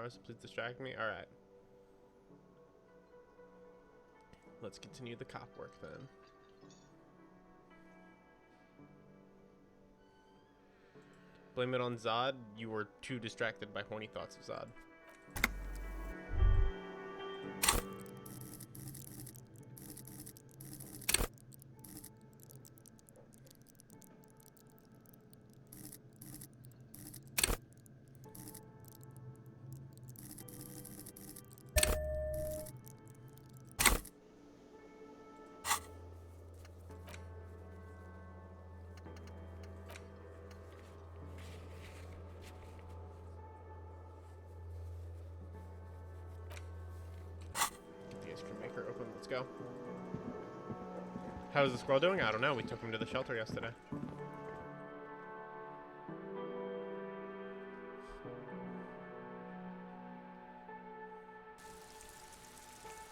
tomorrow, so please distract me. All right. Let's continue the cop work then. Blame it on Zod. You were too distracted by horny thoughts of Zod. Open. Let's go. How's the squirrel doing? I don't know. We took him to the shelter yesterday.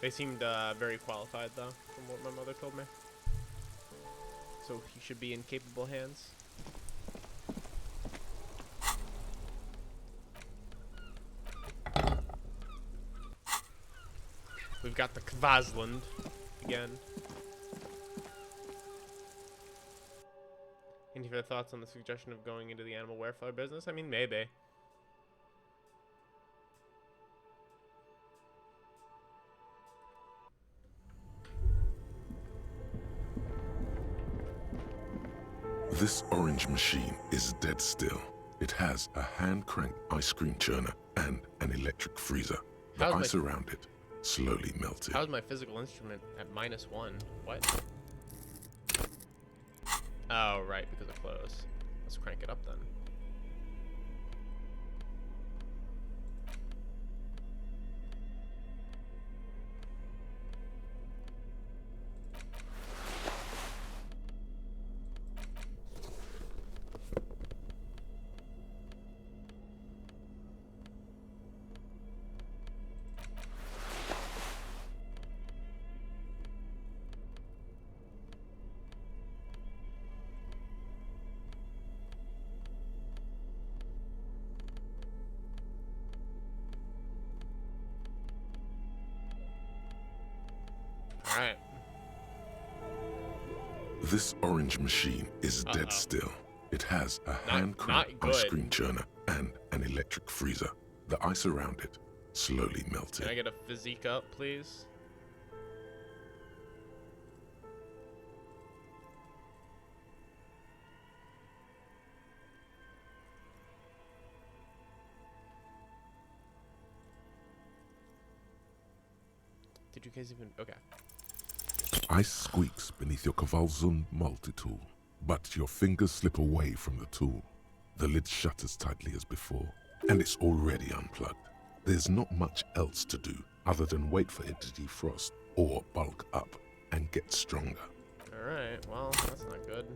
They seemed very qualified, though, from what my mother told me. So he should be in capable hands. We've got the Kvasland again. Any further thoughts on the suggestion of going into the animal welfare business? I mean, maybe. This orange machine is dead still. It has a hand-crank ice cream churner and an electric freezer. The ice around it slowly melted. How's my physical instrument at -1? What? Oh, right, because of clothes. Let's crank it up then. Alright. This orange machine is dead still. It has a hand-crank ice cream churner and an electric freezer. The ice around it slowly melted. Can I get a physique up, please? Did you guys even... Okay. Ice squeaks beneath your Kvalzund multi-tool, but your fingers slip away from the tool. The lid shutters tightly as before, and it's already unplugged. There's not much else to do other than wait for it to defrost or bulk up and get stronger. Alright, well, that's not good.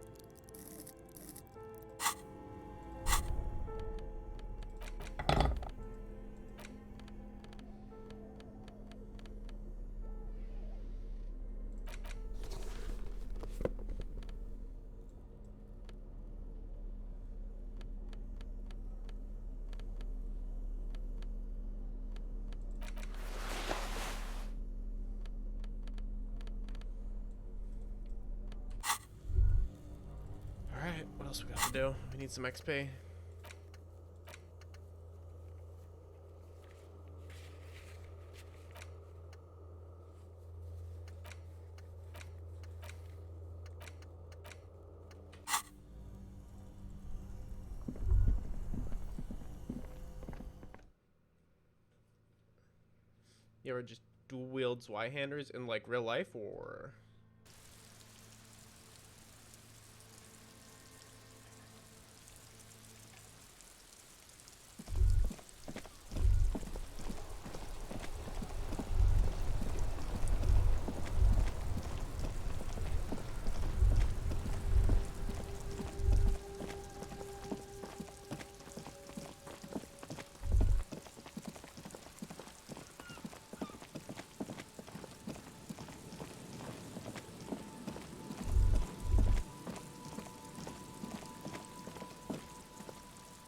What else we got to do? We need some XP. You ever just dual wield Zweihanders in like real life, or?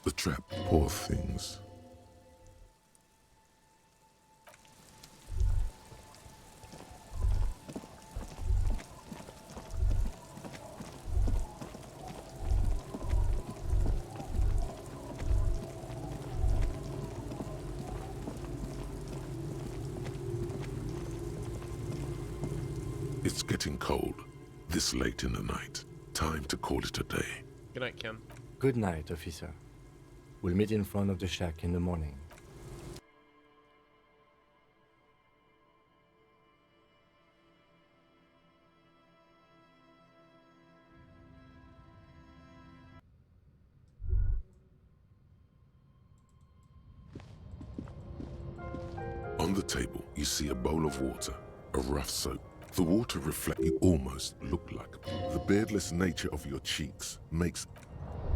The trap, poor things. It's getting cold. This late in the night. Time to call it a day. Good night, Kim. Good night, officer. We'll meet in front of the shack in the morning. On the table, you see a bowl of water, a rough soap. The water reflects you almost look like. The beardless nature of your cheeks makes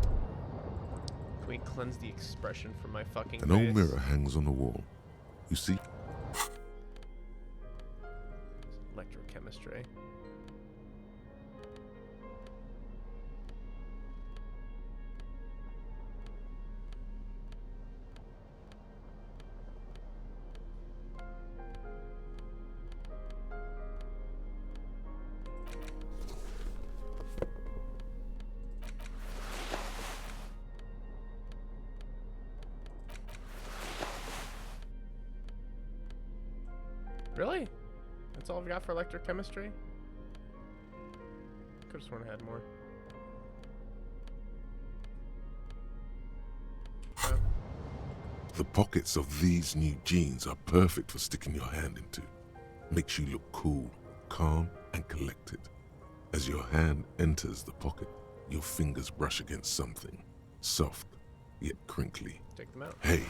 Can we cleanse the expression from my fucking an face? old mirror hangs on the wall. You see Electrochemistry. Really? That's all I've got for electrochemistry? Could've sworn I had more. Oh. the pockets of these new jeans are perfect for sticking your hand into. Makes you look cool, calm, and collected. As your hand enters the pocket, your fingers brush against something. Soft, yet crinkly. Take them out. Hey,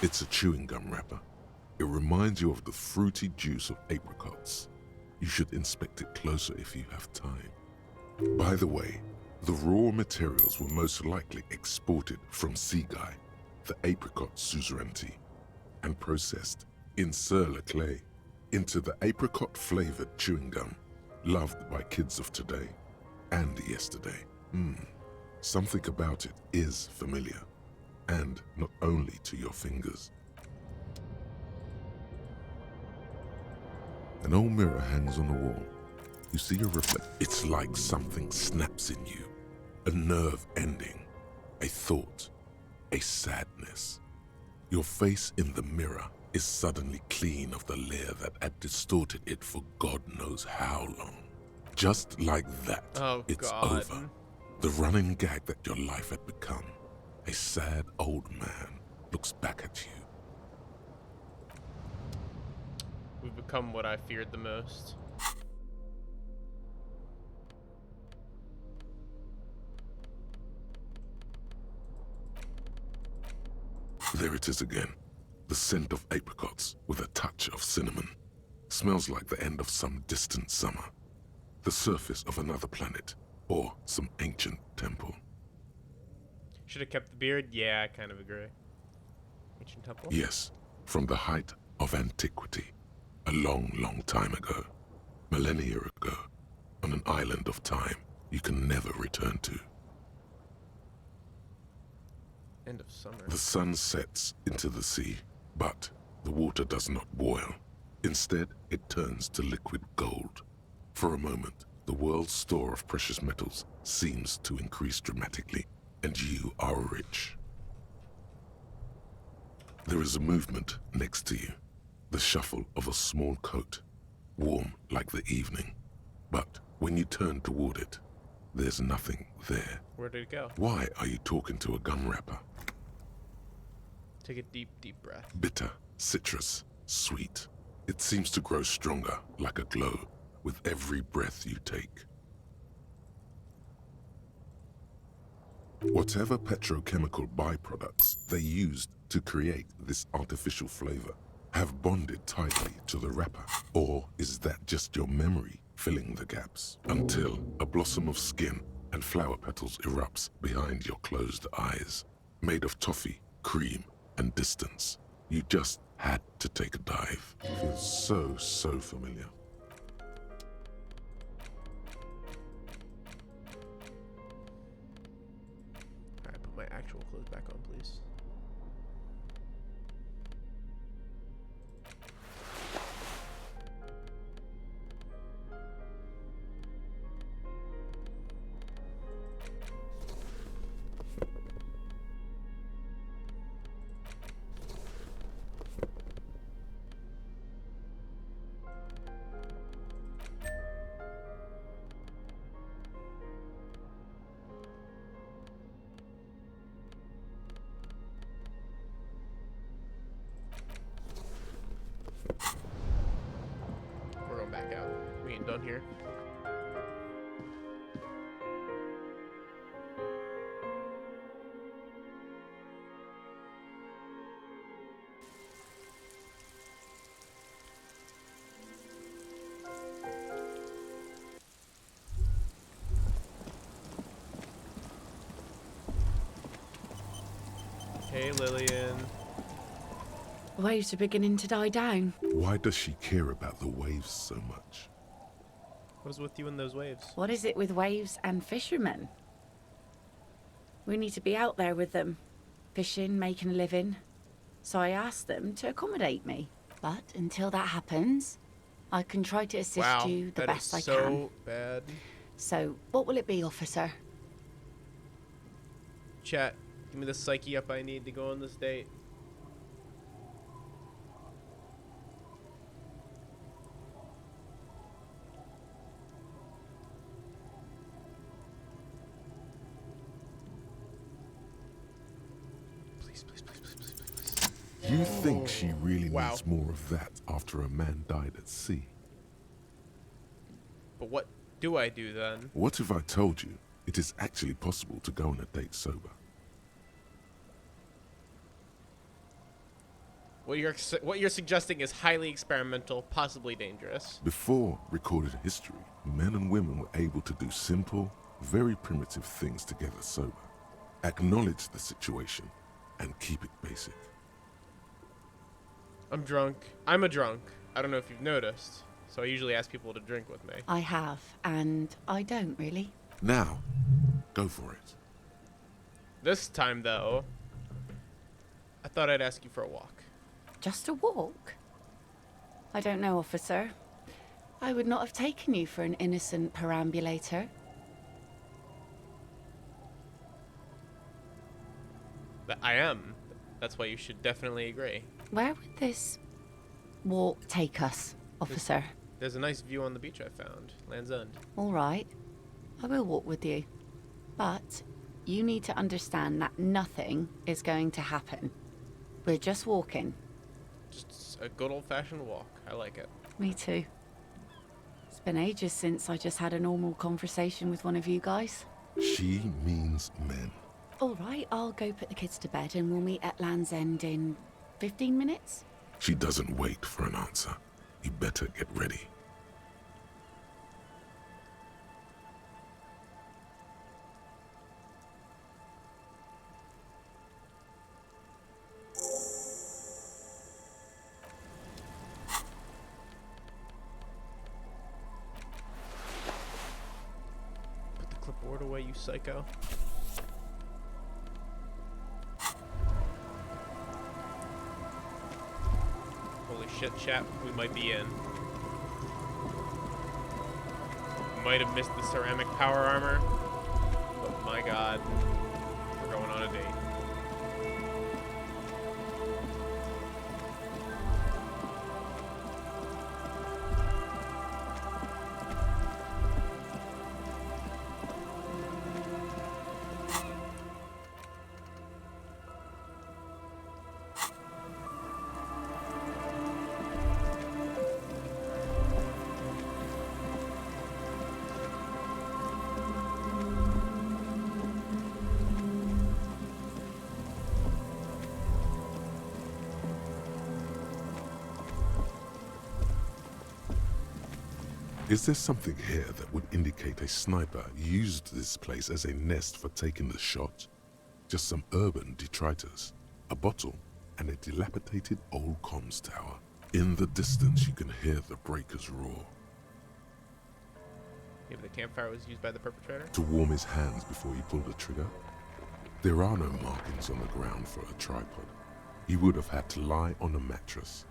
it's a chewing gum wrapper. It reminds you of the fruity juice of apricots. You should inspect it closer if you have time. By the way, the raw materials were most likely exported from Seaguy, the apricot suzerainty, and processed in Sur-le-Clay into the apricot-flavored chewing gum loved by kids of today and yesterday. Something about it is familiar, and not only to your fingers. An old mirror hangs on the wall. You see a reflection. It's like something snaps in you. A nerve ending, a thought, a sadness. Your face in the mirror is suddenly clean of the layer that had distorted it for God knows how long. Just like that, Oh, it's God. over. The running gag that your life had become. A sad old man looks back at you. We've become what I feared the most. There it is again. The scent of apricots with a touch of cinnamon. Smells like the end of some distant summer. The surface of another planet or some ancient temple. Should have kept the beard? Yeah, I kind of agree. Ancient temple? Yes, from the height of antiquity. A long, long time ago. Millennia ago. On an island of time you can never return to. End of summer. The sun sets into the sea, but the water does not boil. Instead, it turns to liquid gold. For a moment, the world's store of precious metals seems to increase dramatically, and you are rich. There is a movement next to you, the shuffle of a small coat, warm like the evening. But when you turn toward it, there's nothing there. Where did it go? Why are you talking to a gum wrapper? Take a deep, deep breath. Bitter, citrus, sweet. It seems to grow stronger, like a glow, with every breath you take. Whatever petrochemical byproducts they used to create this artificial flavor have bonded tightly to the wrapper. Or is that just your memory filling the gaps? Until a blossom of skin and flower petals erupts behind your closed eyes. Made of toffee, cream, and distance. You just had to take a dive. Feels so familiar. Alright, put my actual clothes back on, please. rained on here. Hey, Lillian. The waves are beginning to die down. Why does she care about the waves so much? What was with you in those waves? What is it with waves and fishermen? We need to be out there with them, fishing, making a living. So I asked them to accommodate me. But until that happens, I can try to assist Wow, you the that best is I so can. bad. So, what will it be, officer? Chat, give me the psyche up I need to go on this date. Please, please, please, please, please, please, please. You think she really Wow. needs more of that after a man died at sea? But what do I do then? What if I told you it is actually possible to go on a date sober? What you're suggesting is highly experimental, possibly dangerous. Before recorded history, men and women were able to do simple, very primitive things together sober. Acknowledge the situation and keep it basic. I'm drunk. I'm a drunk. I don't know if you've noticed. So I usually ask people to drink with me. I have, and I don't really. Now, go for it. This time, though, I thought I'd ask you for a walk. Just a walk? I don't know, officer. I would not have taken you for an innocent perambulator. But I am. That's why you should definitely agree. Where would this walk take us, officer? There's a nice view on the beach I found. Land's End. All right. I will walk with you. But you need to understand that nothing is going to happen. We're just walking. Just a good old-fashioned walk. I like it. Me too. It's been ages since I just had a normal conversation with one of you guys. She means men. All right, I'll go put the kids to bed and we'll meet at Land's End in 15 minutes. She doesn't wait for an answer. You better get ready. Put the clipboard away, you psycho. Holy shit, chap. We might be in. Might have missed the ceramic power armor. But my god. We're going on a date. Is there something here that would indicate a sniper used this place as a nest for taking the shot? Just some urban detritus, a bottle, and a dilapidated old comms tower. In the distance you can hear the breakers roar. Maybe the campfire was used by the perpetrator? To warm his hands before he pulled the trigger. There are no markings on the ground for a tripod. He would have had to lie on a mattress.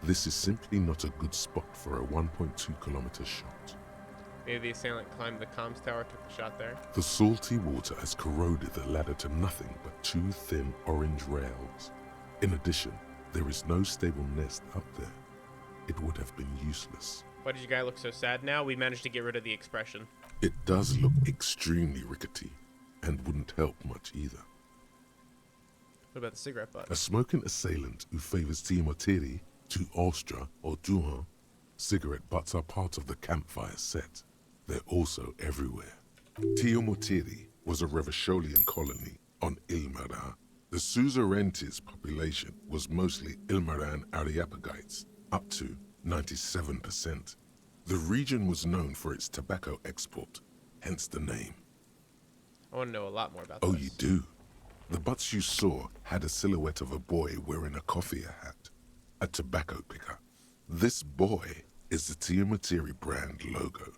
This is simply not a good spot for a 1.2 kilometer shot. Maybe the assailant climbed the comms tower, took the shot there. The salty water has corroded the ladder to nothing but two thin orange rails. In addition, there is no stable nest up there. It would have been useless. Why does your guy look so sad now? We managed to get rid of the expression. It does look extremely rickety, and wouldn't help much either. What about the cigarette butt? A smoking assailant who favors Timoteri to Austria or Duhan Cigarette butts are part of the campfire set. They're also everywhere. Tiomotiri was a Revacholian colony on Ilmara. The suzerainty's population was mostly Ilmaran Areopagites, up to 97%. The region was known for its tobacco export, hence the name. I want to know a lot more about Oh, this. you do? The butts you saw had a silhouette of a boy wearing a coffee hat, a tobacco picker. This boy is the Tiomotiri brand logo.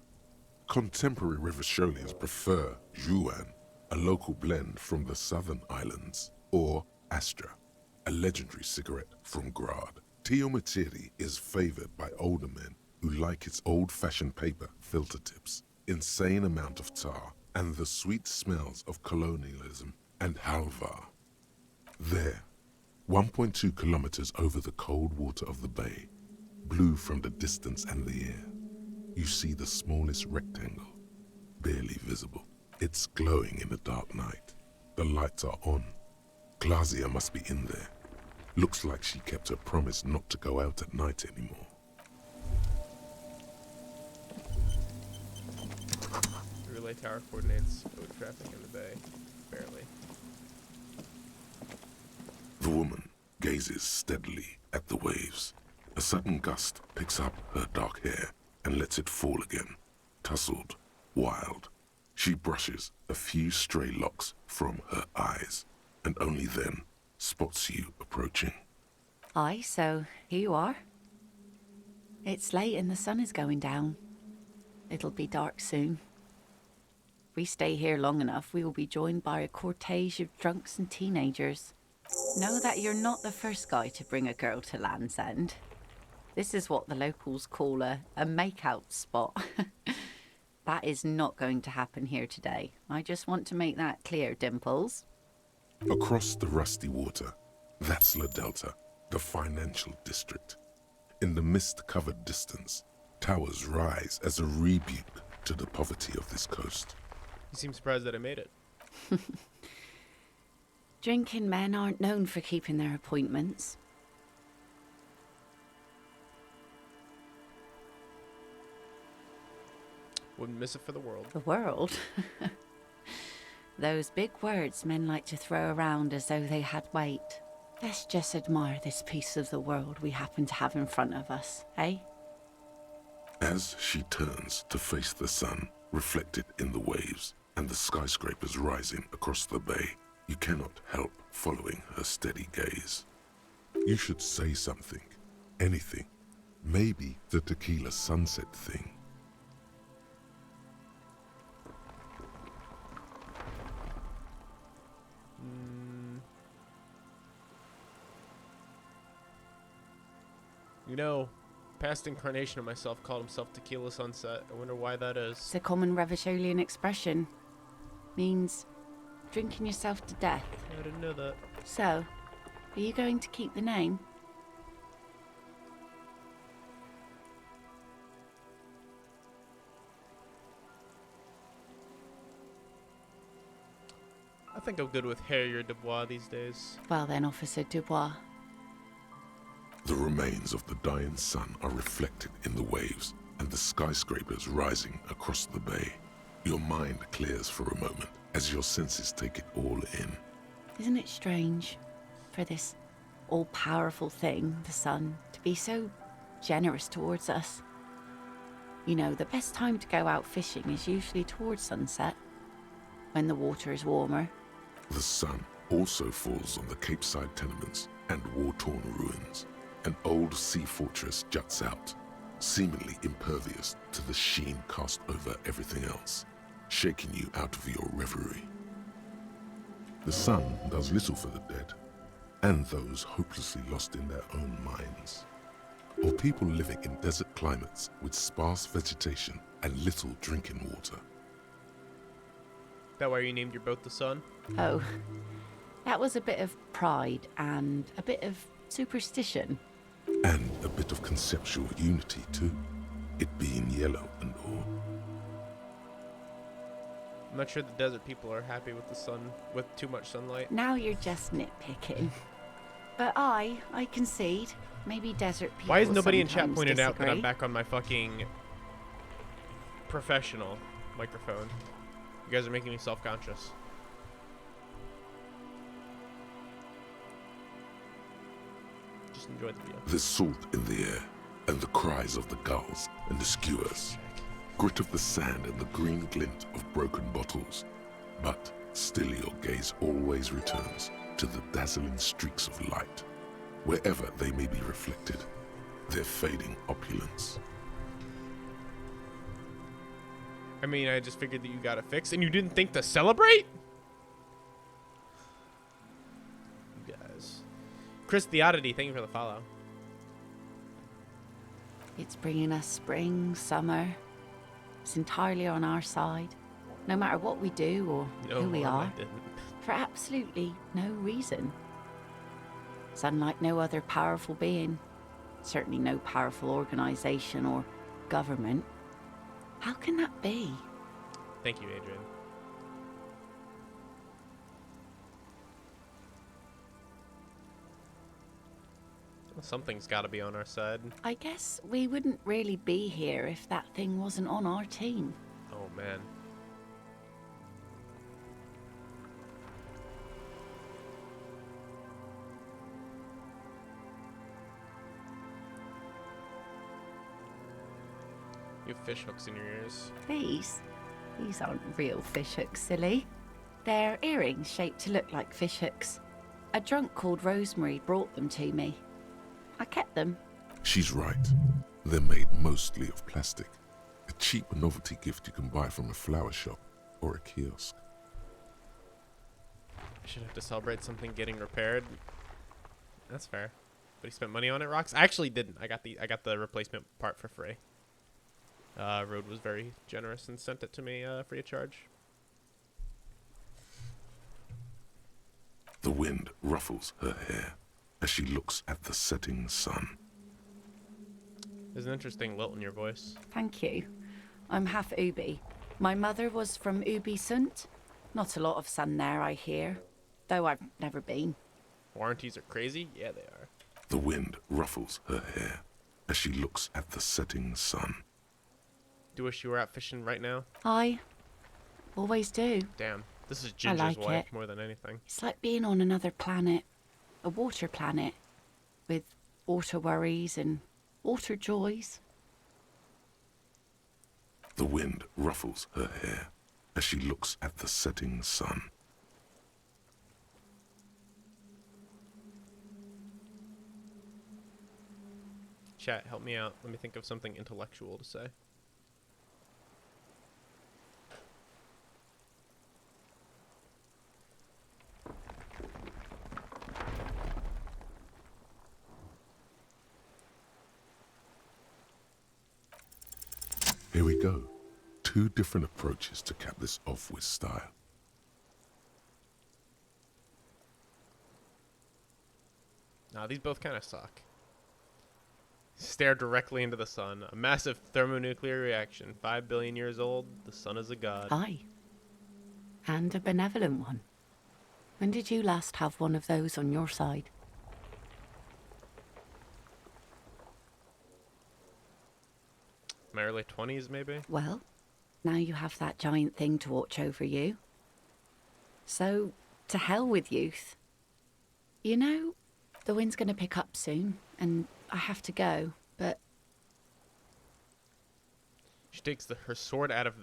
Contemporary Revacholians prefer Juan, a local blend from the southern islands, or Astra, a legendary cigarette from Grad. Tiomotiri is favored by older men who like its old-fashioned paper filter tips, insane amount of tar, and the sweet smells of colonialism and halva. There, 1.2 kilometers over the cold water of the bay, blue from the distance and the air, you see the smallest rectangle, barely visible. It's glowing in the dark night. The lights are on. Glazia must be in there. Looks like she kept her promise not to go out at night anymore. The relay tower coordinates boat traffic in the bay. Barely. The woman gazes steadily at the waves. A sudden gust picks up her dark hair and lets it fall again, tousled, wild. She brushes a few stray locks from her eyes, and only then spots you approaching. Aye, so here you are. It's late and the sun is going down. It'll be dark soon. If we stay here long enough, we will be joined by a cortege of drunks and teenagers. Know that you're not the first guy to bring a girl to Land's End. This is what the locals call a make-out spot. That is not going to happen here today. I just want to make that clear, Dimples. Across the rusty water, that's La Delta, the financial district. In the mist-covered distance, towers rise as a rebuke to the poverty of this coast. You seem surprised that I made it. Drinking men aren't known for keeping their appointments. Wouldn't miss it for the world. The world? Those big words men like to throw around as though they had weight. Let's just admire this piece of the world we happen to have in front of us, eh? As she turns to face the sun, reflected in the waves, and the skyscrapers rising across the bay, you cannot help following her steady gaze. You should say something. Anything. Maybe the tequila sunset thing. You know, past incarnation of myself called himself Tequila Sunset. I wonder why that is. It's a common Revacholian expression. Means drinking yourself to death. I didn't know that. So, are you going to keep the name? I think I'm good with Harrier Dubois these days. Well then, Officer Dubois. The remains of the dying sun are reflected in the waves and the skyscrapers rising across the bay. Your mind clears for a moment as your senses take it all in. Isn't it strange for this all-powerful thing, the sun, to be so generous towards us? You know, the best time to go out fishing is usually towards sunset, when the water is warmer. The sun also falls on the Capeside tenements and war-torn ruins. An old sea fortress juts out, seemingly impervious to the sheen cast over everything else, shaking you out of your reverie. The sun does little for the dead, and those hopelessly lost in their own minds, or people living in desert climates with sparse vegetation and little drinking water. That why you named your boat the Sun? Oh, that was a bit of pride and a bit of superstition. And a bit of conceptual unity too, it being yellow and all. I'm not sure the desert people are happy with the sun, with too much sunlight. Now you're just nitpicking. But I concede. Maybe desert people Why is nobody in chat sometimes pointed out that I'm disagree. back on my fucking professional microphone? You guys are making me self-conscious. Just enjoy the video. There's salt in the air, and the cries of the gulls and the skewers, grit of the sand and the green glint of broken bottles. But still your gaze always returns to the dazzling streaks of light, wherever they may be reflected, their fading opulence. I mean, I just figured that you got it fixed, and you didn't think to celebrate? You guys. Chris the Oddity, thank you for the follow. It's bringing us spring, summer. It's entirely on our side. No matter what we do or who we are. I didn't. For absolutely no reason. It's unlike no other powerful being. Certainly no powerful organization or government. How can that be? Thank you, Adrian. Well, something's got to be on our side. I guess we wouldn't really be here if that thing wasn't on our team. Oh, man. You have fish hooks in your ears. These aren't real fish hooks, silly. They're earrings shaped to look like fish hooks. A drunk called Rosemary brought them to me. I kept them. She's right. They're made mostly of plastic. A cheap novelty gift you can buy from a flower shop or a kiosk. I should have to celebrate something getting repaired. That's fair. But he spent money on it, Rox? I actually didn't. I got the replacement part for free. Road was very generous and sent it to me free of charge. The wind ruffles her hair as she looks at the setting sun. There's an interesting lilt in your voice. Thank you. I'm half Ubi. My mother was from Ubi Sunt. Not a lot of sun there, I hear. Though I've never been. Warranties are crazy? Yeah, they are. The wind ruffles her hair as she looks at the setting sun. Do wish you were out fishing right now? I always do. Damn. This is I Ginger's like wife it. more than anything. It's like being on another planet. A water planet. With water worries and water joys. The wind ruffles her hair as she looks at the setting sun. Chat, help me out. Let me think of something intellectual to say. Here we go. Two different approaches to cap this off with style. Nah, these both kind of suck. Stare directly into the sun. A massive thermonuclear reaction. 5 billion years old. The sun is a god. Aye. And a benevolent one. When did you last have one of those on your side? My early 20s, maybe? Well, now you have that giant thing to watch over you. So, to hell with youth. You know, the wind's gonna pick up soon, and I have to go, but She takes her sword out of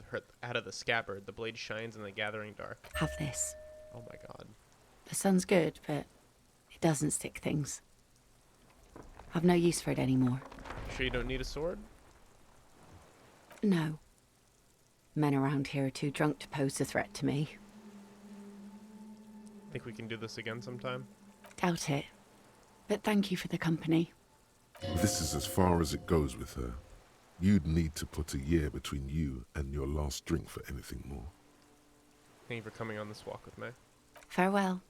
the scabbard. The blade shines in the gathering dark. have this. Oh my god. The sun's good, but it doesn't stick things. I've no use for it anymore. Sure you don't need a sword? No. Men around here are too drunk to pose a threat to me. Think we can do this again sometime? Doubt it. But thank you for the company. This is as far as it goes with her. You'd need to put a year between you and your last drink for anything more. Thank you for coming on this walk with me. Farewell.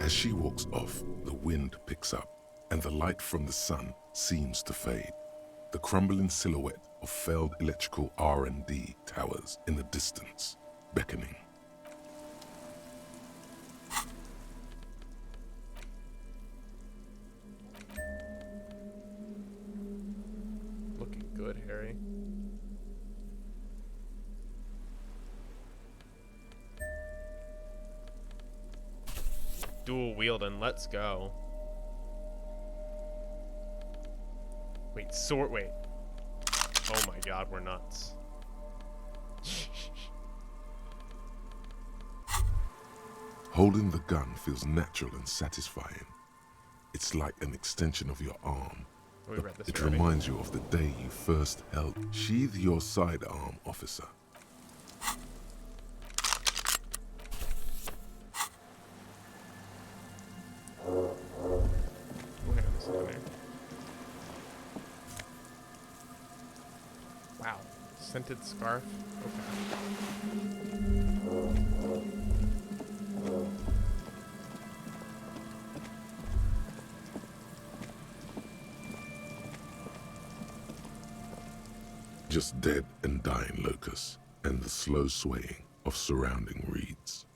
As she walks off, the wind picks up, and the light from the sun seems to fade. the crumbling silhouette of failed electrical R&D towers in the distance, beckoning. Looking good, Harry. Dual wielding, let's go. Wait, wait. Oh my god, we're nuts. Holding the gun feels natural and satisfying. It's like an extension of your arm. We But read this it already. reminds you of the day you first held. Sheathe your sidearm, officer. Oh, hang on, there's something there. Wow. Scented scarf? Okay. Just dead and dying locusts, and the slow swaying of surrounding reeds.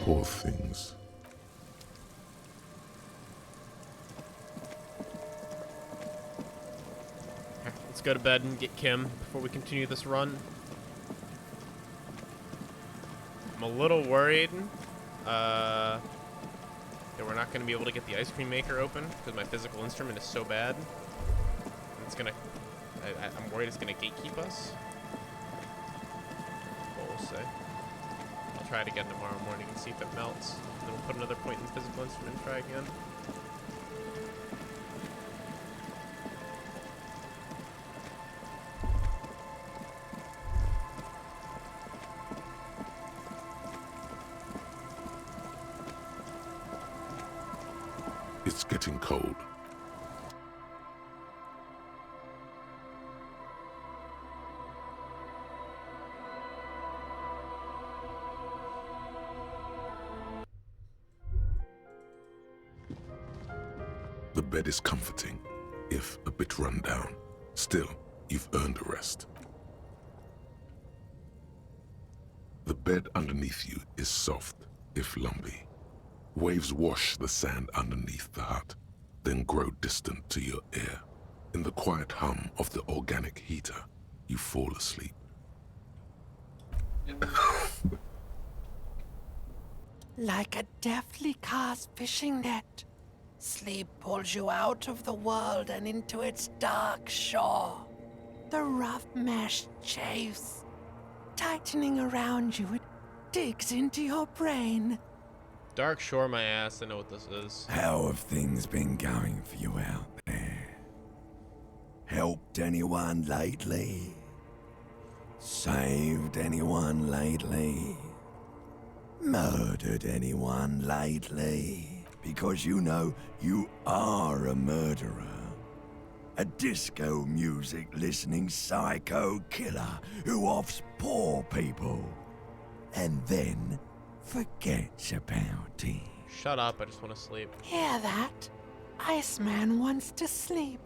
Poor things. Okay, let's go to bed and get Kim before we continue this run. I'm a little worried that we're not going to be able to get the ice cream maker open because my physical instrument is so bad. It's going to... I'm worried it's going to gatekeep us. But we'll see. I'll try it again tomorrow morning and see if it melts. Then we'll put another point in the physical instrument and try again. It's getting cold. The bed is comforting, if a bit run down. Still, you've earned a rest. The bed underneath you is soft, if lumpy. Waves wash the sand underneath the hut, then grow distant to your ear. In the quiet hum of the organic heater, you fall asleep. Like a deftly cast fishing net, sleep pulls you out of the world and into its dark shore. The rough mesh chafes, tightening around you, it digs into your brain. Dark Shore my ass, I know what this is. How have things been going for you out there? Helped anyone lately? Saved anyone lately? Murdered anyone lately? Because you know you are a murderer. A disco music listening psycho killer who offs poor people and then forgets about it. Shut up, I just want to sleep. Hear that? Iceman wants to sleep.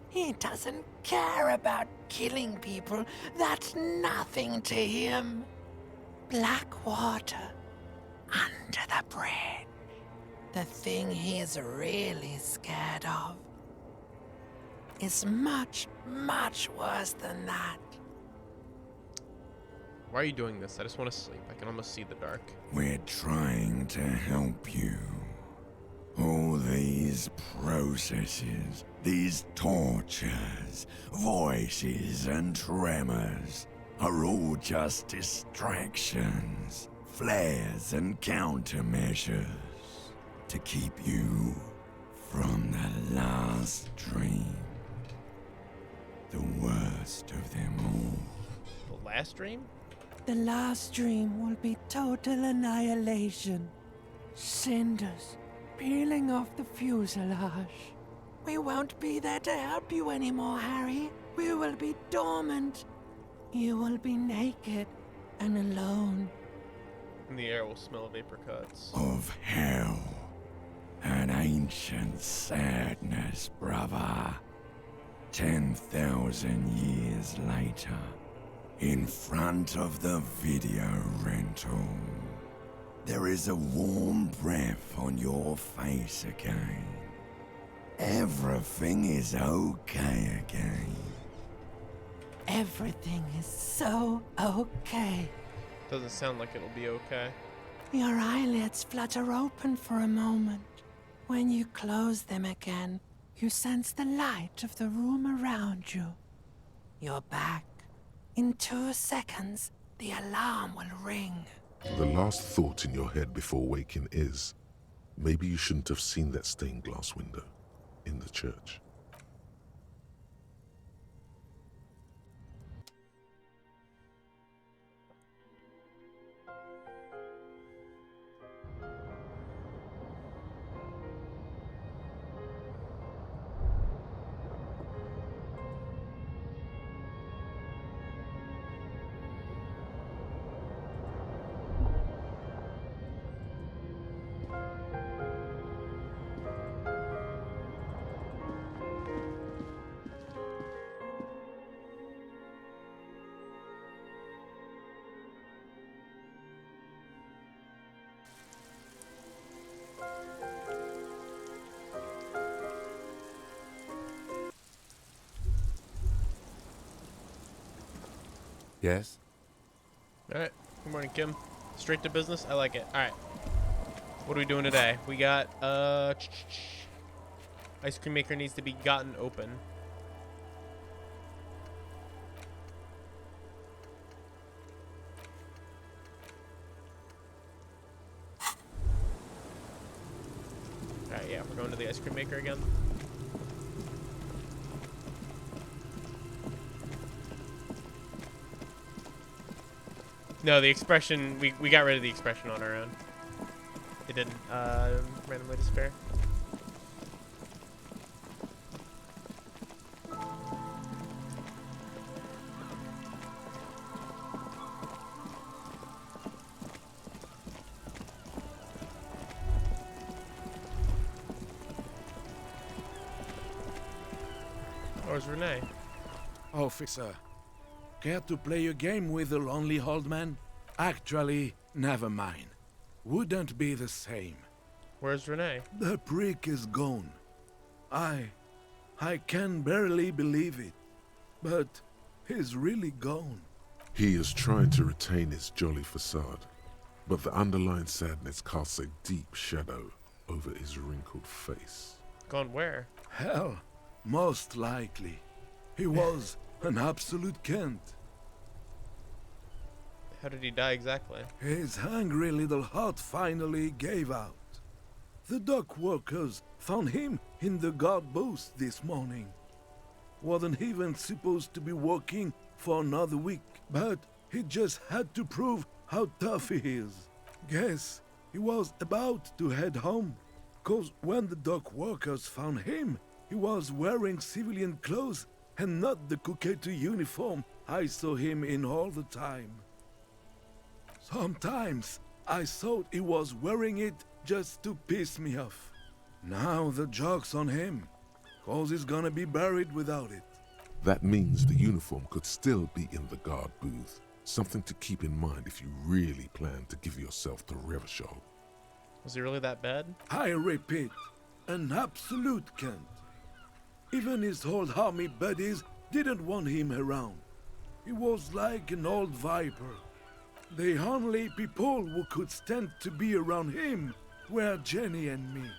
He doesn't care about killing people. That's nothing to him. Black water under the bread. The thing he's really scared of is much, much worse than that. Why are you doing this? I just want to sleep. I can almost see the dark. We're trying to help you. All these processes, these tortures, voices and tremors are all just distractions, flares and countermeasures to keep you from the last dream. The worst of them all. The last dream? The last dream will be total annihilation. Cinders peeling off the fuselage. We won't be there to help you anymore, Harry. We will be dormant. You will be naked and alone. In the air will smell of apricots. Of hell. An ancient sadness, brother. 10,000 years later, in front of the video rental, there is a warm breath on your face again. Everything is okay again. Everything is so okay. Doesn't sound like it'll be okay. Your eyelids flutter open for a moment. When you close them again, you sense the light of the room around you. You're back. In 2 seconds, the alarm will ring. The last thought in your head before waking is, maybe you shouldn't have seen that stained glass window in the church. Yes? Alright. Good morning, Kim. Straight to business? I like it. Alright. What are we doing today? We got, ice cream maker needs to be gotten open. Alright, yeah, we're going to the ice cream maker again. No, the expression, we got rid of the expression on our own. It didn't randomly disappear. Where's Renee? Officer, care to play a game with the lonely old man? Actually, never mind. Wouldn't be the same. Where's Renee? The prick is gone. I can barely believe it. But he's really gone. He is trying to retain his jolly facade, but the underlying sadness casts a deep shadow over his wrinkled face. Gone where? Hell, most likely. He was an absolute Kent. How did he die exactly? His hungry little heart finally gave out. The dock workers found him in the guard booth this morning. Wasn't even supposed to be working for another week, but he just had to prove how tough he is. Guess he was about to head home, 'cause when the dock workers found him, he was wearing civilian clothes and not the Kuketu uniform I saw him in all the time. Sometimes I thought he was wearing it just to piss me off. Now the joke's on him, 'cause he's gonna be buried without it. That means the uniform could still be in the guard booth. Something to keep in mind if you really plan to give yourself to Revachol. Was he really that bad? I repeat, an absolute Kent. Even his old army buddies didn't want him around. He was like an old viper. The only people who could stand to be around him were Jenny and me.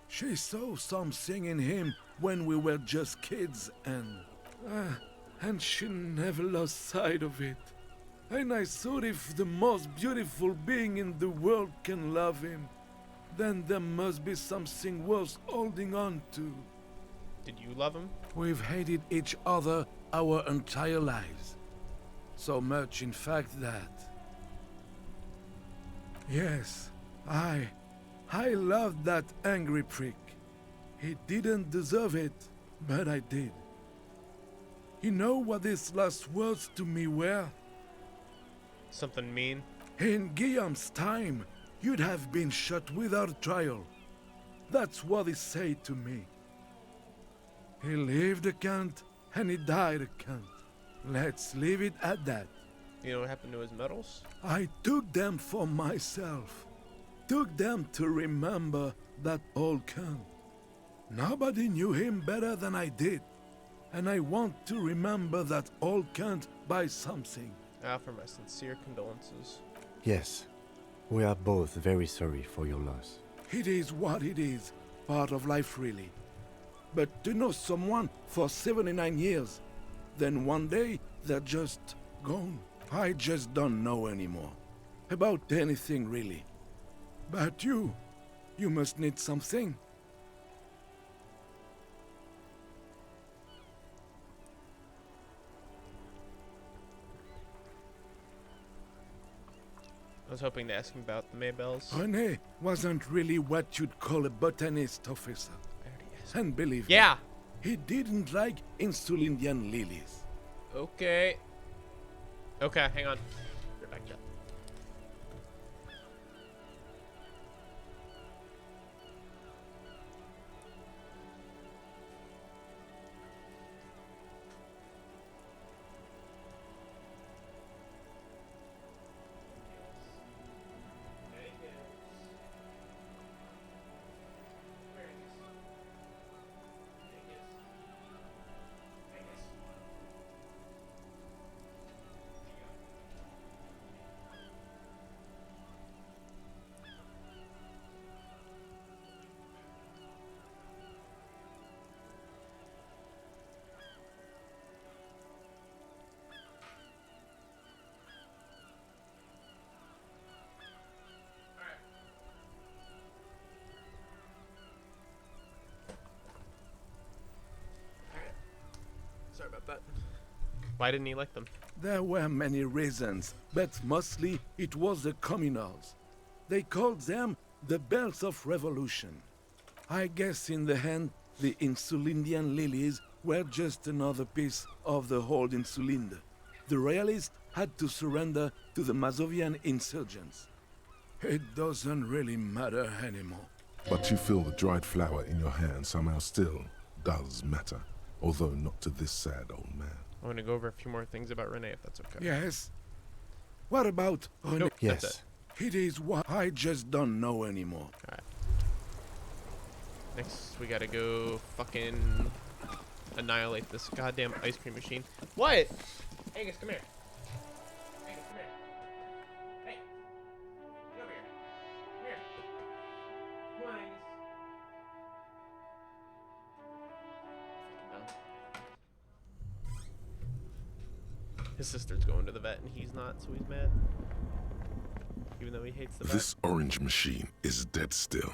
She saw something in him when we were just kids, and she never lost sight of it. And I thought if the most beautiful being in the world can love him, then there must be something worth holding on to. Did you love him? We've hated each other our entire lives. So much, in fact, that... Yes, I loved that angry prick. He didn't deserve it, but I did. You know what his last words to me were? Something mean? In Guillaume's time, you'd have been shot without trial. That's what he said to me. He lived a Kent and he died, Kent. Let's leave it at that. You know what happened to his medals? I took them for myself. Took them to remember that old Kent. Nobody knew him better than I did. And I want to remember that old Kent by something. Offer my sincere condolences. Yes, we are both very sorry for your loss. It is what it is. Part of life, really. But to know someone for 79 years, then one day they're just gone. I just don't know anymore. About anything, really. But you must need something. I was hoping to ask him about the Maybells. René wasn't really what you'd call a botanist, officer. I already asked. And believe Yeah. me, he didn't like Insulindian lilies. Okay. Okay, hang on. You're back, Jeff. Sorry about that. Why didn't he like them? There were many reasons, but mostly it was the communals. They called them the Bells of Revolution. I guess in the end, the Insulindian lilies were just another piece of the whole Insulinde. The royalists had to surrender to the Mazovian insurgents. It doesn't really matter anymore. But you feel the dried flower in your hand somehow still does matter, although not to this sad old man. I want to go over a few more things about Renee, if that's okay. Yes? What about René? Nope, Yes. that's it. It is what I just don't know anymore. Alright. Next, we gotta go fucking annihilate this goddamn ice cream machine. What? Angus, come here. Angus, come here. Hey. Get over here. Come here. Come on, Angus. His sister's going to the vet and he's not, so he's mad. Even though he hates the vet. This orange machine is dead still.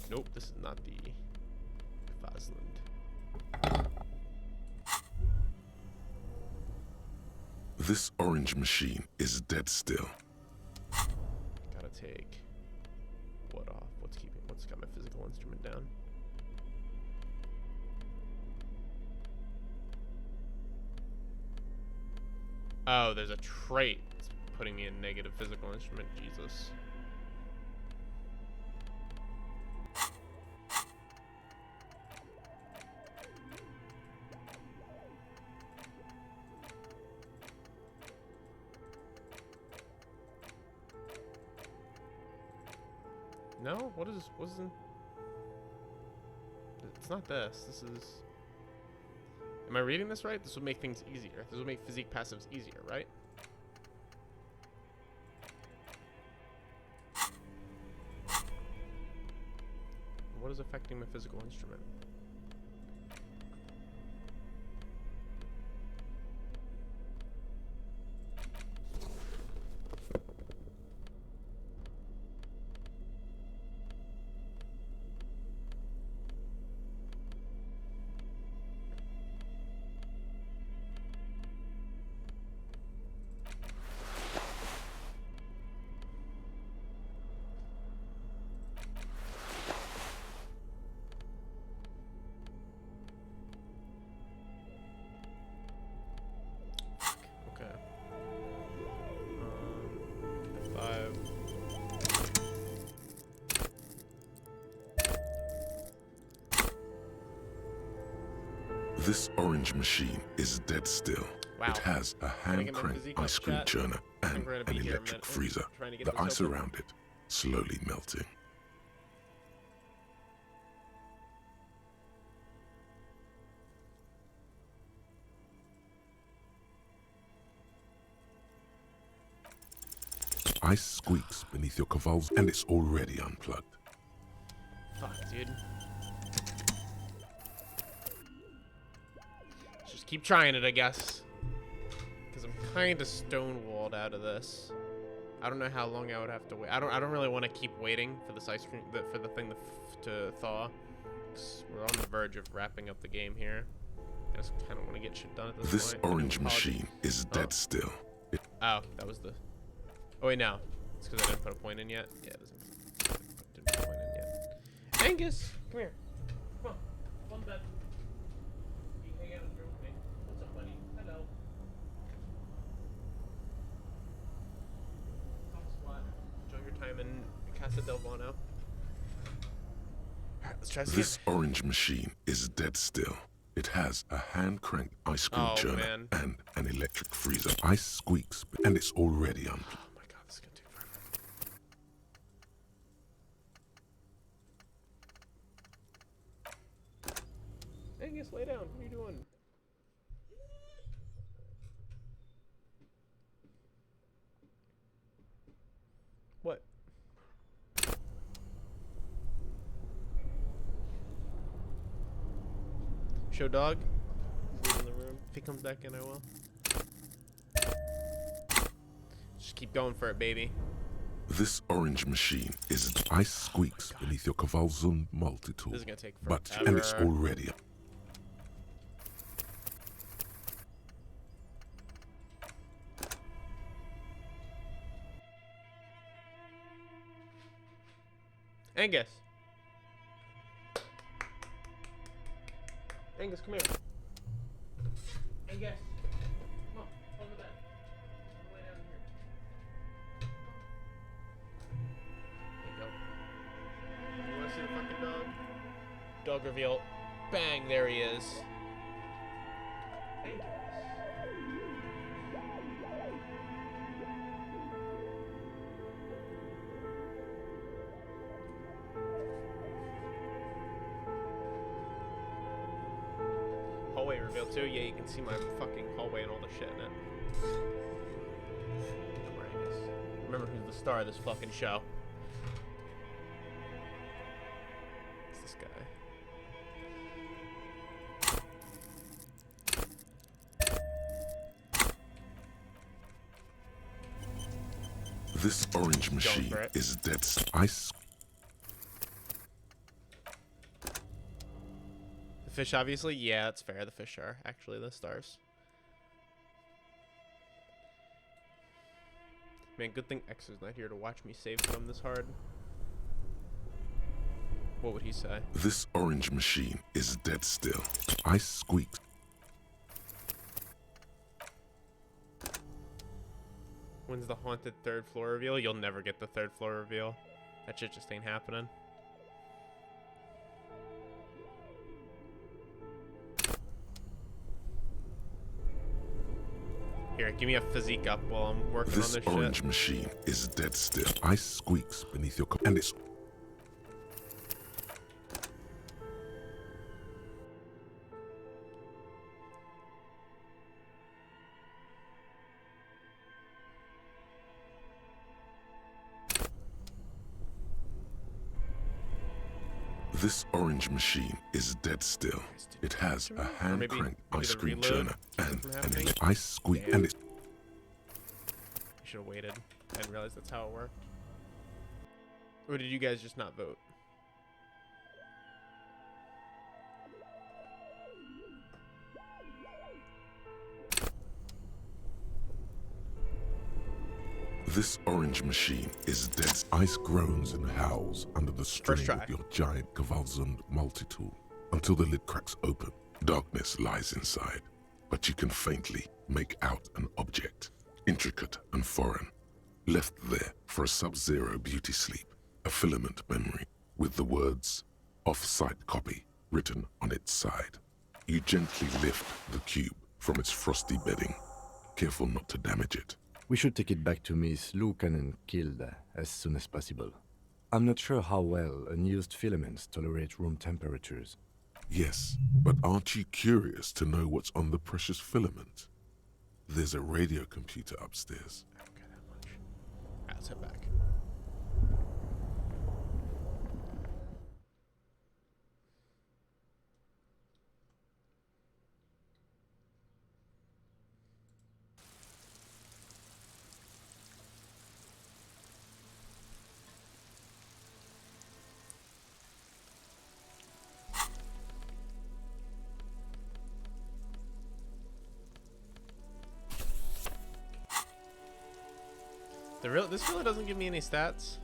Nope, this is not the Fosland. This orange machine is dead still. Gotta take what off? What's got my physical instrument down? Oh, there's a trait that's putting me in negative physical instrument. Jesus. No? Wasn't... It's not this. This is... Am I reading this right? This would make things easier. This would make physique passives easier, right? What is affecting my physical instrument? This orange machine is dead still. Wow. It has a Can I get my hand-cranked physique up, ice cream chat? churner I think and we're gonna an be here a electric minute. freezer. Trying to get The this ice open. around it slowly melting. Ice squeaks beneath your cavals, and it's already unplugged. Fuck, dude. Let's just keep trying it, I guess. Because I'm kind of stonewalled out of this. I don't know how long I would have to wait. I don't really want to keep waiting for this ice cream, for the thing to thaw. 'Cause we're on the verge of wrapping up the game here. I just kind of want to get shit done at this point. Orange machine is dead still. Oh, that was the... Oh, wait, no. It's because I didn't put a point in yet. Yeah, it doesn't... Didn't put a point in yet. Angus! Come here. Come on. On the bed. You hang out in the room with me. What's up, buddy? Hello. Come squat. Enjoy your time in Casa del Bono. Alright, let's try this This again. orange machine is dead still. It has a hand-cranked ice cream Oh, churner man. and an electric freezer. Ice squeaks, and it's already unplugged. Oh my god, this is gonna take forever. Angus, lay down. What are you doing? What? Show dog. He's in the room. If he comes back in, I will. Just keep going for it, baby. This orange machine is ice squeaks beneath your Cavalzun multi-tool. This is gonna take But forever. and it's already Angus. Angus, come here. Angus. Come on, over there. Lay down here. There you go. You wanna see the fucking dog? Dog reveal. Bang, there he is. Angus. Hallway reveal too. Yeah, you can see my fucking hallway and all the shit in it. Don't worry, Angus. Remember who's the star of this fucking show. It's this guy. This orange machine for it. is dead. Ice. The fish, obviously. Yeah, that's fair. The fish are actually the stars. Man, good thing X is not here to watch me save from this hard. What would he say? This orange machine is dead still. Ice squeaks. When's the haunted third floor reveal? You'll never get the third floor reveal. That shit just ain't happening. Here, give me a physique up while I'm working This on this orange shit. machine is dead still. Ice squeaks beneath your and it's This orange machine is dead still. It has a hand-cranked ice the cream reload churner and from an happening. ice squeak Damn. and it's I should have waited. I didn't realize that's how it worked. Or did you guys just not vote? This orange machine is dead. Ice groans and howls under the strain try. of your giant Cavalzund multi-tool until the lid cracks open. Darkness lies inside, but you can faintly make out an object, intricate and foreign, left there for a sub-zero beauty sleep, a filament memory with the words "off-site copy" written on its side. You gently lift the cube from its frosty bedding, careful not to damage it. We should take it back to Miss Lukanen killed as soon as possible. I'm not sure how well unused filaments tolerate room temperatures. Yes, but aren't you curious to know what's on the precious filament? There's a radio computer upstairs. I don't care that much. Alright, let's head back. This really doesn't give me any stats.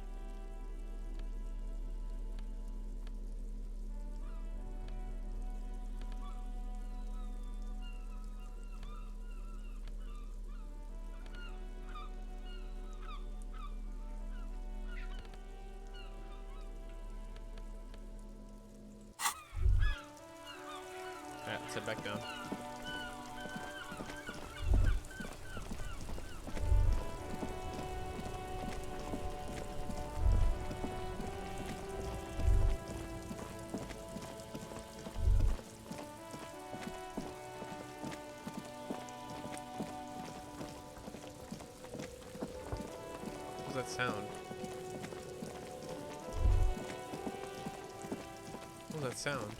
Alright, let's head back down. What was that sound? What was that sound?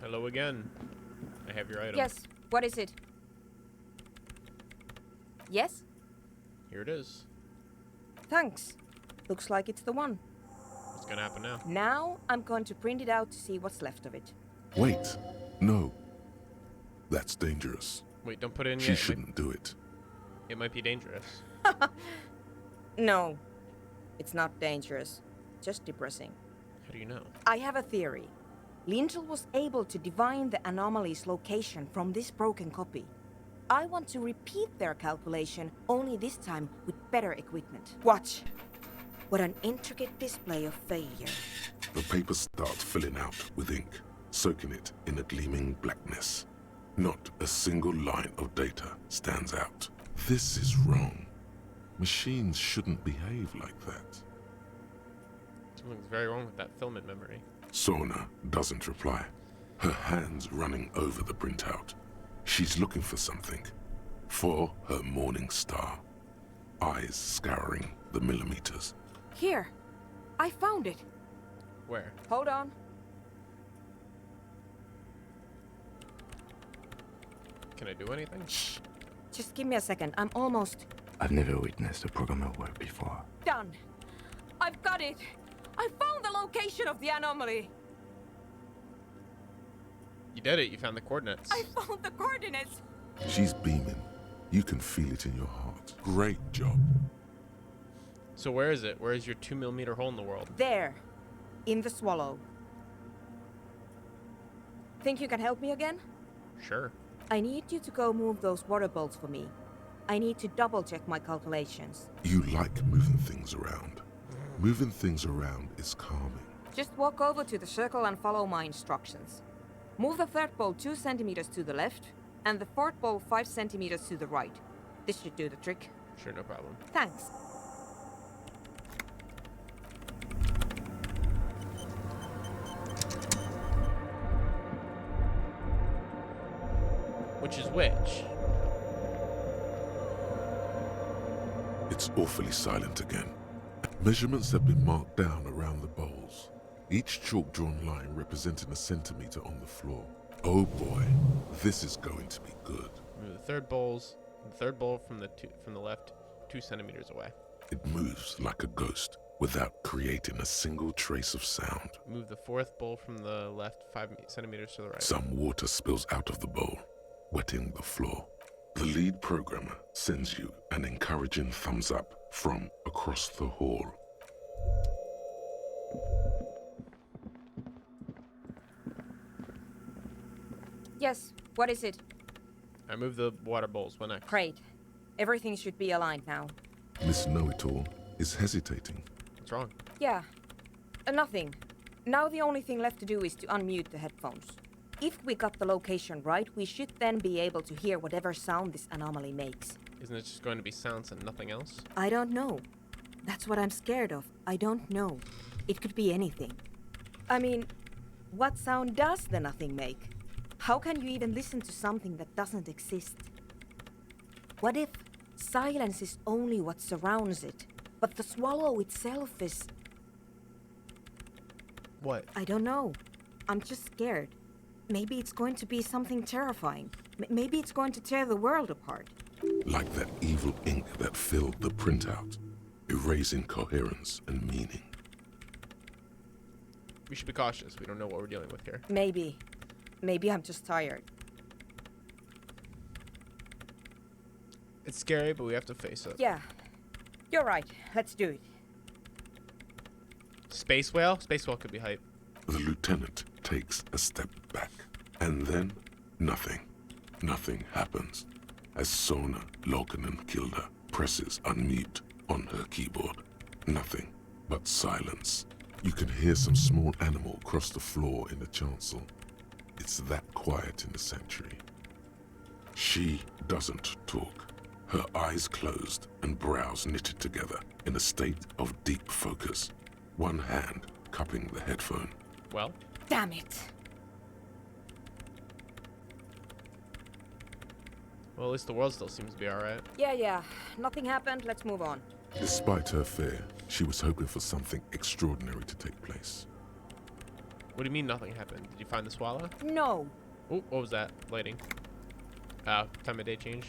Hello again. I have your item. Yes, what is it? Yes? Here it is. Thanks. Looks like it's the one. What's gonna happen now? Now I'm going to print it out to see what's left of it. Wait, no. That's dangerous. Wait, don't put it in She yet. shouldn't do it. It might be dangerous. No, it's not dangerous. Just depressing. How do you know? I have a theory. Lindell was able to divine the anomaly's location from this broken copy. I want to repeat their calculation, only this time with better equipment. Watch. What an intricate display of failure. The paper starts filling out with ink, soaking it in a gleaming blackness. Not a single line of data stands out. This is wrong. Machines shouldn't behave like that. Something's very wrong with that filament memory. Sona doesn't reply, her hands running over the printout. She's looking for something. For her morning star. Eyes scouring the millimeters. Here. I found it. Where? Hold on. Can I do anything? Shh. Just give me a second. I'm almost I've never witnessed a programmer work before. done. I've got it. I found the location of the anomaly. You did it. You found the coordinates. I found the coordinates. She's beaming. You can feel it in your heart. Great job. So where is it? Where is your 2mm hole in the world? There. In the swallow. Think you can help me again? Sure. I need you to go move those water bolts for me. I need to double check my calculations. You like moving things around. Moving things around is calming. Just walk over to the circle and follow my instructions. Move the third bolt 2 centimeters to the left, and the fourth bolt 5 centimeters to the right. This should do the trick. Sure, no problem. Thanks. Which is which? It's awfully silent again. Measurements have been marked down around the bowls, each chalk-drawn line representing a centimeter on the floor. Oh boy, this is going to be good. Move the third bowl from the left 2 centimeters away. It moves like a ghost without creating a single trace of sound. Move the fourth bowl from the left 5 centimeters to the right. Some water spills out of the bowl, wetting the floor. The lead programmer sends you an encouraging thumbs up from across the hall. Yes, what is it? I move the water bowls. What next? Great. Everything should be aligned now. Miss Know-It-All is hesitating. What's wrong? Yeah. Nothing. Now the only thing left to do is to unmute the headphones. If we got the location right, we should then be able to hear whatever sound this anomaly makes. Isn't it just going to be sounds and nothing else? I don't know. That's what I'm scared of. I don't know. It could be anything. I mean, what sound does the nothing make? How can you even listen to something that doesn't exist? What if silence is only what surrounds it, but the swallow itself is... What? I don't know. I'm just scared. Maybe it's going to be something terrifying. Maybe it's going to tear the world apart. Like that evil ink that filled the printout, erasing coherence and meaning. We should be cautious. We don't know what we're dealing with here. Maybe. Maybe I'm just tired. It's scary, but we have to face it. Yeah. You're right. Let's do it. Space whale? Space whale could be hype. The lieutenant takes a step back, and then nothing. Nothing happens as Sona Lokanen-Kilda presses unmute on her keyboard. Nothing but silence. You can hear some small animal cross the floor in the chancel. It's that quiet in the sanctuary. She doesn't talk. Her eyes closed and brows knitted together in a state of deep focus. One hand cupping the headphone. Well? Damn it. Well, at least the world still seems to be alright. Yeah. Nothing happened. Let's move on. Despite her fear, she was hoping for something extraordinary to take place. What do you mean nothing happened? Did you find the swallow? No. Oh, what was that? Lighting. Time of day change.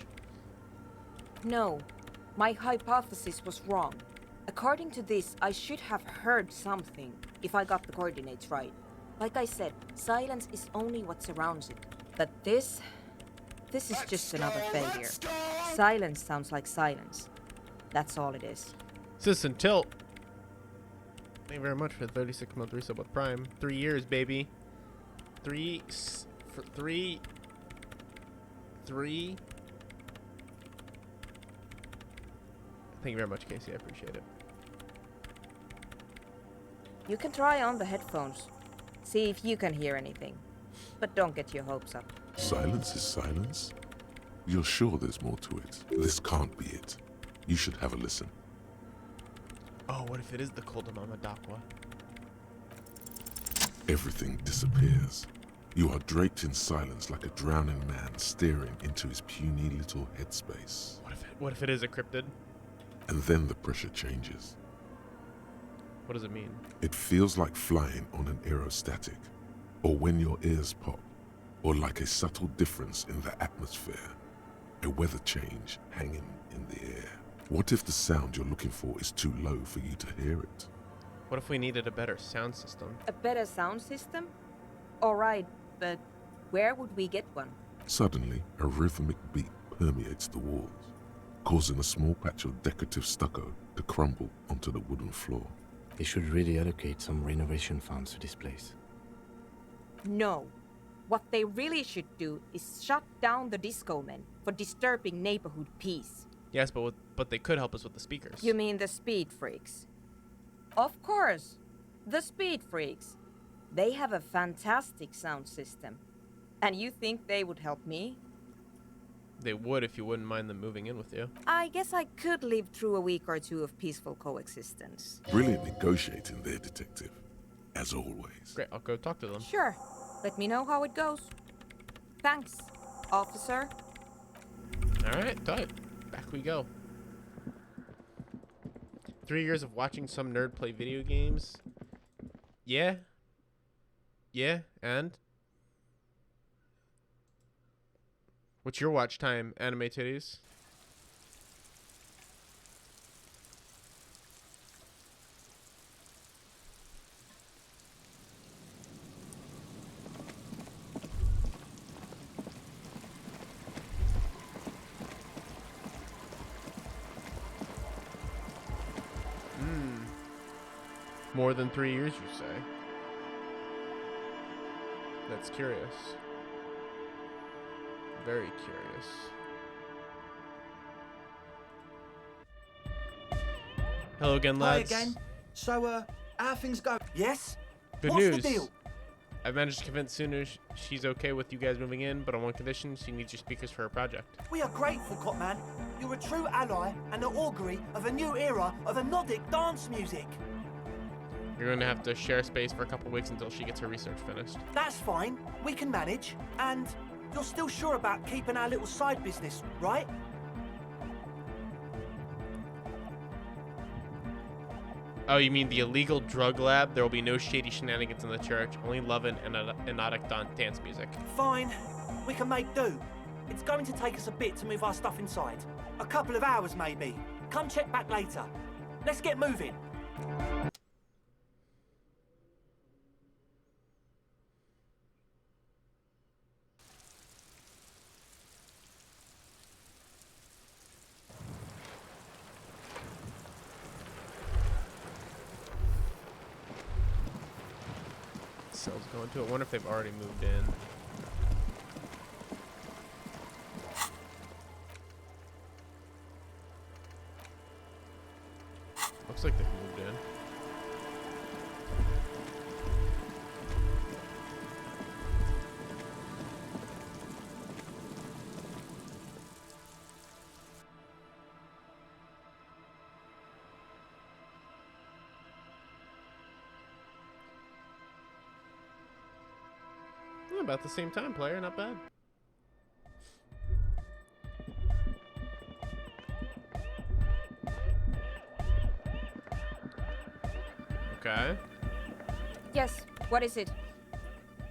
No. My hypothesis was wrong. According to this, I should have heard something if I got the coordinates right. Like I said, silence is only what surrounds it. But this is just another failure. Silence sounds like silence. That's all it is. Citizen Tilt. Thank you very much for the 36-month resub with Prime. 3 years, baby. Three. Thank you very much, Casey. I appreciate it. You can try on the headphones. See if you can hear anything. But don't get your hopes up. Silence is silence? You're sure there's more to it? This can't be it. You should have a listen. Oh, what if it is the Koldamama Dakwa? Everything disappears. You are draped in silence like a drowning man staring into his puny little headspace. What if it is a cryptid? And then the pressure changes. What does it mean? It feels like flying on an aerostatic, or when your ears pop, or like a subtle difference in the atmosphere, a weather change hanging in the air. What if the sound you're looking for is too low for you to hear it? What if we needed a better sound system? A better sound system? Alright, but where would we get one? Suddenly, a rhythmic beat permeates the walls, causing a small patch of decorative stucco to crumble onto the wooden floor. They should really allocate some renovation funds to this place. No. What they really should do is shut down the disco men for disturbing neighborhood peace. Yes, but they could help us with the speakers. You mean the speed freaks? Of course. The speed freaks. They have a fantastic sound system. And you think they would help me? They would if you wouldn't mind them moving in with you. I guess I could live through a week or two of peaceful coexistence. Brilliant negotiating there, detective. As always. Great, I'll go talk to them. Sure. Let me know how it goes. Thanks, officer. Alright, tight. Back we go. 3 years of watching some nerd play video games. Yeah. Yeah, and? What's your watch time, anime titties? More than 3 years, you say? That's curious. Very curious. Hello again, lads. Hi again. So, how things go? Yes? Good What's news. the deal? I've managed to convince Sunu she's okay with you guys moving in, but on one condition: she needs your speakers for her project. We are grateful, Copman. You're a true ally and an augury of a new era of anodic dance music. You're going to have to share space for a couple weeks until she gets her research finished. That's fine. We can manage. And you're still sure about keeping our little side business, right? Oh, you mean the illegal drug lab? There will be no shady shenanigans in the church, only love and anodic dance music. Fine. We can make do. It's going to take us a bit to move our stuff inside. A couple of hours, maybe. Come check back later. Let's get moving. Cells going to it. I wonder if they've already moved in. Looks like they've moved in. About the same time, player. Not bad. Okay. Yes, what is it?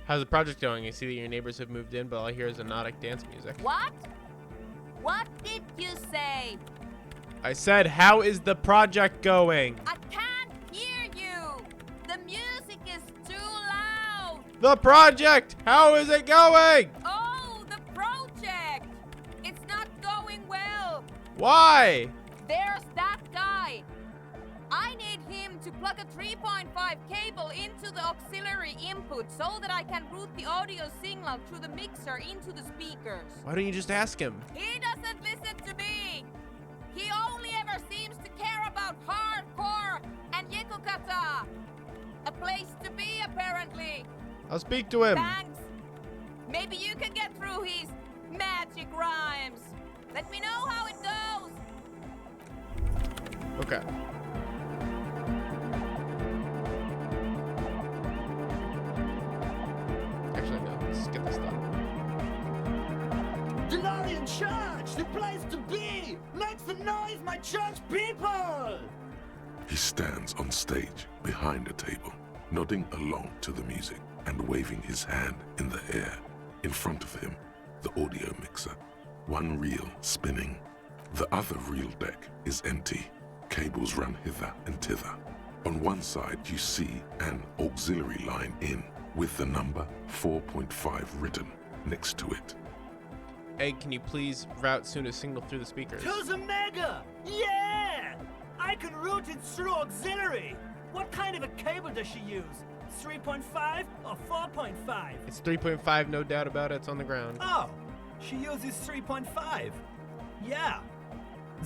How's the project going? I see that your neighbors have moved in, but all I hear is anodic dance music. What? What did you say? I said, how is the project going? I can't hear you. The music is too loud. The project! How is it going? Oh, the project. It's not going well. Why? There's that guy. I need him to plug a 3.5 cable into the auxiliary input so that I can route the audio signal through the mixer into the speakers. Why don't you just ask him? He doesn't listen to me. He only ever seems to care about hardcore and yekukata. A place to be, apparently. I'll speak to him. Thanks. Maybe you can get through his magic rhymes. Let me know how it goes. Okay. Actually, no. Let's get this done. Glorian Church, the place to be! Make some noise, my church people! He stands on stage behind a table, nodding along to the music and waving his hand in the air. In front of him, the audio mixer, one reel spinning. The other reel deck is empty. Cables run hither and thither. On one side, you see an auxiliary line in with the number 4.5 written next to it. Hey, can you please route Suna's signal through the speakers? To the mega! Yeah! I can route it through auxiliary! What kind of a cable does she use? 3.5 or 4.5? It's 3.5, no doubt about it. It's on the ground. Oh, she uses 3.5. Yeah.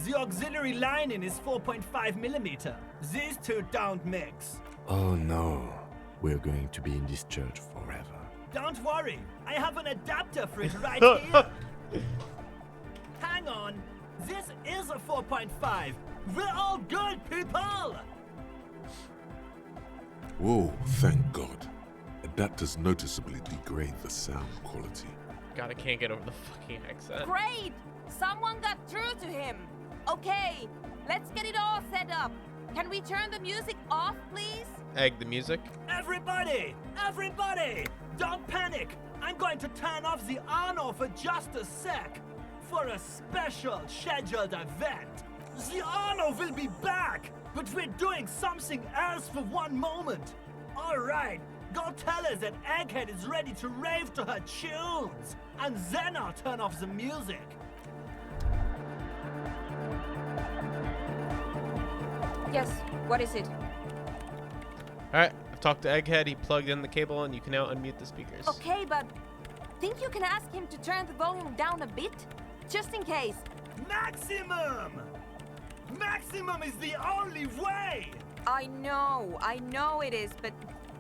The auxiliary lining is 4.5 millimeter. These two don't mix. Oh no, we're going to be in this church forever. Don't worry, I have an adapter for it right here. Hang on, this is a 4.5. We're all good, people! Whoa, thank God. Adapters noticeably degrade the sound quality. God, I can't get over the fucking accent. Great! Someone got through to him. Okay, let's get it all set up. can we turn the music off, please? Egg the music. Everybody! Everybody! Don't panic! I'm going to turn off the Arno for just a sec. For a special scheduled event. The Arno will be back, but we're doing something else for one moment. Alright, go tell her that Egghead is ready to rave to her tunes. And then I'll turn off the music. Yes, what is it? Alright, I've talked to Egghead. He plugged in the cable, and you can now unmute the speakers. Okay, but think you can ask him to turn the volume down a bit? Just in case. Maximum! Maximum is the only way! I know it is, but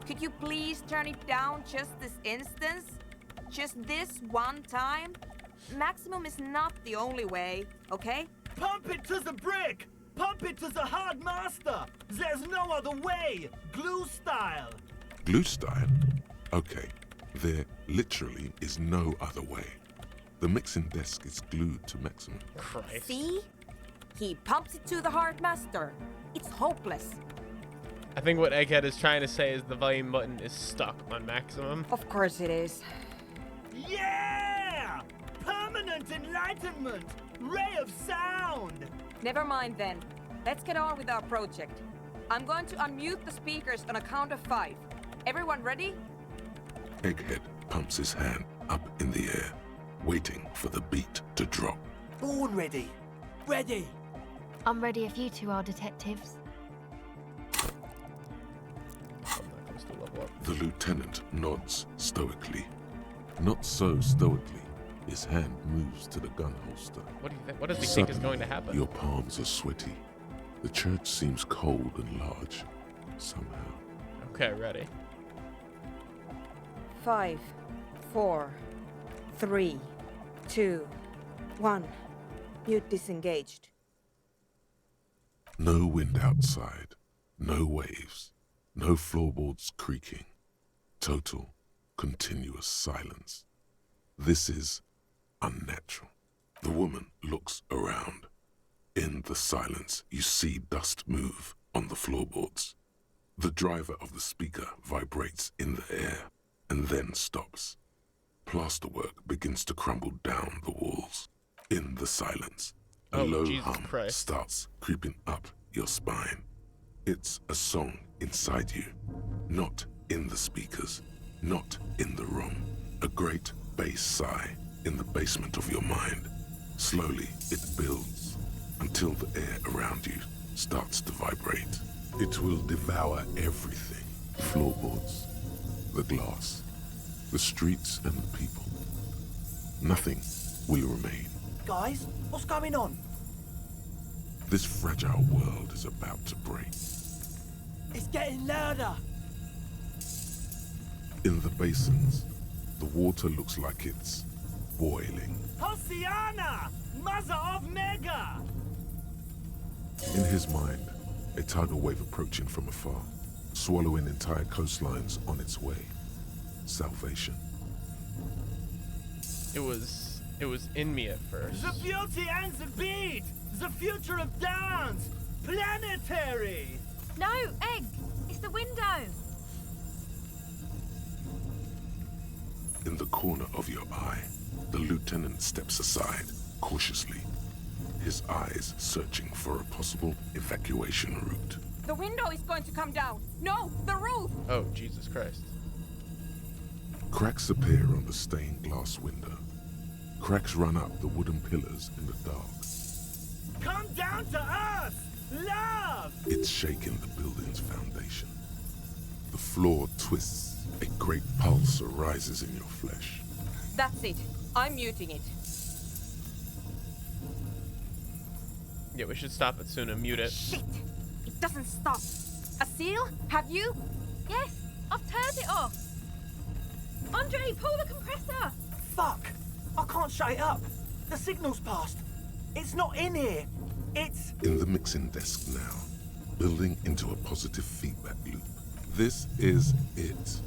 could you please turn it down just this instance? Just this one time? Maximum is not the only way, okay? Pump it to the brick! Pump it to the hard master! There's no other way! Glue style! Glue style? Okay, there literally is no other way. The mixing desk is glued to maximum. Christ. See? He pumps it to the hard master. It's hopeless. I think what Egghead is trying to say is the volume button is stuck on maximum. Of course it is. Yeah! Permanent enlightenment! Ray of sound! Never mind then. Let's get on with our project. I'm going to unmute the speakers on a count of 5. Everyone ready? Egghead pumps his hand up in the air, waiting for the beat to drop. Born ready! Ready! I'm ready if you two are detectives. I'm not close to level up. The lieutenant nods stoically. Not so stoically. His hand moves to the gun holster. What do you think? What does he think is going to happen? Your palms are sweaty. The church seems cold and large, somehow. Okay, ready. 5, 4, 3, 2, 1. Mute disengaged. No wind outside, no waves, no floorboards creaking. Total, continuous silence. This is unnatural. The woman looks around. In the silence, you see dust move on the floorboards. The driver of the speaker vibrates in the air and then stops. Plasterwork begins to crumble down the walls. In the silence, a Oh, low Jesus hum Christ. starts creeping up your spine. It's a song inside you, not in the speakers, not in the room. A great bass sigh in the basement of your mind. Slowly, it builds until the air around you starts to vibrate. It will devour everything. Floorboards, the glass, the streets and the people. Nothing will remain. Guys, what's going on? This fragile world is about to break. It's getting louder! In the basins, the water looks like it's boiling. Hosiana! Mother of Mega! In his mind, a tidal wave approaching from afar, swallowing entire coastlines on its way. Salvation. It was in me at first. The beauty and the beat! The future of dance! Planetary! No, Egg! It's the window! In the corner of your eye, the lieutenant steps aside, cautiously, his eyes searching for a possible evacuation route. The window is going to come down. No, the roof! Oh, Jesus Christ. Cracks appear on the stained glass window. Cracks run up the wooden pillars in the dark. Come down to us! Love! It's shaking the building's foundation. The floor twists. A great pulse arises in your flesh. That's it. I'm muting it. Yeah, we should stop it soon and mute it. Shit! It doesn't stop. Asil, have you? Yes, I've turned it off! Andre, pull the compressor! Fuck! I can't shut it up! The signal's passed! It's not in here! It's... In the mixing desk now, building into a positive feedback loop. This is it.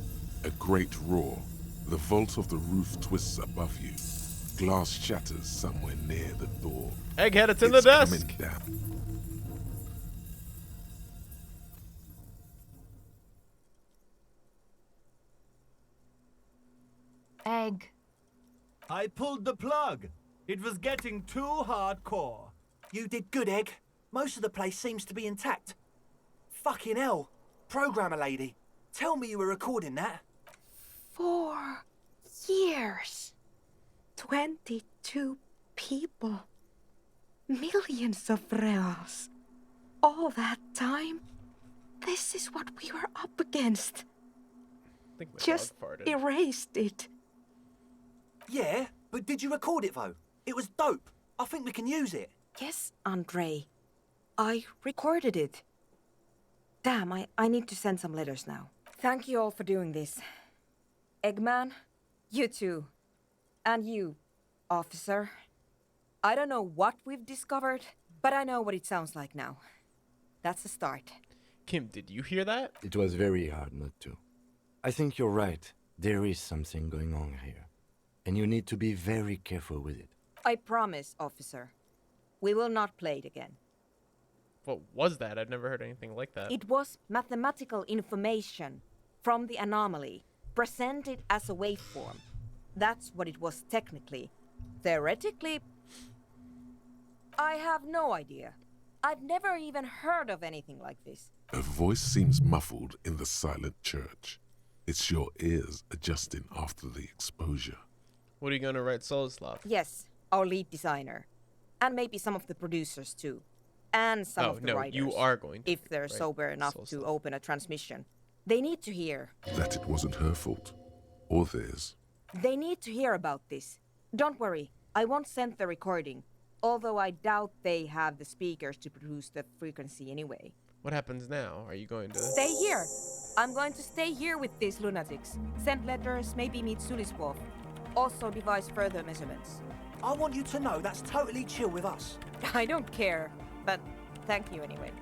A great roar. The vault of the roof twists above you. Glass shatters somewhere near the door. Egghead, it's in the desk! Coming down. Egg. I pulled the plug. It was getting too hardcore. You did good, Egg. Most of the place seems to be intact. Fucking hell. Programmer lady, tell me you were recording that. 4 years. 22 people. Millions of reals. All that time? This is what we were up against. I think my Just dog farted. erased it. Yeah, but did you record it though? It was dope. I think we can use it. Yes, Andre. I recorded it. Damn, I need to send some letters now. Thank you all for doing this. Eggman, you too. And you, officer. I don't know what we've discovered, but I know what it sounds like now. That's a start. Kim, did you hear that? It was very hard not to. I think you're right. There is something going on here. And you need to be very careful with it. I promise, officer. We will not play it again. What was that? I've never heard anything like that. It was mathematical information from the anomaly, presented as a waveform. That's what it was technically. Theoretically, I have no idea. I've never even heard of anything like this. A voice seems muffled in the silent church. It's your ears adjusting after the exposure. What are you gonna write, Solislav? Yes, our lead designer. And maybe some of the producers too. And some of the writers. You are going to. If they're write sober enough Solislav. to open a transmission. They need to hear. That it wasn't her fault. Or theirs. They need to hear about this. Don't worry, I won't send the recording. Although I doubt they have the speakers to produce the frequency anyway. What happens now? Are you going to... Stay here! I'm going to stay here with these lunatics. Send letters, maybe meet Sulispov. Also devise further measurements. I want you to know that's totally chill with us. I don't care, but thank you anyway.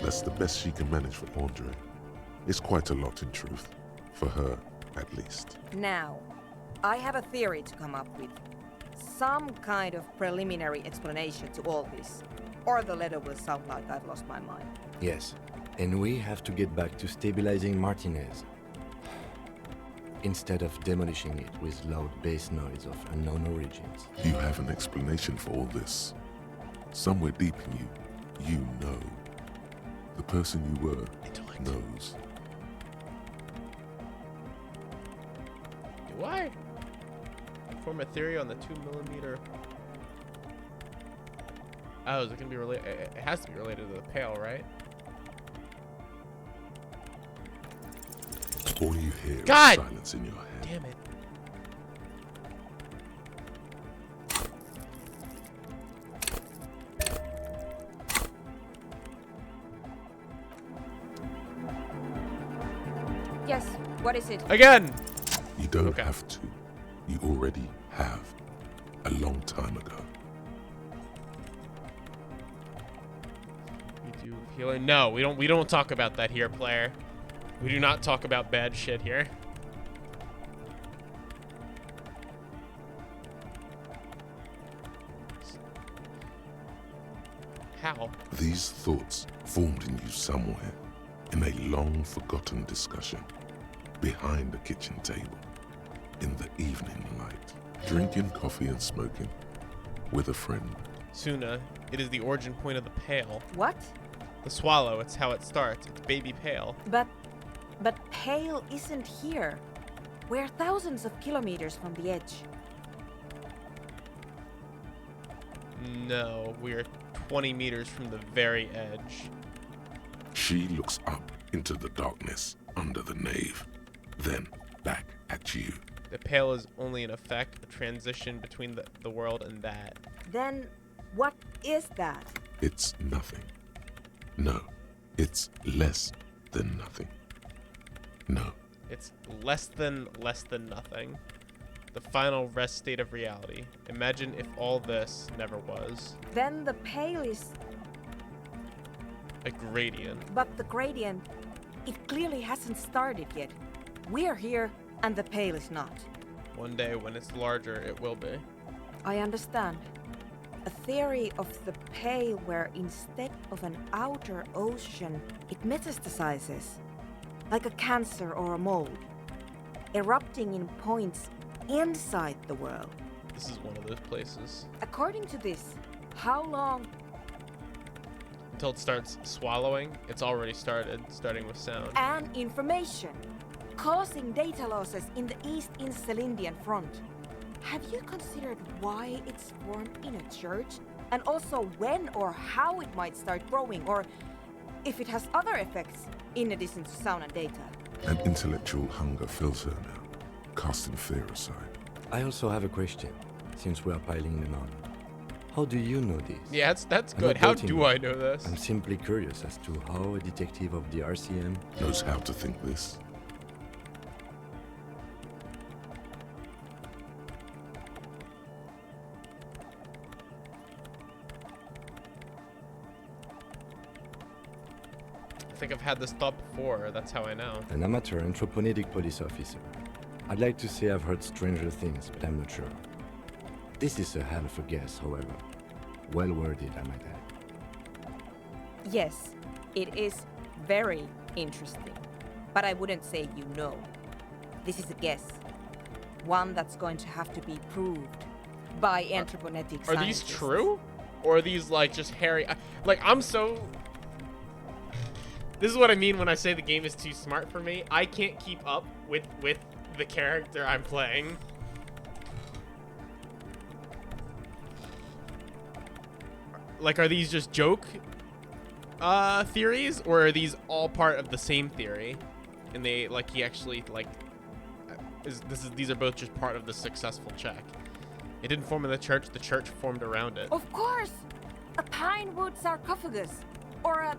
That's the best she can manage for Andre. It's quite a lot in truth. For her, at least. Now, I have a theory to come up with. Some kind of preliminary explanation to all this. Or the letter will sound like I've lost my mind. Yes, and we have to get back to stabilizing Martinez. Instead of demolishing it with loud bass noise of unknown origins. You have an explanation for all this. Somewhere deep in you, you know. The person you were knows. Do I? Form a theory on the 2mm... Oh, is it gonna be related? It has to be related to the Pale, right? All you hear God! is silence in your head. Damn it. Yes, what is it? Again! You don't Okay. have to. You already have. A long time ago. You do healing? No, we don't talk about that here, player. We do not talk about bad shit here. How? These thoughts formed in you somewhere, in a long forgotten discussion, behind a kitchen table, in the evening light, drinking coffee and smoking, with a friend. Suna, it is the origin point of the Pale. What? The swallow, it's how it starts. It's baby Pale. But Pale isn't here. We're thousands of kilometers from the edge. No, we are 20 meters from the very edge. She looks up into the darkness under the nave, then back at you. The Pale is only an effect, a transition between the world and that. Then what is that? It's nothing. No, it's less than nothing. No, It's less than nothing. The final rest state of reality. Imagine if all this never was. Then the Pale is... A gradient. But the gradient, it clearly hasn't started yet. We're here, and the Pale is not. One day when it's larger, it will be. I understand. A theory of the Pale where instead of an outer ocean, it metastasizes. Like a cancer or a mold. Erupting in points inside the world. This is one of those places. According to this, how long? Until it starts swallowing. It's already started, starting with sound. And information, causing data losses in the East Insulindian front. Have you considered why it's formed in a church? And also when or how it might start growing, or if it has other effects in addition to sound and data? An intellectual hunger fills her now, casting fear aside. I also have a question, since we are piling them on. How do you know this? Yeah, that's I'm good. not How doubting do you. I know this? I'm simply curious as to how a detective of the RCM Knows how to think this. I think I've had this thought before. That's how I know. an amateur anthropomedic police officer. I'd like to say I've heard stranger things, but I'm not sure. This is a hell of a guess, however. Well worded, I might add. Yes, it is very interesting. But I wouldn't say you know. This is a guess. One that's going to have to be proved by anthropometric Are these scientists. true? Or are these like just hairy? Like I'm so... This is what I mean when I say the game is too smart for me. I can't keep up with the character I'm playing. Like, are these just joke theories, or are these all part of the same theory? And they like he actually like these are both just part of the successful check. It didn't form in the church formed around it. Of course! A pine wood sarcophagus. Or a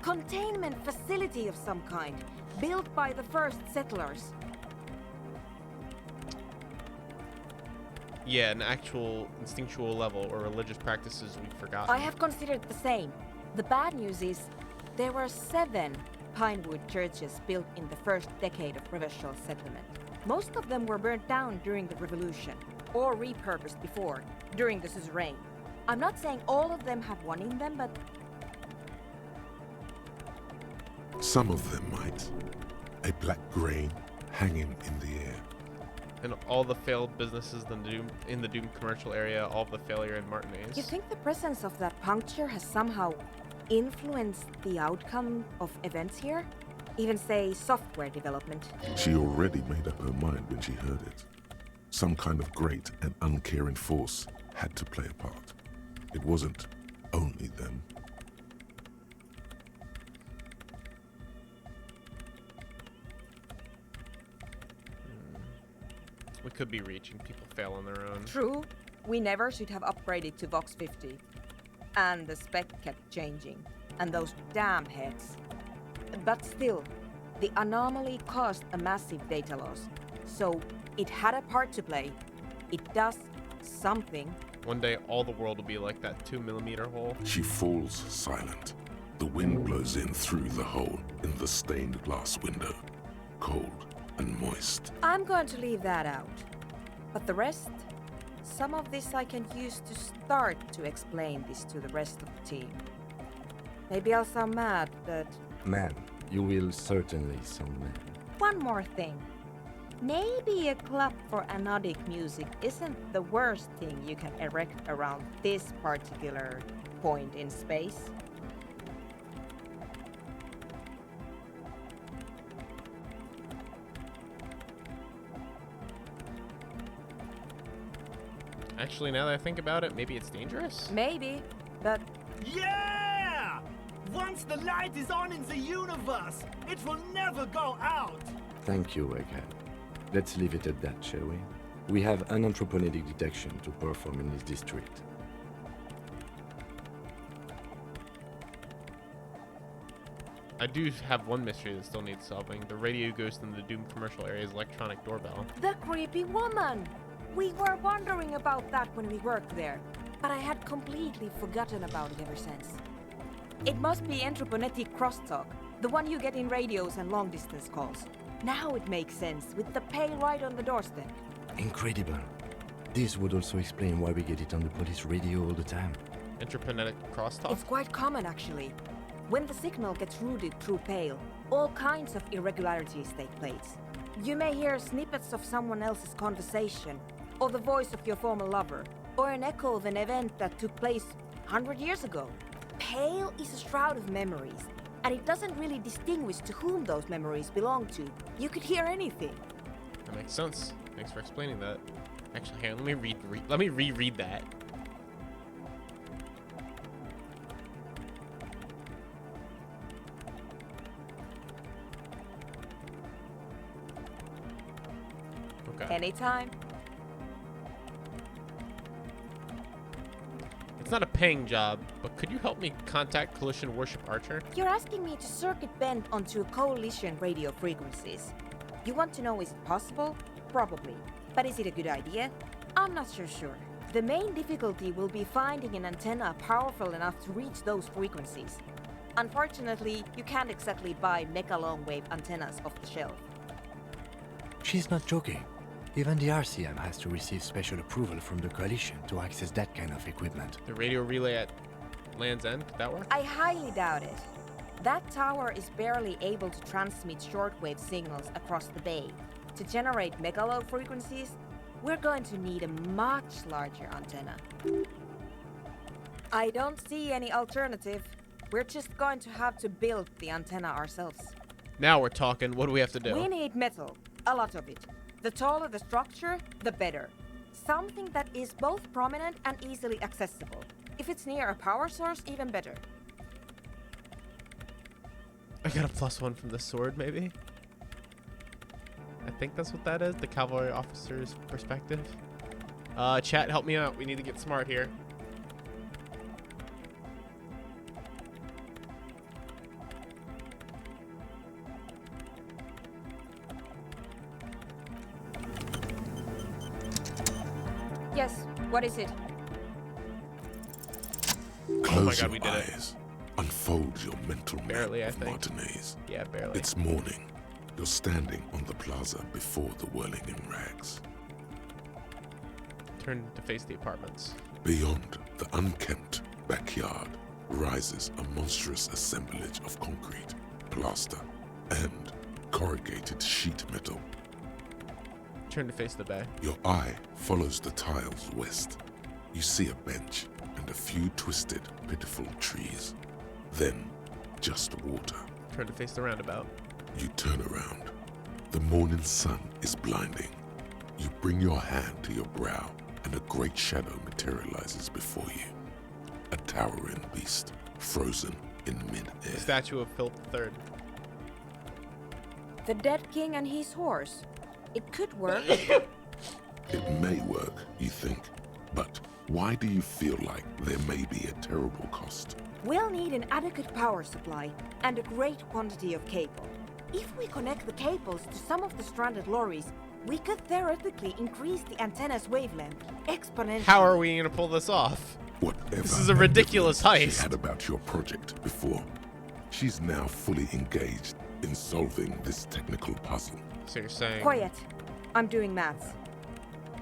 containment facility of some kind, built by the first settlers. Yeah, an actual instinctual level or religious practices we've forgotten. I have considered the same. The bad news is there were 7 pinewood churches built in the first decade of provincial settlement. Most of them were burnt down during the revolution, or repurposed before, during the suzerain. I'm not saying all of them have one in them, but Some of them might. A black grain hanging in the air. And all the failed businesses in the Doom commercial area, all of the failure in Martinez. you think the presence of that puncture has somehow influenced the outcome of events here? Even say software development? She already made up her mind when she heard it. Some kind of great and uncaring force had to play a part. It wasn't only them. We could be reaching. People fail on their own. True, we never should have upgraded to Vox 50. And the spec kept changing. And those damn heads. But still, the anomaly caused a massive data loss. So it had a part to play. It does something. One day, all the world will be like that 2mm hole. She falls silent. The wind blows in through the hole in the stained glass window. Cold and moist. I'm going to leave that out. But the rest? Some of this I can use to start to explain this to the rest of the team. Maybe I'll sound mad, but... Man, you will certainly sound mad. One more thing. Maybe a club for anodic music isn't the worst thing you can erect around this particular point in space. Actually, now that I think about it, maybe it's dangerous? Maybe, but... Yeah! Once the light is on in the universe, it will never go out! Thank you, Egghead. Let's leave it at that, shall we? We have an anthropomedic detection to perform in this district. I do have one mystery that still needs solving. The radio ghost in the Doom commercial area's electronic doorbell. The creepy woman! We were wondering about that when we worked there, but I had completely forgotten about it ever since. It must be anthroponetic crosstalk, the one you get in radios and long-distance calls. Now it makes sense, with the pail right on the doorstep. Incredible. This would also explain why we get it on the police radio all the time. Interplanetic crosstalk? It's quite common, actually. When the signal gets routed through pail, all kinds of irregularities take place. You may hear snippets of someone else's conversation, or the voice of your former lover, or an echo of an event that took place 100 years ago. Pale is a shroud of memories, and it doesn't really distinguish to whom those memories belong to. You could hear anything. That makes sense. Thanks for explaining that. Actually, here, let me reread that. Okay. Anytime. It's not a paying job, but could you help me contact Coalition Worship Archer? You're asking me to circuit bend onto coalition radio frequencies. You want to know, is it possible? Probably. But is it a good idea? I'm not so sure. The main difficulty will be finding an antenna powerful enough to reach those frequencies. Unfortunately, you can't exactly buy mega long-wave antennas off the shelf. She's not joking. Even the RCM has to receive special approval from the Coalition to access that kind of equipment. The radio relay at Land's End, could that work? I highly doubt it. That tower is barely able to transmit shortwave signals across the bay. To generate megalo frequencies, we're going to need a much larger antenna. I don't see any alternative. We're just going to have to build the antenna ourselves. Now we're talking. What do we have to do? We need metal, a lot of it. The taller the structure, the better. Something that is both prominent and easily accessible. If it's near a power source, even better. I got a +1 from the sword, maybe? I think that's what that is, the cavalry officer's perspective. Chat, help me out. We need to get smart here. Yes, what is it? Close Oh my God, your we did it. eyes. Unfold your mental Barely, I map of think. Martinez. Yeah, barely. It's morning. You're standing on the plaza before the whirling in rags. Turn to face the apartments. Beyond the unkempt backyard rises a monstrous assemblage of concrete, plaster, and corrugated sheet metal. Turn to face the bay. Your eye follows the tiles west. You see a bench and a few twisted, pitiful trees. Then, just water. Turn to face the roundabout. You turn around. The morning sun is blinding. You bring your hand to your brow, and a great shadow materializes before you. A towering beast, frozen in mid-air. Statue of Philip III. The dead king and his horse. It could work. It may work, you think, but why do you feel like there may be a terrible cost? We'll need an adequate power supply and a great quantity of cable. If we connect the cables to some of the stranded lorries, we could theoretically increase the antenna's wavelength exponentially. How are we going to pull this off? Whatever This is a ridiculous ambivalence heist. she had about your project before, she's now fully engaged in solving this technical puzzle. So you're saying... Quiet. I'm doing maths.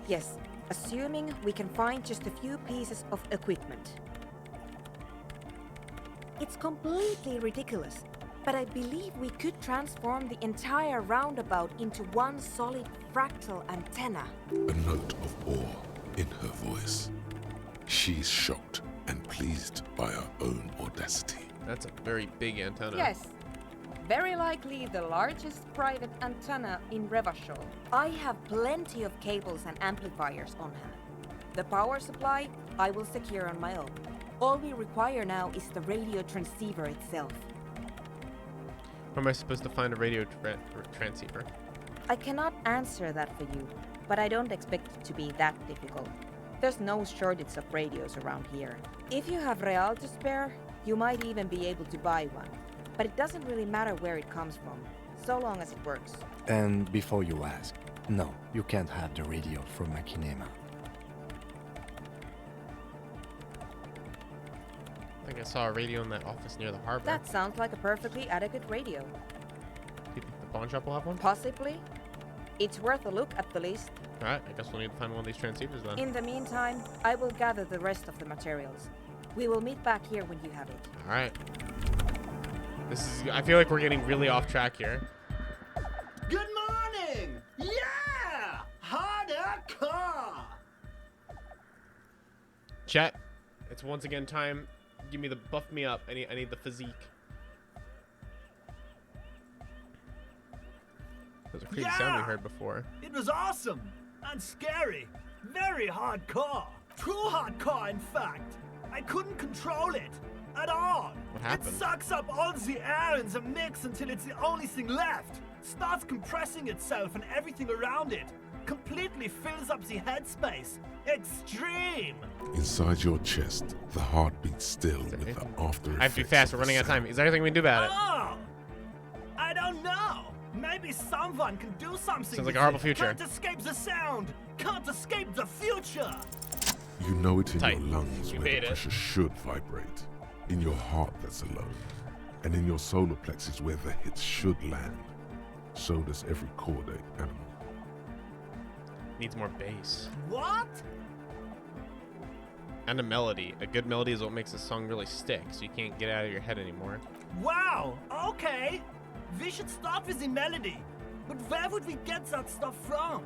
Yes, assuming we can find just a few pieces of equipment. It's completely ridiculous, but I believe we could transform the entire roundabout into one solid fractal antenna. A note of awe in her voice. She's shocked and pleased by her own audacity. That's a very big antenna. Yes, very likely the largest private antenna in Revachol. I have plenty of cables and amplifiers on hand. The power supply I will secure on my own. All we require now is the radio transceiver itself. Where am I supposed to find a radio transceiver? I cannot answer that for you, but I don't expect it to be that difficult. There's no shortage of radios around here. If you have real to spare, you might even be able to buy one. But it doesn't really matter where it comes from, so long as it works. And before you ask, no, you can't have the radio from Makinema. I think I saw a radio in that office near the harbor. That sounds like a perfectly adequate radio. Do you think the pawn shop will have one? Possibly. It's worth a look at the least. Alright, I guess we'll need to find one of these transceivers then. In the meantime, I will gather the rest of the materials. We will meet back here when you have it. Alright. I feel like we're getting really off track here. Good morning! Chat, it's once again time. Give me the buff me up. I need the physique. That was a crazy sound we heard before. It was awesome and scary. Very hardcore. Too hardcore, in fact. I couldn't control it at all. What happened? It sucks up all the air in the mix until it's the only thing left. Starts compressing itself and everything around it. Completely fills up the headspace. Extreme. Inside your chest, the heart beats still with the after effects. I have to be fast. We're running out of time. Is there anything we can do about it? Oh, I don't know. Maybe someone can do something. Sounds like a horrible future. Can't escape the sound. Can't escape the future. You know it in Tight. your lungs You where made the it. pressure should vibrate. In your heart that's alone. And in your solar plexus where the hits should land. So does every chordate animal. Needs more bass. What? And a melody. A good melody is what makes a song really stick, so you can't get it out of your head anymore. Wow. Okay. We should start with the melody. But where would we get that stuff from?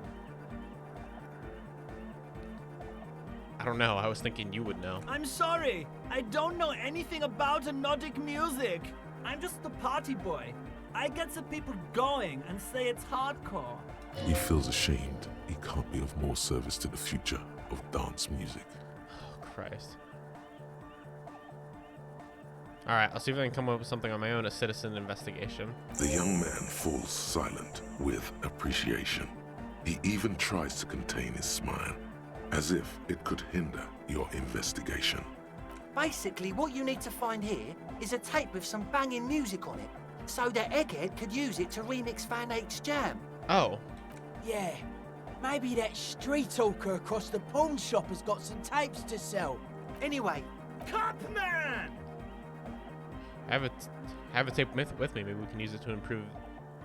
I don't know. I was thinking you would know. I'm sorry. I don't know anything about Nordic music. I'm just a party boy. I get the people going and say it's hardcore. He feels ashamed he can't be of more service to the future of dance music. Oh, Christ. Alright, I'll see if I can come up with something on my own, a citizen investigation. The young man falls silent with appreciation. He even tries to contain his smile, as if it could hinder your investigation. Basically, what you need to find here is a tape with some banging music on it, so that Egghead could use it to remix Van Eyck's jam. Oh. Yeah, maybe that street hawker across the pawn shop has got some tapes to sell. Anyway, Cupman! I have a tape with me. Maybe we can use it to improve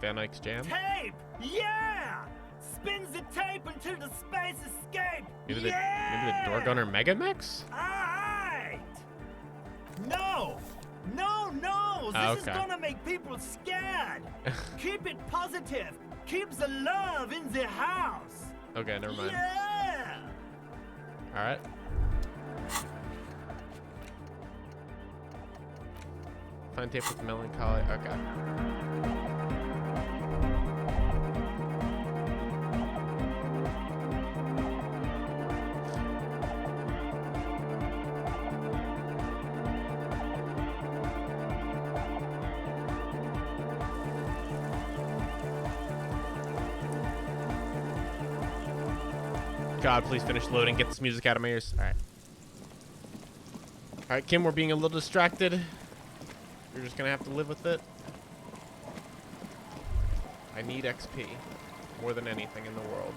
Van Eyck's jam. Tape! Yeah! Spin the tape until the space escape! Maybe the yeah! Door Gunner Mega Mix? Alright! No! No, no! This is okay. gonna make people scared! Keep it positive! Keep the love in the house! Okay, never mind. Yeah! Alright. Find tape with melancholy. Okay. God, please finish loading. Get this music out of my ears. Alright. Alright, Kim, we're being a little distracted. You're just gonna have to live with it. I need XP more than anything in the world.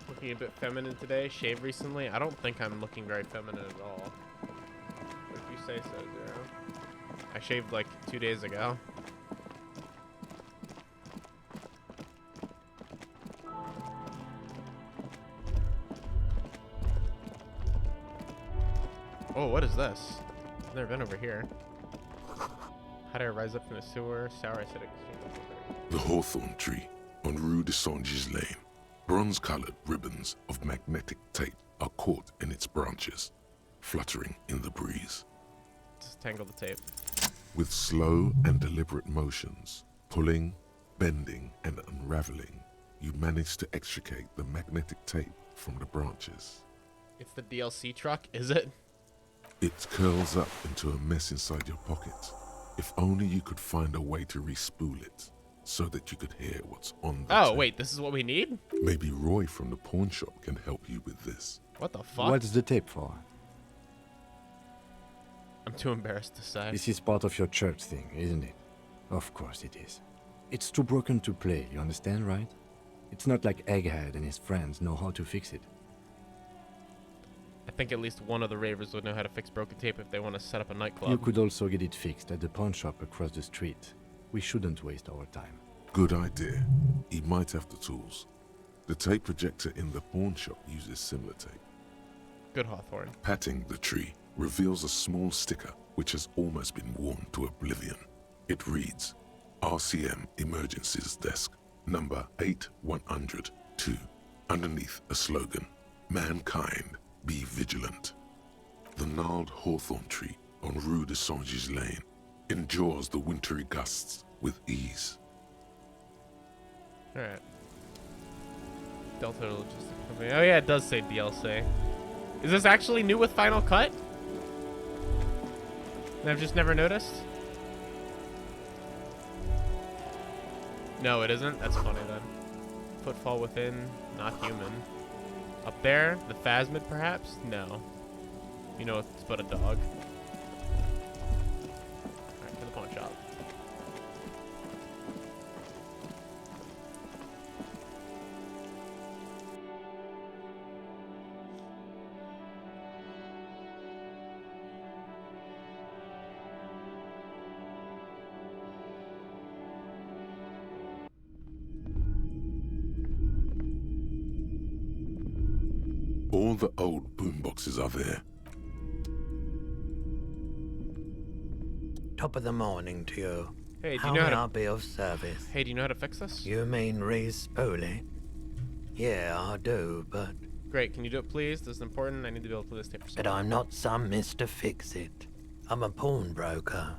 Looking a bit feminine today. Shaved recently. I don't think I'm looking very feminine at all. But if you say so, Zero. I shaved like 2 days ago. Oh, what is this? I've never been over here. How do I rise up from the sewer? Sour acidic. The hawthorn tree on Rue de Saint-Ghislain. Bronze-colored ribbons of magnetic tape are caught in its branches, fluttering in the breeze. Just tangle the tape. With slow and deliberate motions, pulling, bending, and unraveling, you manage to extricate the magnetic tape from the branches. It's the DLC truck, is it? It curls up into a mess inside your pocket. If only you could find a way to re-spool it, so that you could hear what's on the tape. Wait, this is what we need? Maybe Roy from the pawn shop can help you with this. What the fuck? What's the tape for? I'm too embarrassed to say. This is part of your church thing, isn't it? Of course it is. It's too broken to play, you understand, right? It's not like Egghead and his friends know how to fix it. I think at least one of the ravers would know how to fix broken tape if they want to set up a nightclub. You could also get it fixed at the pawn shop across the street. We shouldn't waste our time. Good idea. He might have the tools. The tape projector in the pawn shop uses similar tape. Good Hawthorne. Patting the tree reveals a small sticker which has almost been worn to oblivion. It reads, RCM Emergencies Desk, number 8102. Underneath a slogan, Mankind, be vigilant. The gnarled hawthorn tree on Rue de Saint-Gilles Lane endures the wintry gusts with ease. Alright. Delta Logistics Company. Oh yeah, it does say DLC. Is this actually new with Final Cut? And I've just never noticed? No, it isn't? That's funny then. Footfall within, not human. Up there? The Phasmid perhaps? No. You know it's but a dog. Alright, to the pawn shop. All the old boomboxes are there. Top of the morning to you. Hey, do you How know how may to... I be of service? Hey, do you know how to fix this? You mean Reese Spoolie? Yeah, I do, but... Great, can you do it please? This is important. I need to be able to play this tape for But I'm not some Mr. Fix-It. I'm a pawnbroker.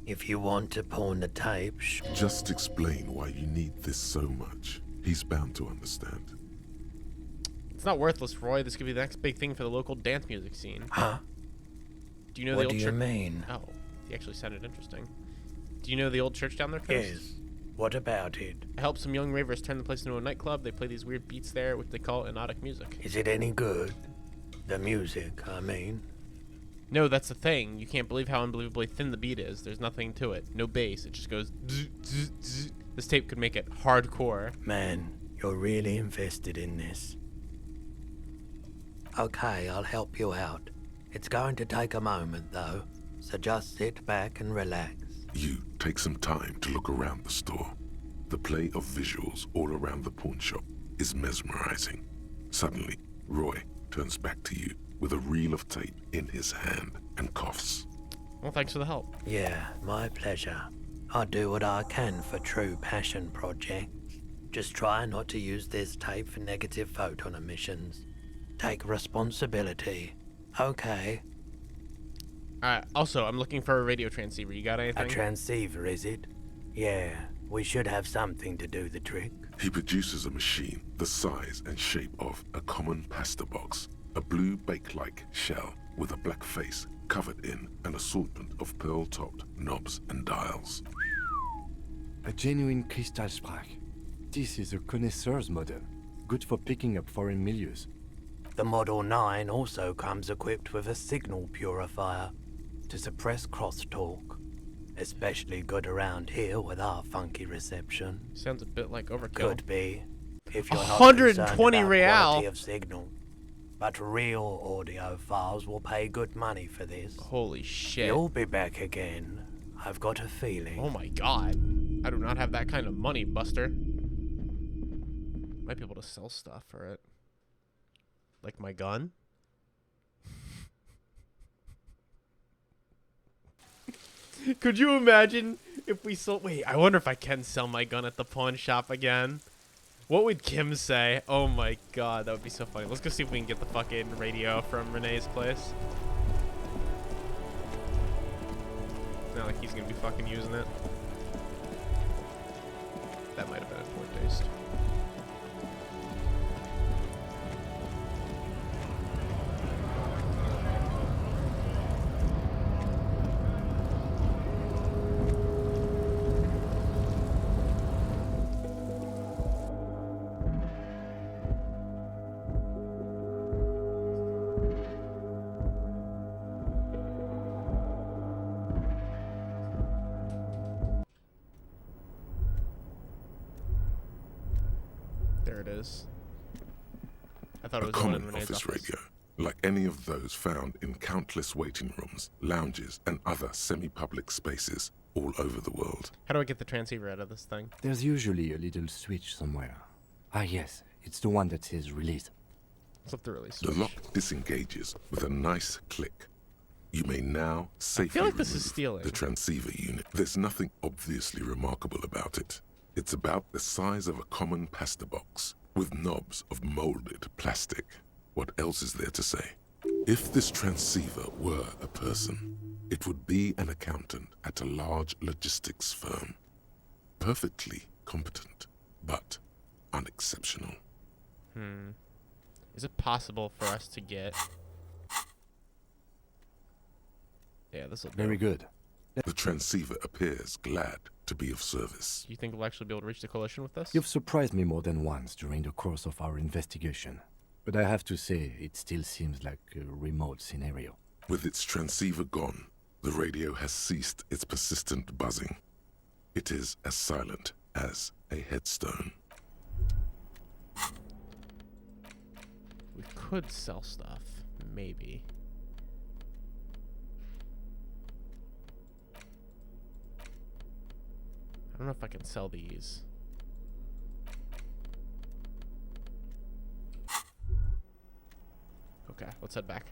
If you want to pawn the tape, Just explain why you need this so much. He's bound to understand. It's not worthless, Roy. This could be the next big thing for the local dance music scene. Huh? Do you know What the old do you church? mean? Oh, he actually sounded interesting. Do you know the old church down there, Chris? Yes. What about it? I helped some young ravers turn the place into a nightclub. They play these weird beats there, which they call hypnotic music. Is it any good? The music, I mean. No, that's the thing. You can't believe how unbelievably thin the beat is. There's nothing to it. No bass. It just goes... zzz, zzz, zzz. This tape could make it hardcore. Man, you're really invested in this. Okay, I'll help you out. It's going to take a moment, though, so just sit back and relax. You take some time to look around the store. The play of visuals all around the pawn shop is mesmerizing. Suddenly, Roy turns back to you with a reel of tape in his hand and coughs. Well, thanks for the help. Yeah, my pleasure. I'll do what I can for true passion projects. Just try not to use this tape for negative photon emissions. Take responsibility. Okay. Alright, also, I'm looking for a radio transceiver. You got anything? A transceiver, is it? Yeah, we should have something to do the trick. He produces a machine the size and shape of a common pasta box, a blue bake-like shell with a black face covered in an assortment of pearl-topped knobs and dials. A genuine Kristallsprach. This is a connoisseur's model, good for picking up foreign milieux. The Model 9 also comes equipped with a signal purifier to suppress crosstalk. Especially good around here with our funky reception. Sounds a bit like overkill. Could be, if you're not 120 concerned about real. quality of signal. But real audiophiles will pay good money for this. Holy shit. You'll be back again. I've got a feeling. Oh my god. I do not have that kind of money, Buster. Might be able to sell stuff for it. Like my gun? Could you imagine if we sold... Wait, I wonder if I can sell my gun at the pawn shop again. What would Kim say? Oh my god, that would be so funny. Let's go see if we can get the fucking radio from Renee's place. It's not like he's gonna be fucking using it. That might have been in poor taste. There it is. I thought it A was one in common Renee's office office. radio, like any of those found in countless waiting rooms, lounges, and other semi-public spaces all over the world. How do I get the transceiver out of this thing? There's usually a little switch somewhere. Ah yes, It's the one that says release. Flip the release The switch. lock disengages with a nice click. You may now safely like this is remove stealing. the transceiver unit. There's nothing obviously remarkable about it. It's about the size of a common pasta box, with knobs of molded plastic. What else is there to say? If this transceiver were a person, it would be an accountant at a large logistics firm. Perfectly competent, but unexceptional. Is it possible for us to get... Yeah, this will do. Very good. The transceiver appears glad to be of service. Do you think we'll actually be able to reach the coalition with this? You've surprised me more than once during the course of our investigation. But I have to say, it still seems like a remote scenario. With its transceiver gone, the radio has ceased its persistent buzzing. It is as silent as a headstone. We could sell stuff, maybe. I don't know if I can sell these. Okay, let's head back.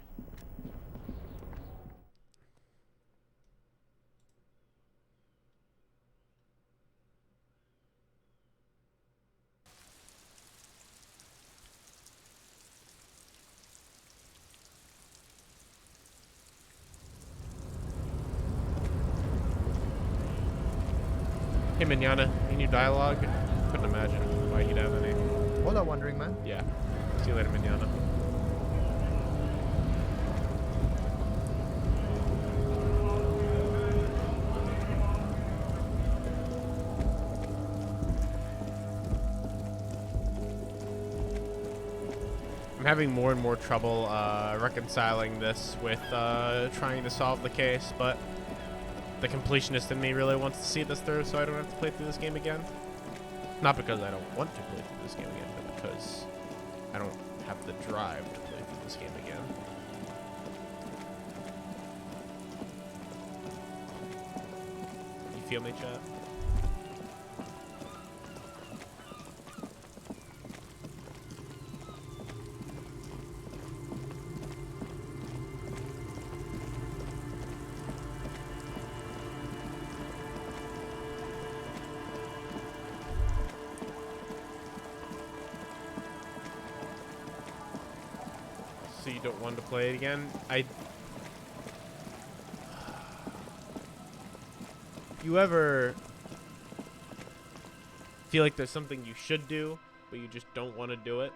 Hey, Mignana, any new dialogue? Couldn't imagine why he'd have any. Hola, Wandering Man. Yeah. See you later, Mignana. I'm having more and more trouble reconciling this with trying to solve the case, but the completionist in me really wants to see this through so I don't have to play through this game again. Not because I don't want to play through this game again, but because I don't have the drive to play through this game again. You feel me, chat? So you don't want to play it again? You ever feel like there's something you should do, but you just don't want to do it?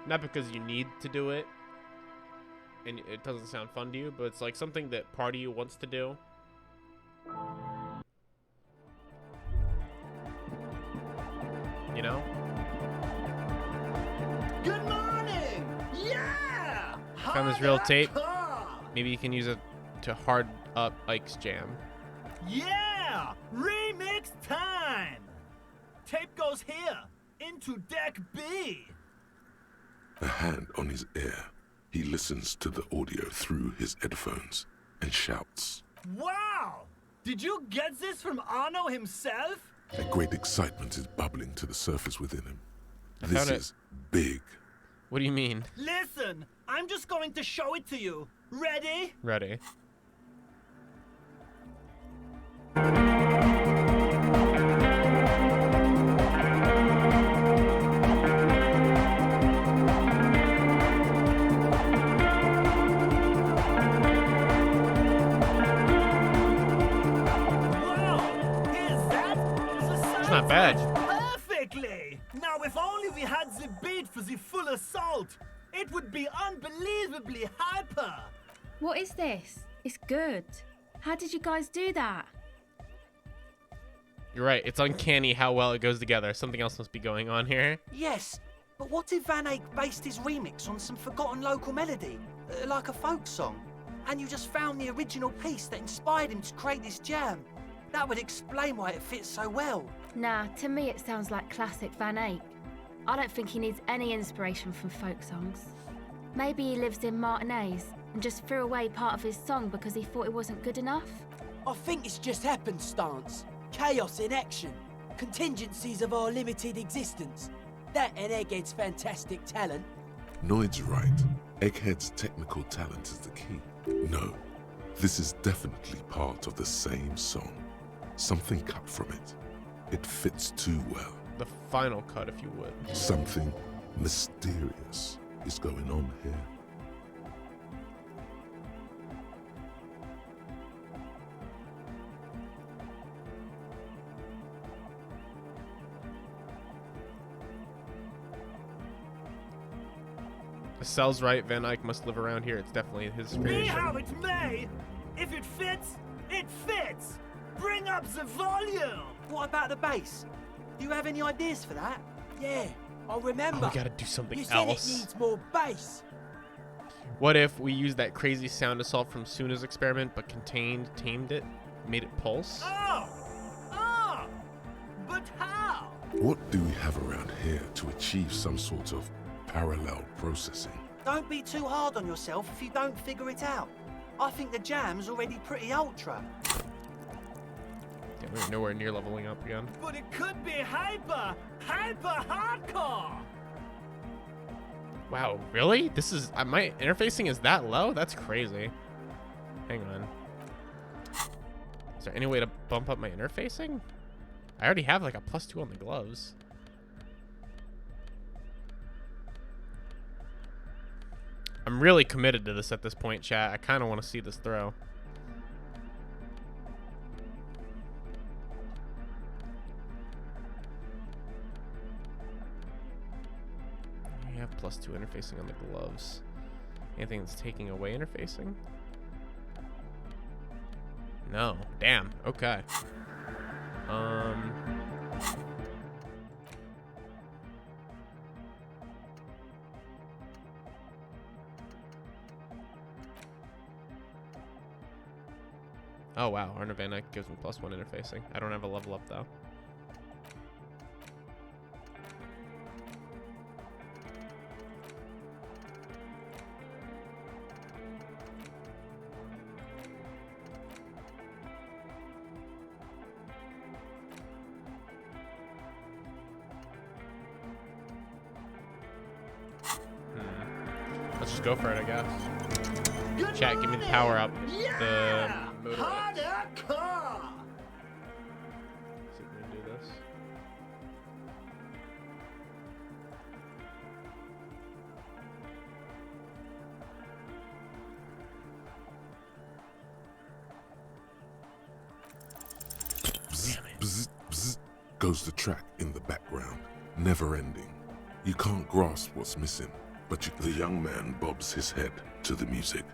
Not because you need to do it, and it doesn't sound fun to you, but it's like something that part of you wants to do. You know? Good morning! Yeah! Found this real tape. Maybe you can use it to hard up Ike's jam. Yeah! Remix time! Tape goes here, into deck B. A hand on his ear, he listens to the audio through his headphones and shouts. Wow! Did you get this from Arno himself? A great excitement is bubbling to the surface within him. I This found it. is big. What do you mean? Listen, I'm just going to show it to you. Ready? Ready. It's not bad. Perfectly! Now, if only we had the beat for the full assault, it would be unbelievably hyper. What is this? It's good. How did you guys do that? You're right. It's uncanny how well it goes together. Something else must be going on here. Yes, but what if Van Eyck based his remix on some forgotten local melody, like a folk song, and you just found the original piece that inspired him to create this jam? That would explain why it fits so well. Nah, to me it sounds like classic Van Eyck. I don't think he needs any inspiration from folk songs. Maybe he lives in Martinez and just threw away part of his song because he thought it wasn't good enough. I think it's just happenstance. Chaos in action. Contingencies of our limited existence. That and Egghead's fantastic talent. Noid's right. Egghead's technical talent is the key. No, this is definitely part of the same song. Something cut from it. It fits too well. The final cut, if you would. Something mysterious is going on here. Sells right. Van Eyck must live around here. It's definitely his Be creation. how it may, if it fits, it fits. Bring up the volume. What about the bass? Do you have any ideas for that? Yeah, I remember. Oh, we gotta do something you said else. it needs more bass. What if we used that crazy sound assault from Suna's experiment, but tamed it, made it pulse? But how? What do we have around here to achieve some sort of parallel processing? Don't be too hard on yourself if you don't figure it out. I think the jam's already pretty ultra. Yeah, we're nowhere near leveling up again. But it could be hyper hardcore. Wow, really? This is my interfacing is that low? That's crazy. Hang on. Is there any way to bump up my interfacing? I already have like a +2 on the gloves. I'm really committed to this at this point, chat. I kind of want to see this throw. You have +2 interfacing on the gloves. Anything that's taking away interfacing? No. Damn. Okay. Oh wow, Arna Van Eyck gives me +1 interfacing. I don't have a level up though. Let's just go for it, I guess. Chat, give me the power up. The motor. Hardcore. See if we can do this. Bzz, bzz, bzz, goes the track in the background, never ending. You can't grasp what's missing, but the young man bobs his head to the music.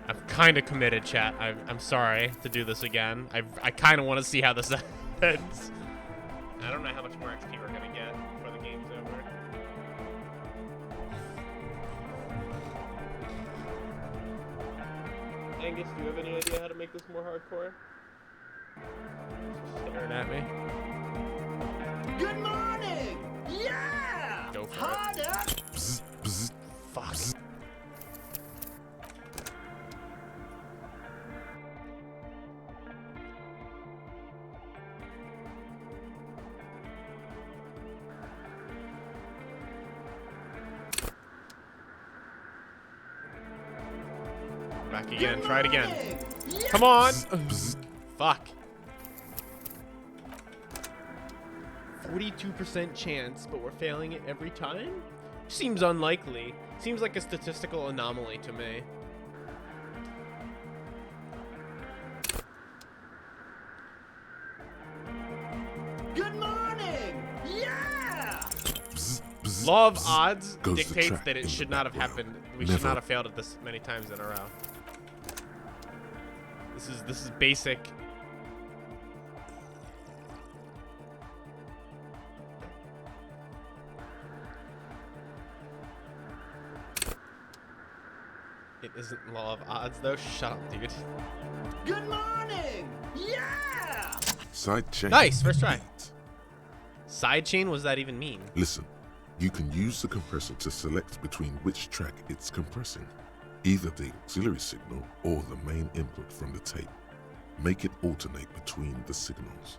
I'm kind of committed, chat. I'm sorry to do this again. I kind of want to see how this ends. I don't know how much more XP we're gonna get before the game's over. Angus, do you have any idea how to make this more hardcore? Just staring at me. Good morning. Yeah. Go for Harder. it. Bzz, bzz, Fuck. bzz. Back again. Try it again. Come on. Bzz. Fuck. 42% chance, but we're failing it every time? Seems unlikely. Seems like a statistical anomaly to me. Good morning. Yeah. Bzz, bzz, Law of bzz, odds goes the dictates track that in it the should not have background. happened. We Never. should not have failed it this many times in a row. This is basic. It isn't law of odds though. Shut up, dude. Good morning. Yeah. Side chain. Nice, first try. Sidechain, what does that even mean? Listen, you can use the compressor to select between which track it's compressing, either the auxiliary signal or the main input from the tape. Make it alternate between the signals.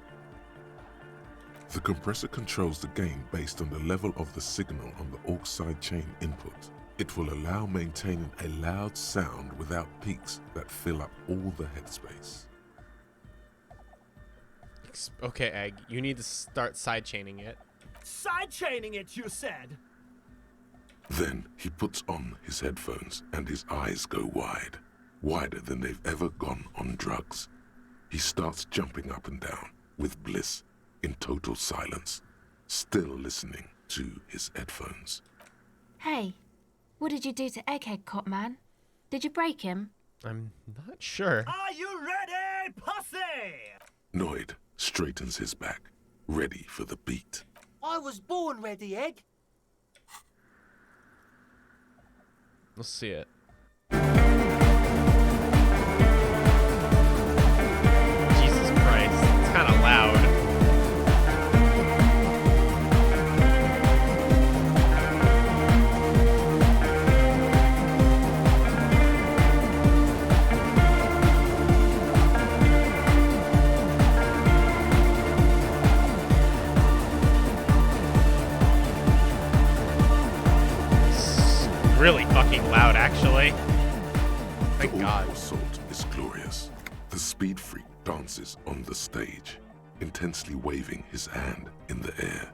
The compressor controls the gain based on the level of the signal on the aux side chain input. It will allow maintaining a loud sound without peaks that fill up all the headspace. Okay, Egg, you need to start sidechaining it. Sidechaining it, you said? Then he puts on his headphones and his eyes go wide, wider than they've ever gone on drugs. He starts jumping up and down with bliss in total silence, still listening to his headphones. Hey, what did you do to Egghead, Cop Man? Did you break him? I'm not sure. Are you ready, pussy? Noid straightens his back, ready for the beat. I was born ready, Egg. Let's see it. Jesus Christ, it's kind of loud. Really fucking loud, actually. Thank God. The assault is glorious. The speed freak dances on the stage, intensely waving his hand in the air.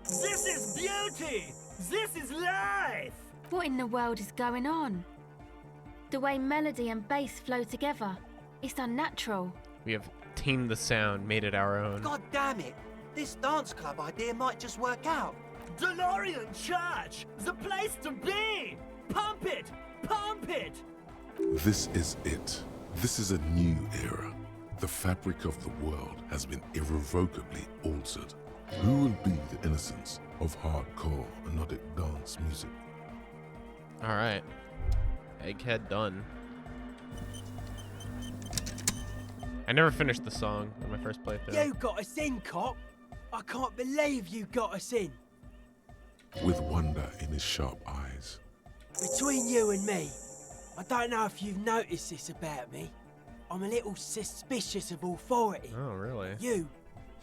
This is beauty! This is life! What in the world is going on? The way melody and bass flow together, it's unnatural. We have tamed the sound, made it our own. God damn it. This dance club idea might just work out. DeLorean Church! The place to be! Pump it! Pump it! This is it. This is a new era. The fabric of the world has been irrevocably altered. Who will be the innocence of hardcore melodic dance music? Alright. Egghead done. I never finished the song in my first playthrough. You got us in, Cop. I can't believe you got us in. With wonder in his sharp eyes. Between you and me, I don't know if you've noticed this about me. I'm a little suspicious of authority. Oh, really? You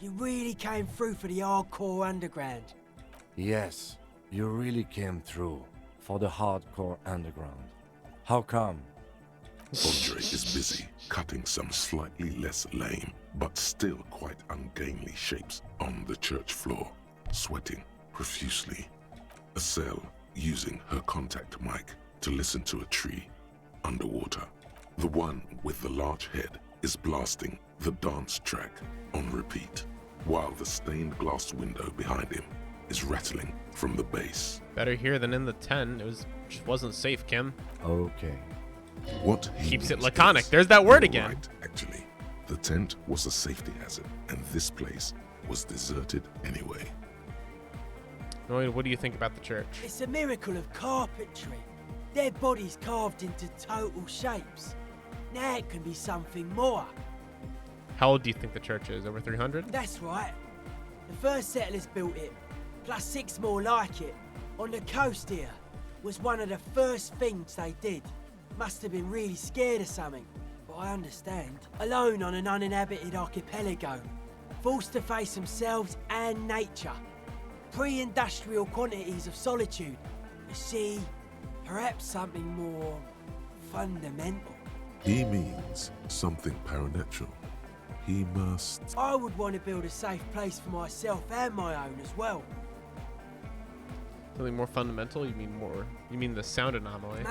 really came through for the hardcore underground. Yes, you really came through for the hardcore underground. How come? Andre is busy cutting some slightly less lame, but still quite ungainly shapes on the church floor, sweating profusely. Estelle using her contact mic to listen to a tree underwater. The one with the large head is blasting the dance track on repeat, while the stained glass window behind him is rattling from the bass. Better here than in the 10. Just wasn't safe, Kim. Okay. What keeps it laconic? There's that word again. Right, actually. The tent was a safety hazard, and this place was deserted anyway. Noid, what do you think about the church? It's a miracle of carpentry. Their bodies carved into total shapes. Now it can be something more. How old do you think the church is? Over 300? That's right. The first settlers built it, plus 6 more like it, on the coast here. Was one of the first things they did. Must have been really scared of something, but I understand. Alone on an uninhabited archipelago, forced to face themselves and nature. Pre-industrial quantities of solitude. You see, perhaps something more fundamental. He means something paranatural. He must... I would want to build a safe place for myself and my own as well. Something more fundamental? You mean the sound anomaly?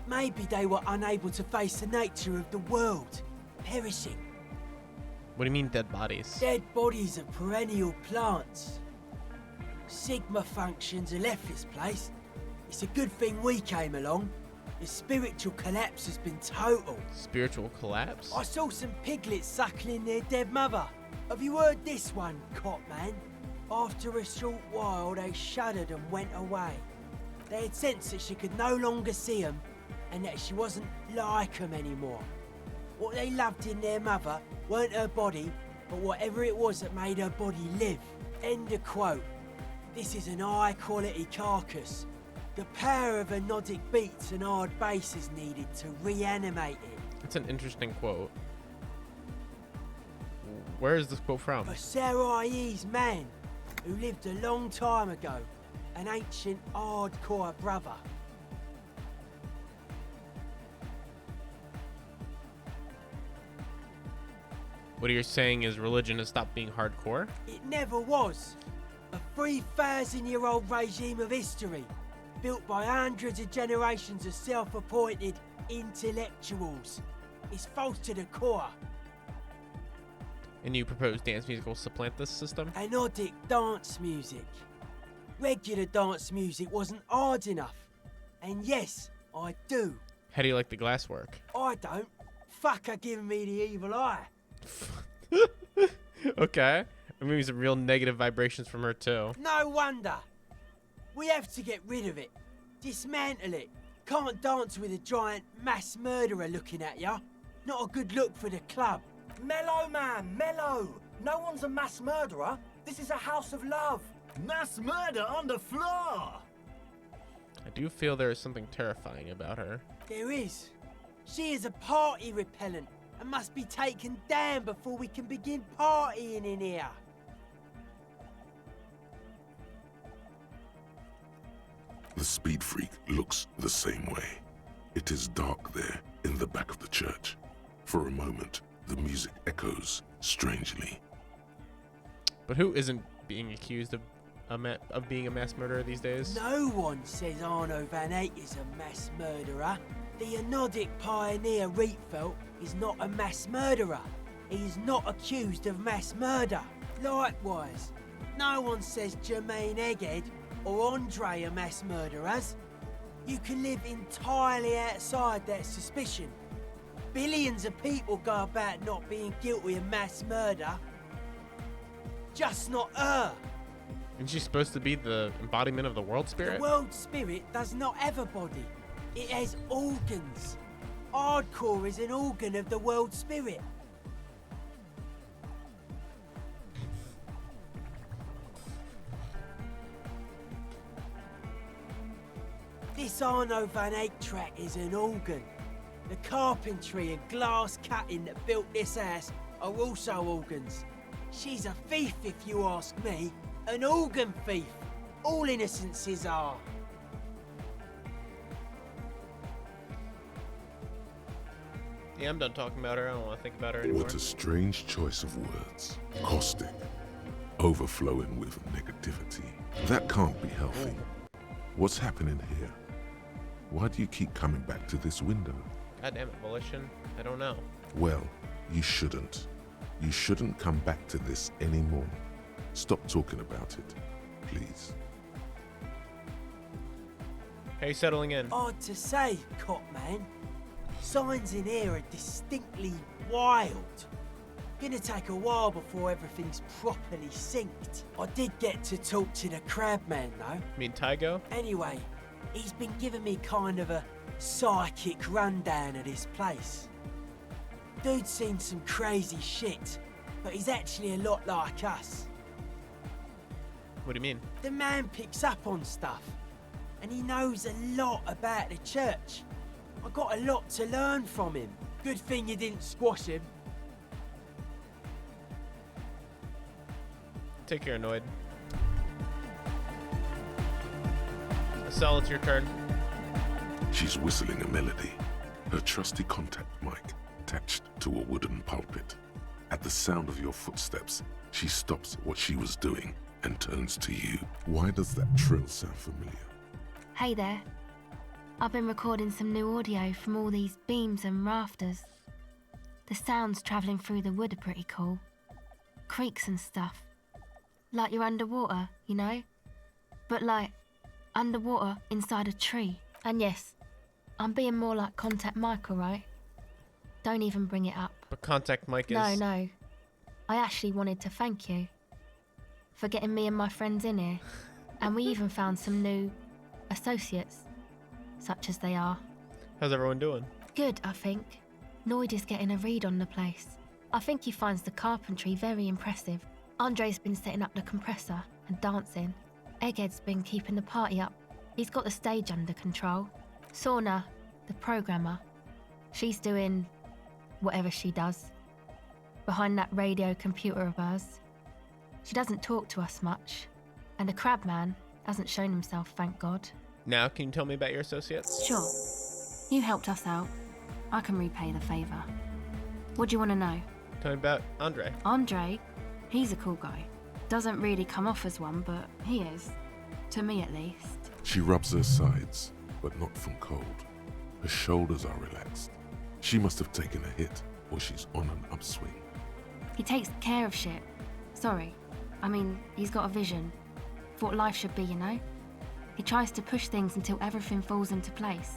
Maybe they were unable to face the nature of the world, perishing. What do you mean dead bodies? Dead bodies of perennial plants. Sigma functions have left this place. It's a good thing we came along. The spiritual collapse has been total. Spiritual collapse? I saw some piglets suckling their dead mother. Have you heard this one, Cop Man? After a short while, they shuddered and went away. They had sensed that she could no longer see them and that she wasn't like them anymore. What they loved in their mother weren't her body, but whatever it was that made her body live. End of quote. This is an high-quality carcass. The power of anodic beats and hard bass is needed to reanimate it. That's an interesting quote. Where is this quote from? A Sarai-E's man who lived a long time ago. An ancient hardcore brother. What you're saying is religion has stopped being hardcore? It never was. A 3,000-year-old regime of history, built by hundreds of generations of self-appointed intellectuals. It's false to the core. And you propose dance music will supplant this system? Anodic dance music. Regular dance music wasn't hard enough. And yes, I do. How do you like the glass work? I don't. Fuck her giving me the evil eye. Okay. Maybe some real negative vibrations from her too. No wonder. We have to get rid of it. Dismantle it. Can't dance with a giant mass murderer looking at ya. Not a good look for the club. Mellow, man, mellow. No one's a mass murderer. This is a house of love. Mass murder on the floor. I do feel there is something terrifying about her. There is. She is a party repellent and must be taken down before we can begin partying in here. The speed freak looks the same way. It is dark there in the back of the church. For a moment, the music echoes strangely. But who isn't being accused of being a mass murderer these days? No one says Arno van Eyck is a mass murderer. The Anodic pioneer Rietveld is not a mass murderer. He is not accused of mass murder. Likewise, no one says Jermaine Egghead or Andre are mass murderers. You can live entirely outside that suspicion. Billions of people go about not being guilty of mass murder. Just not her. Isn't she supposed to be the embodiment of the world spirit? The world spirit does not have a body. It has organs. Hardcore is an organ of the world spirit. This Arno van Eyck track is an organ. The carpentry and glass cutting that built this house are also organs. She's a thief, if you ask me. An organ thief. All innocences are. Yeah, I'm done talking about her. I don't want to think about her anymore. What a strange choice of words. Caustic. Overflowing with negativity. That can't be healthy. What's happening here? Why do you keep coming back to this window? God damn it, Volition. I don't know. Well, you shouldn't. You shouldn't come back to this anymore. Stop talking about it, please. How are you settling in? Hard to say, cop man. Signs in here are distinctly wild. Gonna take a while before everything's properly synced. I did get to talk to the crabman though. You mean Tygo? Anyway, he's been giving me kind of a psychic rundown of this place. Dude's seen some crazy shit, but he's actually a lot like us. What do you mean? The man picks up on stuff, and he knows a lot about the church. I got a lot to learn from him. Good thing you didn't squash him. Take care, Noid. Estelle, it's your turn. She's whistling a melody, her trusty contact mic attached to a wooden pulpit. At the sound of your footsteps, she stops what she was doing and turns to you. Why does that trill sound familiar? Hey there. I've been recording some new audio from all these beams and rafters. The sounds travelling through the wood are pretty cool. Creaks and stuff. Like you're underwater, you know? But like, underwater inside a tree. And yes, I'm being more like Contact Mike, alright? Don't even bring it up. But Contact Mike is... No. I actually wanted to thank you for getting me and my friends in here. And we even found some new associates, such as they are. How's everyone doing? Good, I think. Noid is getting a read on the place. I think he finds the carpentry very impressive. Andre's been setting up the compressor and dancing. Egghead's been keeping the party up. He's got the stage under control. Sauna, the programmer, she's doing whatever she does. behind that radio computer of hers. She doesn't talk to us much, and the crab man hasn't shown himself, thank God. Now, can you tell me about your associates? Sure. You helped us out. I can repay the favour. What do you want to know? Tell me about Andre. Andre? He's a cool guy. Doesn't really come off as one, but he is. To me, at least. She rubs her sides, but not from cold. Her shoulders are relaxed. She must have taken a hit, or she's on an upswing. He takes care of shit. Sorry. I mean, he's got a vision. For what life should be, you know? He tries to push things until everything falls into place.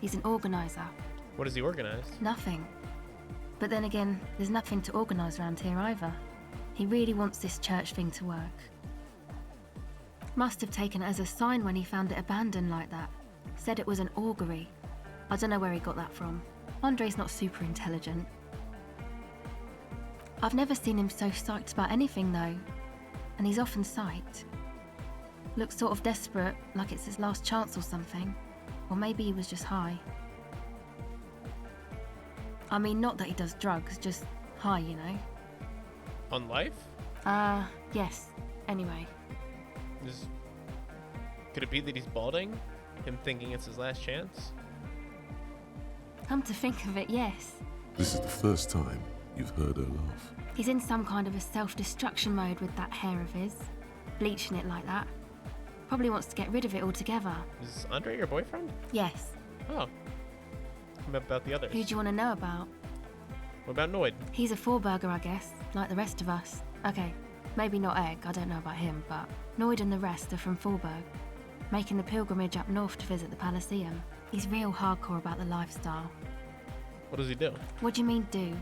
He's an organiser. What does he organize? Nothing. But then again, there's nothing to organise around here either. He really wants this church thing to work. Must have taken it as a sign when he found it abandoned like that. Said it was an augury. I don't know where he got that from. Andre's not super intelligent. I've never seen him so psyched about anything though. And he's often psyched. Looks sort of desperate, like it's his last chance or something. Or maybe he was just high. I mean, not that he does drugs, just high, you know. On life? Yes. Anyway. Could it be that he's balding? Him thinking it's his last chance? Come to think of it, yes. This is the first time you've heard her laugh. He's in some kind of a self-destruction mode with that hair of his. Bleaching it like that. Probably wants to get rid of it altogether. Is Andre your boyfriend? Yes. Oh. What about the others? Who do you want to know about? What about Noid? He's a four-burger, I guess, like the rest of us. Okay, maybe not Egg, I don't know about him, but Noid and the rest are from Forburg, making the pilgrimage up north to visit the Elysium. He's real hardcore about the lifestyle. What does he do? What do you mean do?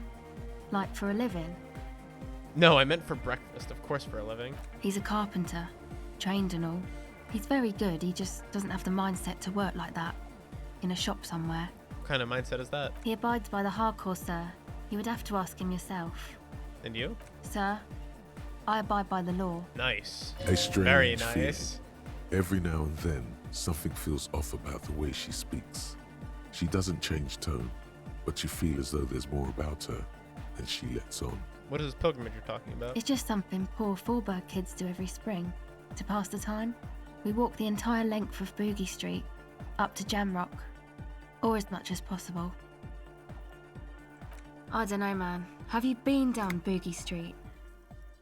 Like for a living? No, I meant for breakfast, of course for a living. He's a carpenter, trained and all. He's very good, he just doesn't have the mindset to work like that. In a shop somewhere. What kind of mindset is that? He abides by the hardcore, sir. You would have to ask him yourself. And you? Sir, I abide by the law. Nice. A strange Very nice. feeling. Every now and then, something feels off about the way she speaks. She doesn't change tone, but you feel as though there's more about her, and she lets on. What is this pilgrimage you're talking about? It's just something poor Forburg kids do every spring. To pass the time, we walk the entire length of Boogie Street, up to Jamrock, or as much as possible. I don't know, man. Have you been down Boogie Street?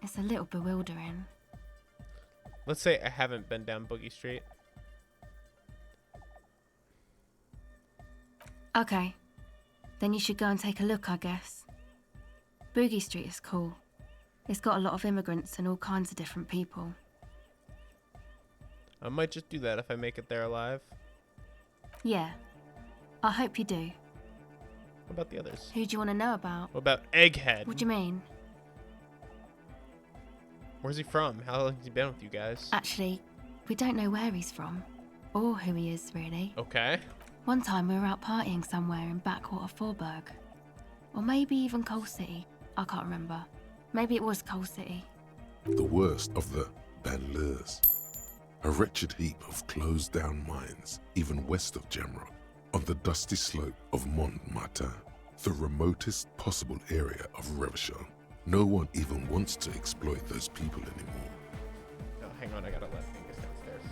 It's a little bewildering. Let's say I haven't been down Boogie Street. Okay. Then you should go and take a look, I guess. Boogie Street is cool. It's got a lot of immigrants and all kinds of different people. I might just do that if I make it there alive. Yeah. I hope you do. What about the others? Who do you want to know about? What about Egghead? What do you mean? Where's he from? How long has he been with you guys? Actually, we don't know where he's from. Or who he is, really. Okay. One time we were out partying somewhere in backwater Forburg. Or maybe even Coal City. I can't remember. Maybe it was Coal City. The worst of the banlieues. A wretched heap of closed-down mines, even west of Jamrock, on the dusty slope of Montmartin, the remotest possible area of Revachol. No one even wants to exploit those people anymore. Oh, hang on, I gotta let Angus downstairs.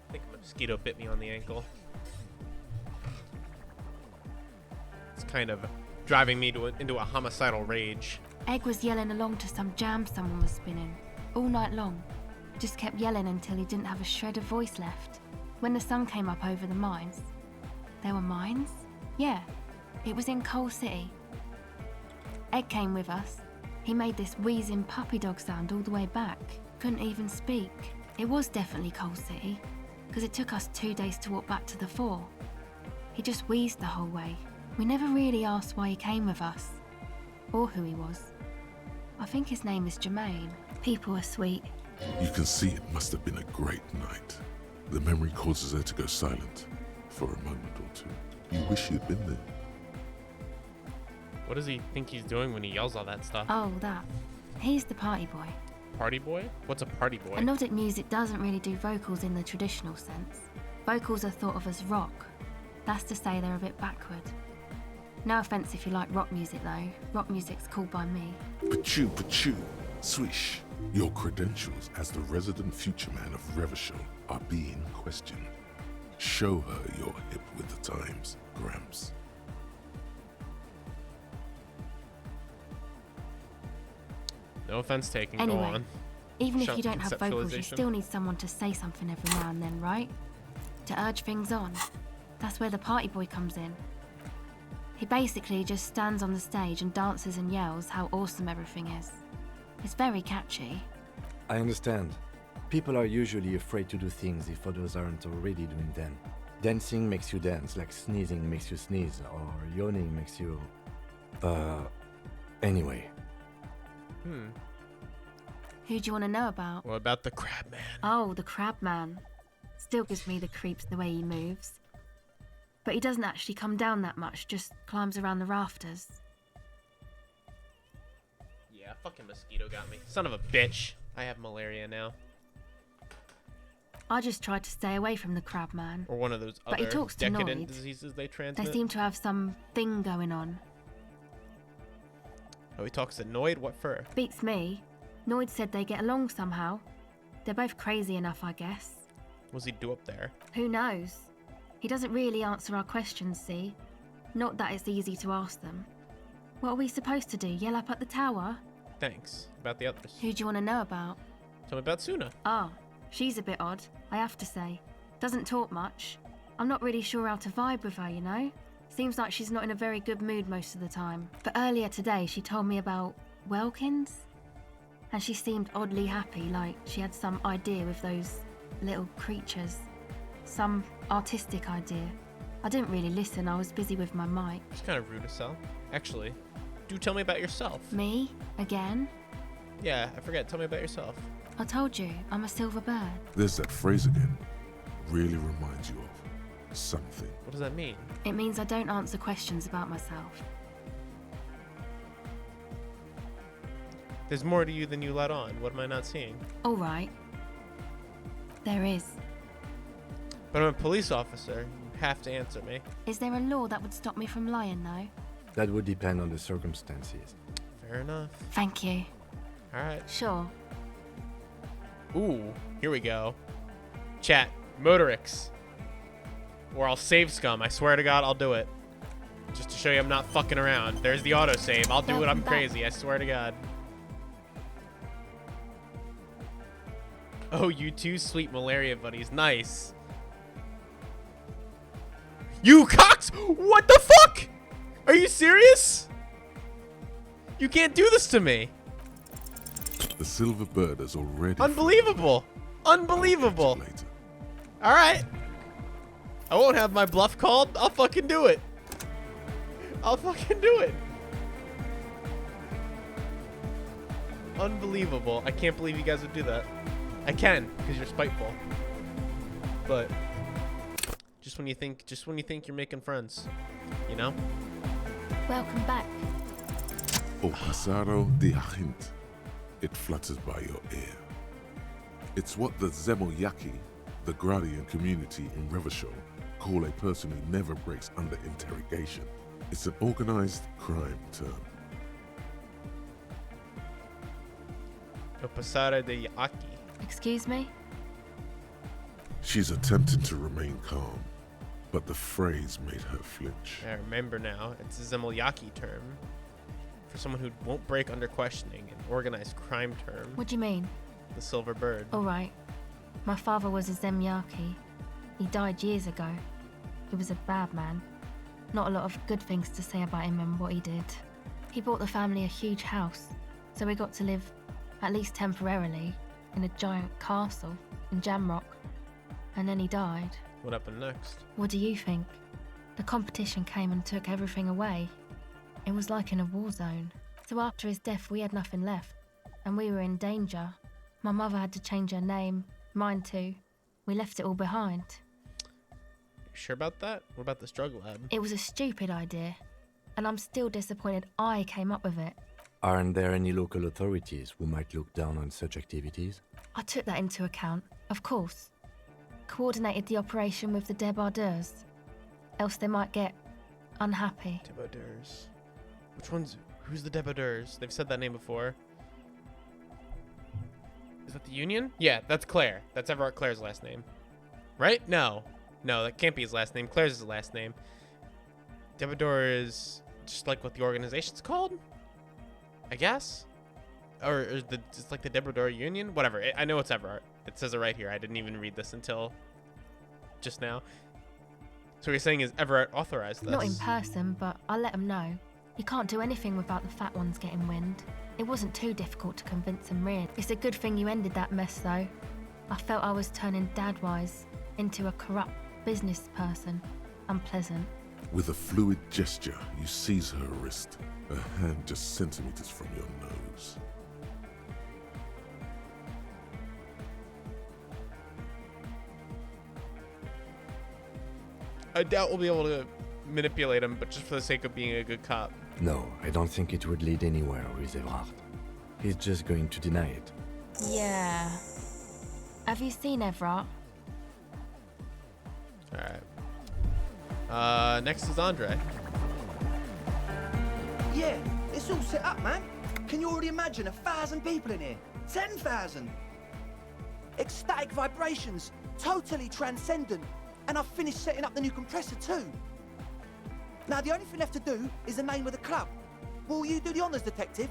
I think a mosquito bit me on the ankle. It's kind of driving me into a homicidal rage. Egg was yelling along to some jam someone was spinning. All night long. Just kept yelling until he didn't have a shred of voice left. When the sun came up over the mines. There were mines? Yeah. It was in Coal City. Egg came with us. He made this wheezing puppy dog sound all the way back. Couldn't even speak. It was definitely Coal City, because it took us 2 days to walk back to the fort. He just wheezed the whole way. We never really asked why he came with us, or who he was. I think his name is Jermaine. People are sweet. You can see it must have been a great night. The memory causes her to go silent for a moment or two. You wish you'd been there. What does he think he's doing when he yells all that stuff? Oh, that. He's the party boy. Party boy? What's a party boy? Melodic music doesn't really do vocals in the traditional sense. Vocals are thought of as rock. That's to say they're a bit backward. No offence if you like rock music though. Rock music's cool by me. Pachoo, swish. Your credentials as the resident future man of Revachol are being questioned. Show her you're hip with the times, Gramps. No offense taken, Anyway, go on. Even if Shut you don't have vocals, you conceptualization. still need someone to say something every now and then, right? To urge things on. That's where the party boy comes in. He basically just stands on the stage and dances and yells how awesome everything is. It's very catchy. I understand. People are usually afraid to do things if others aren't already doing them. Dancing makes you dance, like sneezing makes you sneeze, or yawning makes you... Anyway. Who do you want to know about? What about the crab man? Oh, the crab man. Still gives me the creeps the way he moves. But he doesn't actually come down that much, just climbs around the rafters. Yeah, fucking mosquito got me. Son of a bitch. I have malaria now. I just tried to stay away from the crab man. Or one of those But he other talks to decadent Noid. diseases they They transmit. seem to have some thing going on. Oh, he talks to Noid? What for? Beats me. Noid said they get along somehow. They're both crazy enough, I guess. What's he do up there? Who knows? He doesn't really answer our questions, see? Not that it's easy to ask them. What are we supposed to do, yell up at the tower? Thanks. About the others. Who do you want to know about? Tell me about Suna. Ah, she's a bit odd, I have to say. Doesn't talk much. I'm not really sure how to vibe with her, you know? Seems like she's not in a very good mood most of the time. But earlier today, she told me about Welkins. And she seemed oddly happy, like she had some idea with those little creatures. Some artistic idea. I didn't really listen, I was busy with my mic. It's kind of rude to sell. Actually, do tell me about yourself. Me? Again? Yeah, I forget. Tell me about yourself. I told you, I'm a silver bird. There's that phrase again. Really reminds you of something. What does that mean? It means I don't answer questions about myself. There's more to you than you let on. What am I not seeing? All right. There is. But I'm a police officer. You have to answer me. Is there a law that would stop me from lying, though? That would depend on the circumstances. Fair enough. Thank you. All right. Sure. Ooh, here we go. Chat, Motorix. Or I'll save scum. I swear to God, I'll do it. Just to show you I'm not fucking around. There's the autosave. I'll do it. I'm Welcome back. crazy. I swear to God. Oh, you two sweet malaria buddies. Nice. You cocks! What the fuck? Are you serious? You can't do this to me. The silver bird has already... Unbelievable. Unbelievable. Later. All right. I won't have my bluff called. I'll fucking do it. I'll fucking do it. Unbelievable. I can't believe you guys would do that. I can, because you're spiteful. But just when you think you're making friends, you know? Welcome back. O pasado de agente. It flutters by your ear. It's what the Zemoyaki, the Gradian community in Revachol, call a person who never breaks under interrogation. It's an organized crime term. O pasada de Yaki. Excuse me? She's attempting to remain calm, but the phrase made her flinch. I remember now. It's a Zemoyaki term. For someone who won't break under questioning, an organized crime term. What do you mean? The silver bird. All right. My father was a Zemyaki. He died years ago. He was a bad man. Not a lot of good things to say about him and what he did. He bought the family a huge house, so we got to live, at least temporarily, in a giant castle in Jamrock. And then he died. What happened next? What do you think? The competition came and took everything away. It was like in a war zone. So after his death, we had nothing left, and we were in danger. My mother had to change her name, mine too. We left it all behind. You sure about that? What about this drug lab? It was a stupid idea, and I'm still disappointed I came up with it. Aren't there any local authorities who might look down on such activities? I took that into account, of course. Coordinated the operation with the débardeurs. Else they might get unhappy. Débardeurs. Which one's... Who's the débardeurs? They've said that name before. Is that the Union? Yeah, that's Claire. That's Everett Claire's last name. Right? No. No, that can't be his last name. Claire's his last name. Débardeur is just like what the organization's called? I guess? Or it's like the Débardeur Union? Whatever. I know it's Everett. It says it right here. I didn't even read this until just now. So what you're saying is Everett authorized this? Not in person, but I'll let him know. You can't do anything without the fat ones getting wind. It wasn't too difficult to convince him, really. It's a good thing you ended that mess, though. I felt I was turning Dad-wise into a corrupt business person. Unpleasant. With a fluid gesture, you seize her wrist, a hand just centimeters from your nose. I doubt we'll be able to manipulate him, but just for the sake of being a good cop. No, I don't think it would lead anywhere with Evrard. He's just going to deny it. Yeah. Have you seen Everard? Alright. Next is Andre. Yeah, it's all set up, man. Can you already imagine 1,000 people in here? 10,000! Ecstatic vibrations, totally transcendent. And I've finished setting up the new compressor too. Now the only thing left to do is the name of the club. Will you do the honors, detective?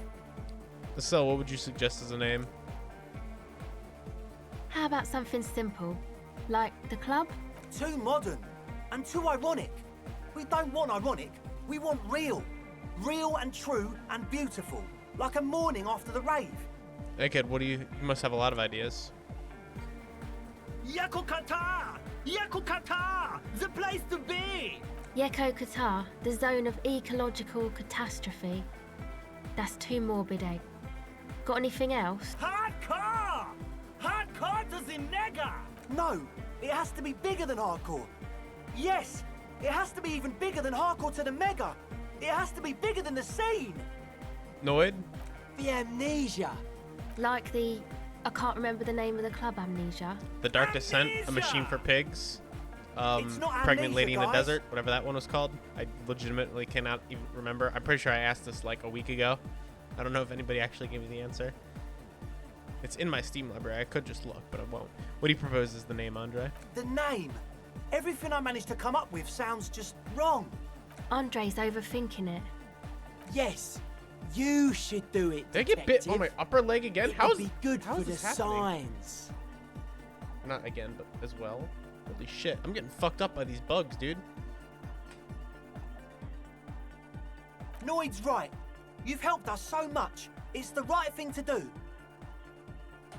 So what would you suggest as a name? How about something simple? Like the club? Too modern and too ironic. We don't want ironic, we want real. Real and true and beautiful. Like a morning after the rave. Hey kid, what do you must have a lot of ideas. Yeko Qatar! Yeko Qatar! The place to be! Yeko Qatar, the zone of ecological catastrophe. That's too morbid, eh? Got anything else? Hardcore! Hardcore to the nega! No, it has to be bigger than hardcore. Yes, it has to be even bigger than hardcore to the mega. It has to be bigger than the scene. Noid? The amnesia. Like the... I can't remember the name of the club, Amnesia. The Dark Descent, A Machine for Pigs. It's not Pregnant Amnesia, Lady in the guys. Desert, whatever that one was called. I legitimately cannot even remember. I'm pretty sure I asked this like a week ago. I don't know if anybody actually gave me the answer. It's in my Steam library. I could just look, but I won't. What do you propose as the name, Andre? The name. Everything I managed to come up with sounds just wrong. Andre's overthinking it. Yes, you should do it. Did I get bit on my upper leg again? It How would is be good how for is the this happening? signs. Not again, but as well. Holy shit! I'm getting fucked up by these bugs, dude. Noid's right. You've helped us so much. It's the right thing to do.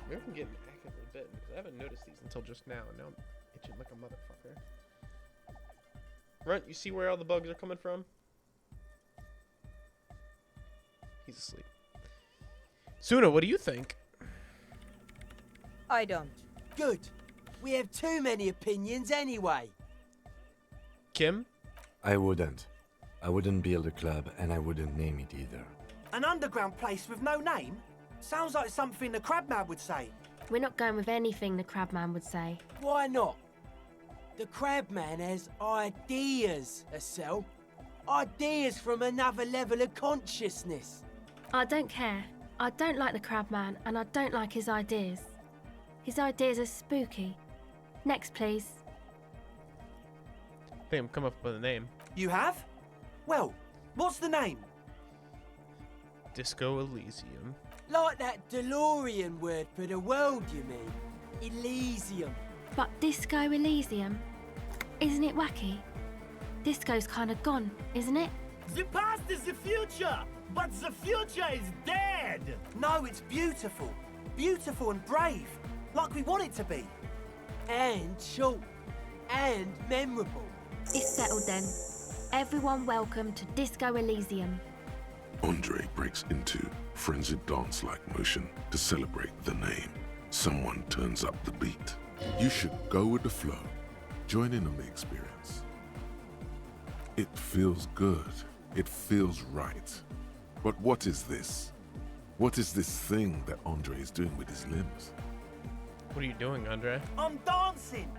Maybe I'm getting actively bit because I haven't noticed these until just now, and now I'm itching like a motherfucker. Runt, you see where all the bugs are coming from? He's asleep. Suna, what do you think? I don't. Good. We have too many opinions anyway. Kim? I wouldn't. I wouldn't build a club, and I wouldn't name it either. An underground place with no name? Sounds like something the Crabman would say. We're not going with anything the Crabman would say. Why not? The Crabman has ideas, Estelle. Ideas from another level of consciousness. I don't care. I don't like the Crabman, and I don't like his ideas. His ideas are spooky. Next, please. I think I'm coming up with a name. You have? Well, what's the name? Disco Elysium. Like that DeLorean word for the world, you mean? Elysium. But Disco Elysium? Isn't it wacky? Disco's kind of gone, isn't it? The past is the future, but the future is dead! No, it's beautiful. Beautiful and brave. Like we want it to be. And short. And memorable. It's settled then. everyone welcome to Disco Elysium. Andre breaks into frenzied dance-like motion to celebrate the name. Someone turns up the beat. You should go with the flow. Join in on the experience. It feels good. It feels right. But what is this? What is this thing that Andre is doing with his limbs? What are you doing, Andre? I'm dancing.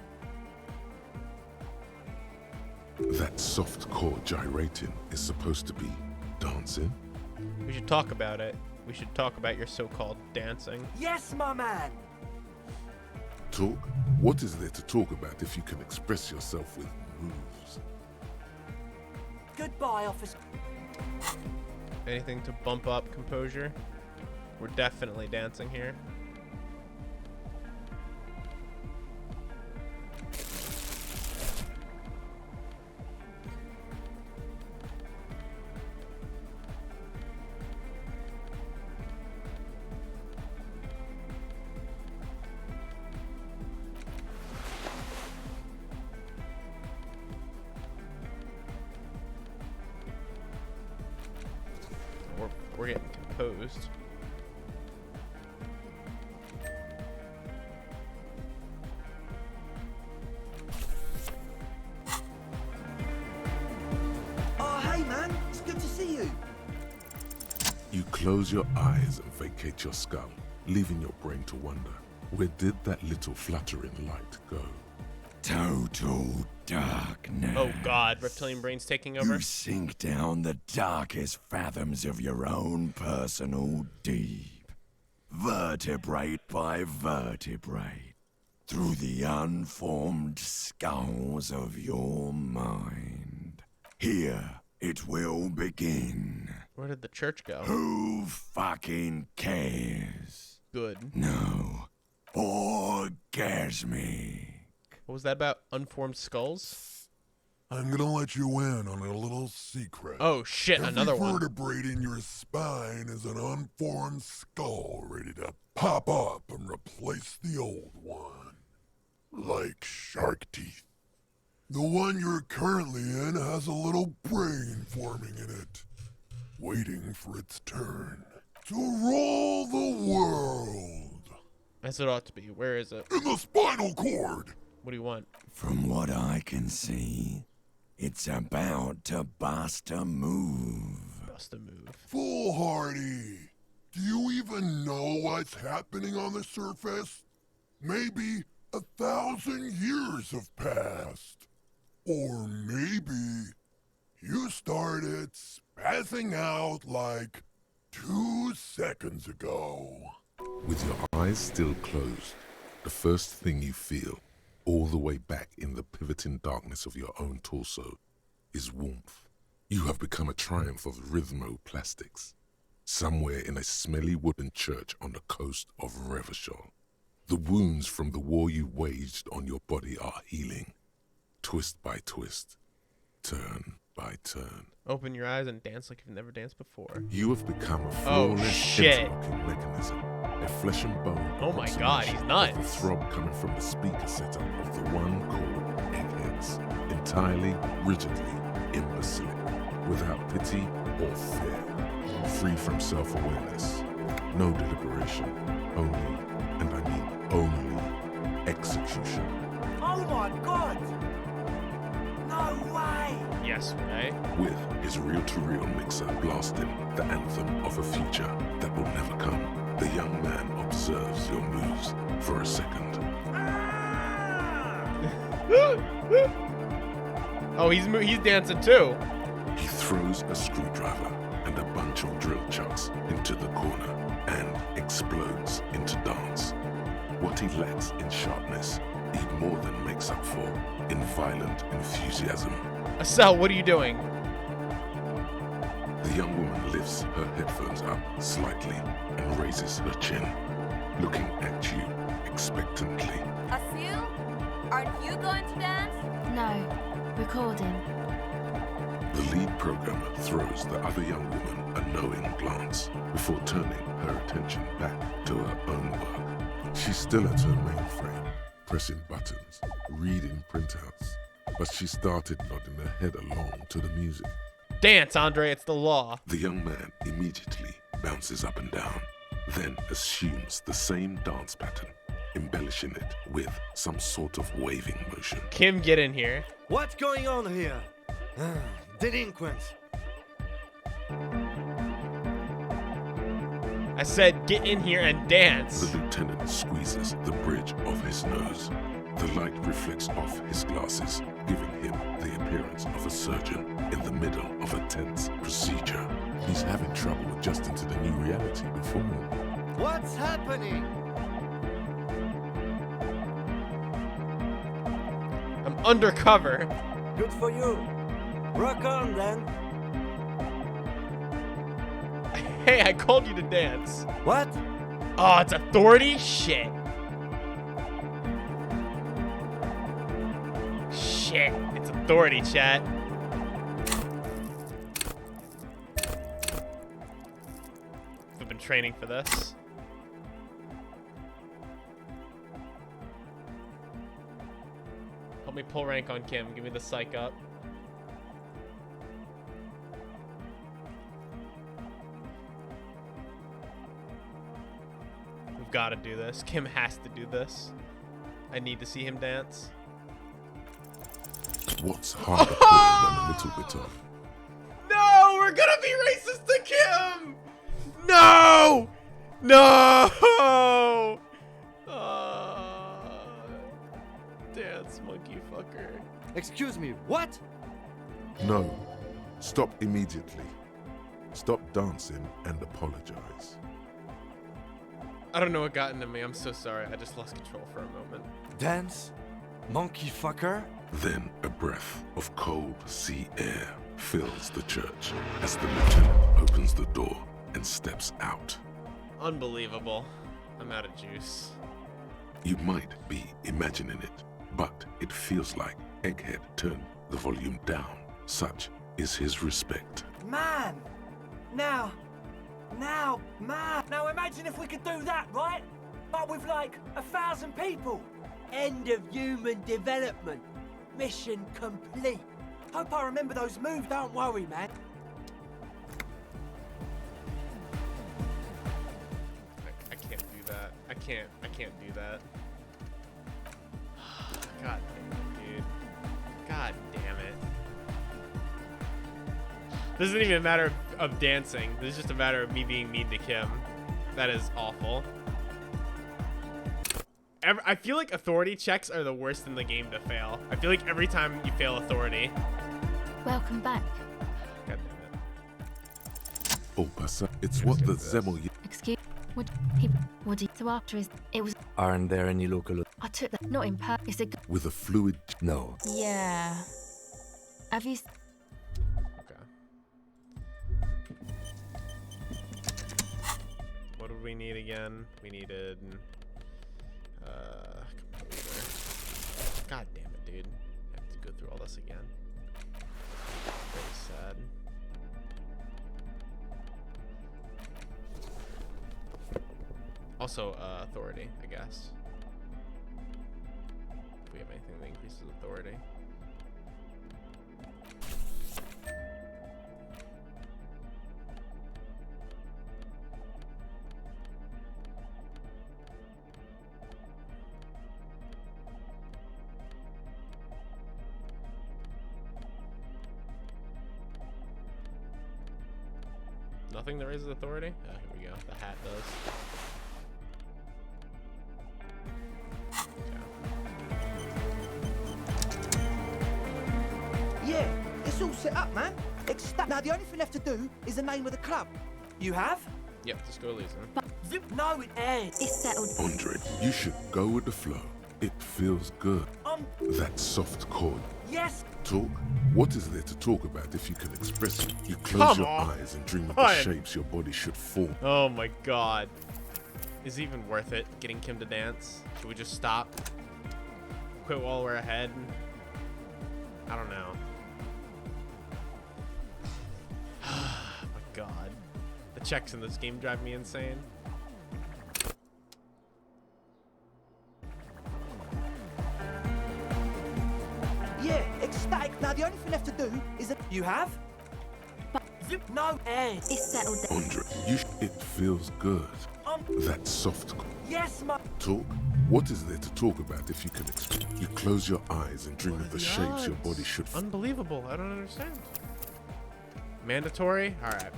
That soft core gyrating is supposed to be dancing? We should talk about it. We should talk about your so-called dancing. Yes, my man. Talk? What is there to talk about if you can express yourself with moves? Goodbye, officer. Anything to bump up composure? We're definitely dancing here. We're getting composed. Oh, hey, man. It's good to see you. You close your eyes and vacate your skull, leaving your brain to wonder, where did that little fluttering light go? Total darkness. Oh god, reptilian brain's taking over. You sink down the darkest fathoms of your own personal deep, vertebrae by vertebrae, through the unformed skulls of your mind. Here it will begin. Where did the church go? Who fucking cares? Good. No. Orgasmic. What was that about? Unformed skulls? I'm gonna let you in on a little secret. Oh shit, another one. Every vertebrae in your spine is an unformed skull ready to pop up and replace the old one. Like shark teeth. The one you're currently in has a little brain forming in it, waiting for its turn to rule the world. As it ought to be. Where is it? In the spinal cord. What do you want? From what I can see, it's about to bust a move. Bust a move. Foolhardy, do you even know what's happening on the surface? Maybe 1,000 years have passed. Or maybe you started spazzing out like 2 seconds ago. With your eyes still closed, the first thing you feel, all the way back in the pivoting darkness of your own torso, is warmth. You have become a triumph of rhythmoplastics, somewhere in a smelly wooden church on the coast of Revachol. The wounds from the war you waged on your body are healing, twist by twist, turn by turn. Open your eyes and dance like you've never danced before. You have become a Oh flawless shit. interlocking mechanism, a flesh and bone. Oh my god, he's nuts. The throb coming from the speaker setup of the one called Eggheads, entirely, rigidly, imbecilic, without pity or fear, free from self-awareness, no deliberation, only, and I mean only, execution. Oh my god! No way! Yes, way. With his reel-to-reel mixer blasting the anthem of a future that will never come, the young man observes your moves for a second. Oh, he's dancing too. He throws a screwdriver and a bunch of drill chucks into the corner and explodes into dance. What he lacks in sharpness, he more than makes up for in violent enthusiasm. Estelle, what are you doing? The young woman lifts her headphones up slightly and raises her chin, looking at you expectantly. Asil, aren't you going to dance? No, recording. The lead programmer throws the other young woman a knowing glance before turning her attention back to her own work. She's still at her mainframe, pressing buttons, reading printouts, but she started nodding her head along to the music. Dance, Andre, it's the law. The young man immediately bounces up and down, then assumes the same dance pattern, embellishing it with some sort of waving motion. Kim, get in here. What's going on here? Delinquents. I said get in here and dance. The lieutenant squeezes the bridge of his nose. The light reflects off his glasses, giving him the appearance of a surgeon in the middle of a tense procedure. He's having trouble adjusting to the new reality before him. What's happening? I'm undercover. Good for you. Rock on then. Hey, I called you to dance. What? Oh, it's authority? Shit. Shit, it's authority, chat. We've been training for this. Help me pull rank on Kim. Give me the psych up. We've got to do this. Kim has to do this. I need to see him dance. What's harder than a little bit of? No, we're gonna be racist to Kim. No, no. Dance, monkey fucker. Excuse me, what? No. Stop immediately. Stop dancing and apologize. I don't know what got into me. I'm so sorry. I just lost control for a moment. Dance? Monkey fucker? Then a breath of cold sea air fills the church as the lieutenant opens the door and steps out. Unbelievable. I'm out of juice. You might be imagining it, but it feels like Egghead turned the volume down. Such is his respect. Man! Now imagine if we could do that, right? But with like 1,000 people. End of human development. Mission complete. Hope I remember those moves, don't worry, man. I can't do that. I can't do that. God damn it, dude. God damn it. This isn't even a matter of dancing. This is just a matter of me being mean to Kim. That is awful. I feel like authority checks are the worst in the game to fail. I feel like every time you fail authority. Welcome back. God damn it. Oh, Passa, it's what the Zemel... Excuse what he so after is it was Aren't there any local... I took that not in per it's a With a fluid... No. yeah. Have you Okay. What did we need again? We needed composer. God damn it, dude. I have to go through all this again. Very sad. Also, authority, I guess. If we have anything that increases authority. Nothing that raises authority? Oh, here we go. The hat does. Yeah, it's all set up, man. Now, the only thing left to do is the name of the club. You have? Yep, just go Elysium. No, it ain't. it's settled. Andre, you should go with the flow. It feels good. That soft chord. Yes. Talk? What is there to talk about if you can express it? You close your eyes and dream of the shapes your body should form. Oh my god. Is it even worth it getting Kim to dance? Should we just stop? Quit while we're ahead? I don't know. Oh my god. The checks in this game drive me insane. Yeah, left to do is that You have? No, and It's settled down. Andre, it feels good. That soft Yes, ma. talk. What is there to talk about if you can you close your eyes and dream of the shapes your body should Unbelievable. I don't understand. Mandatory? All right.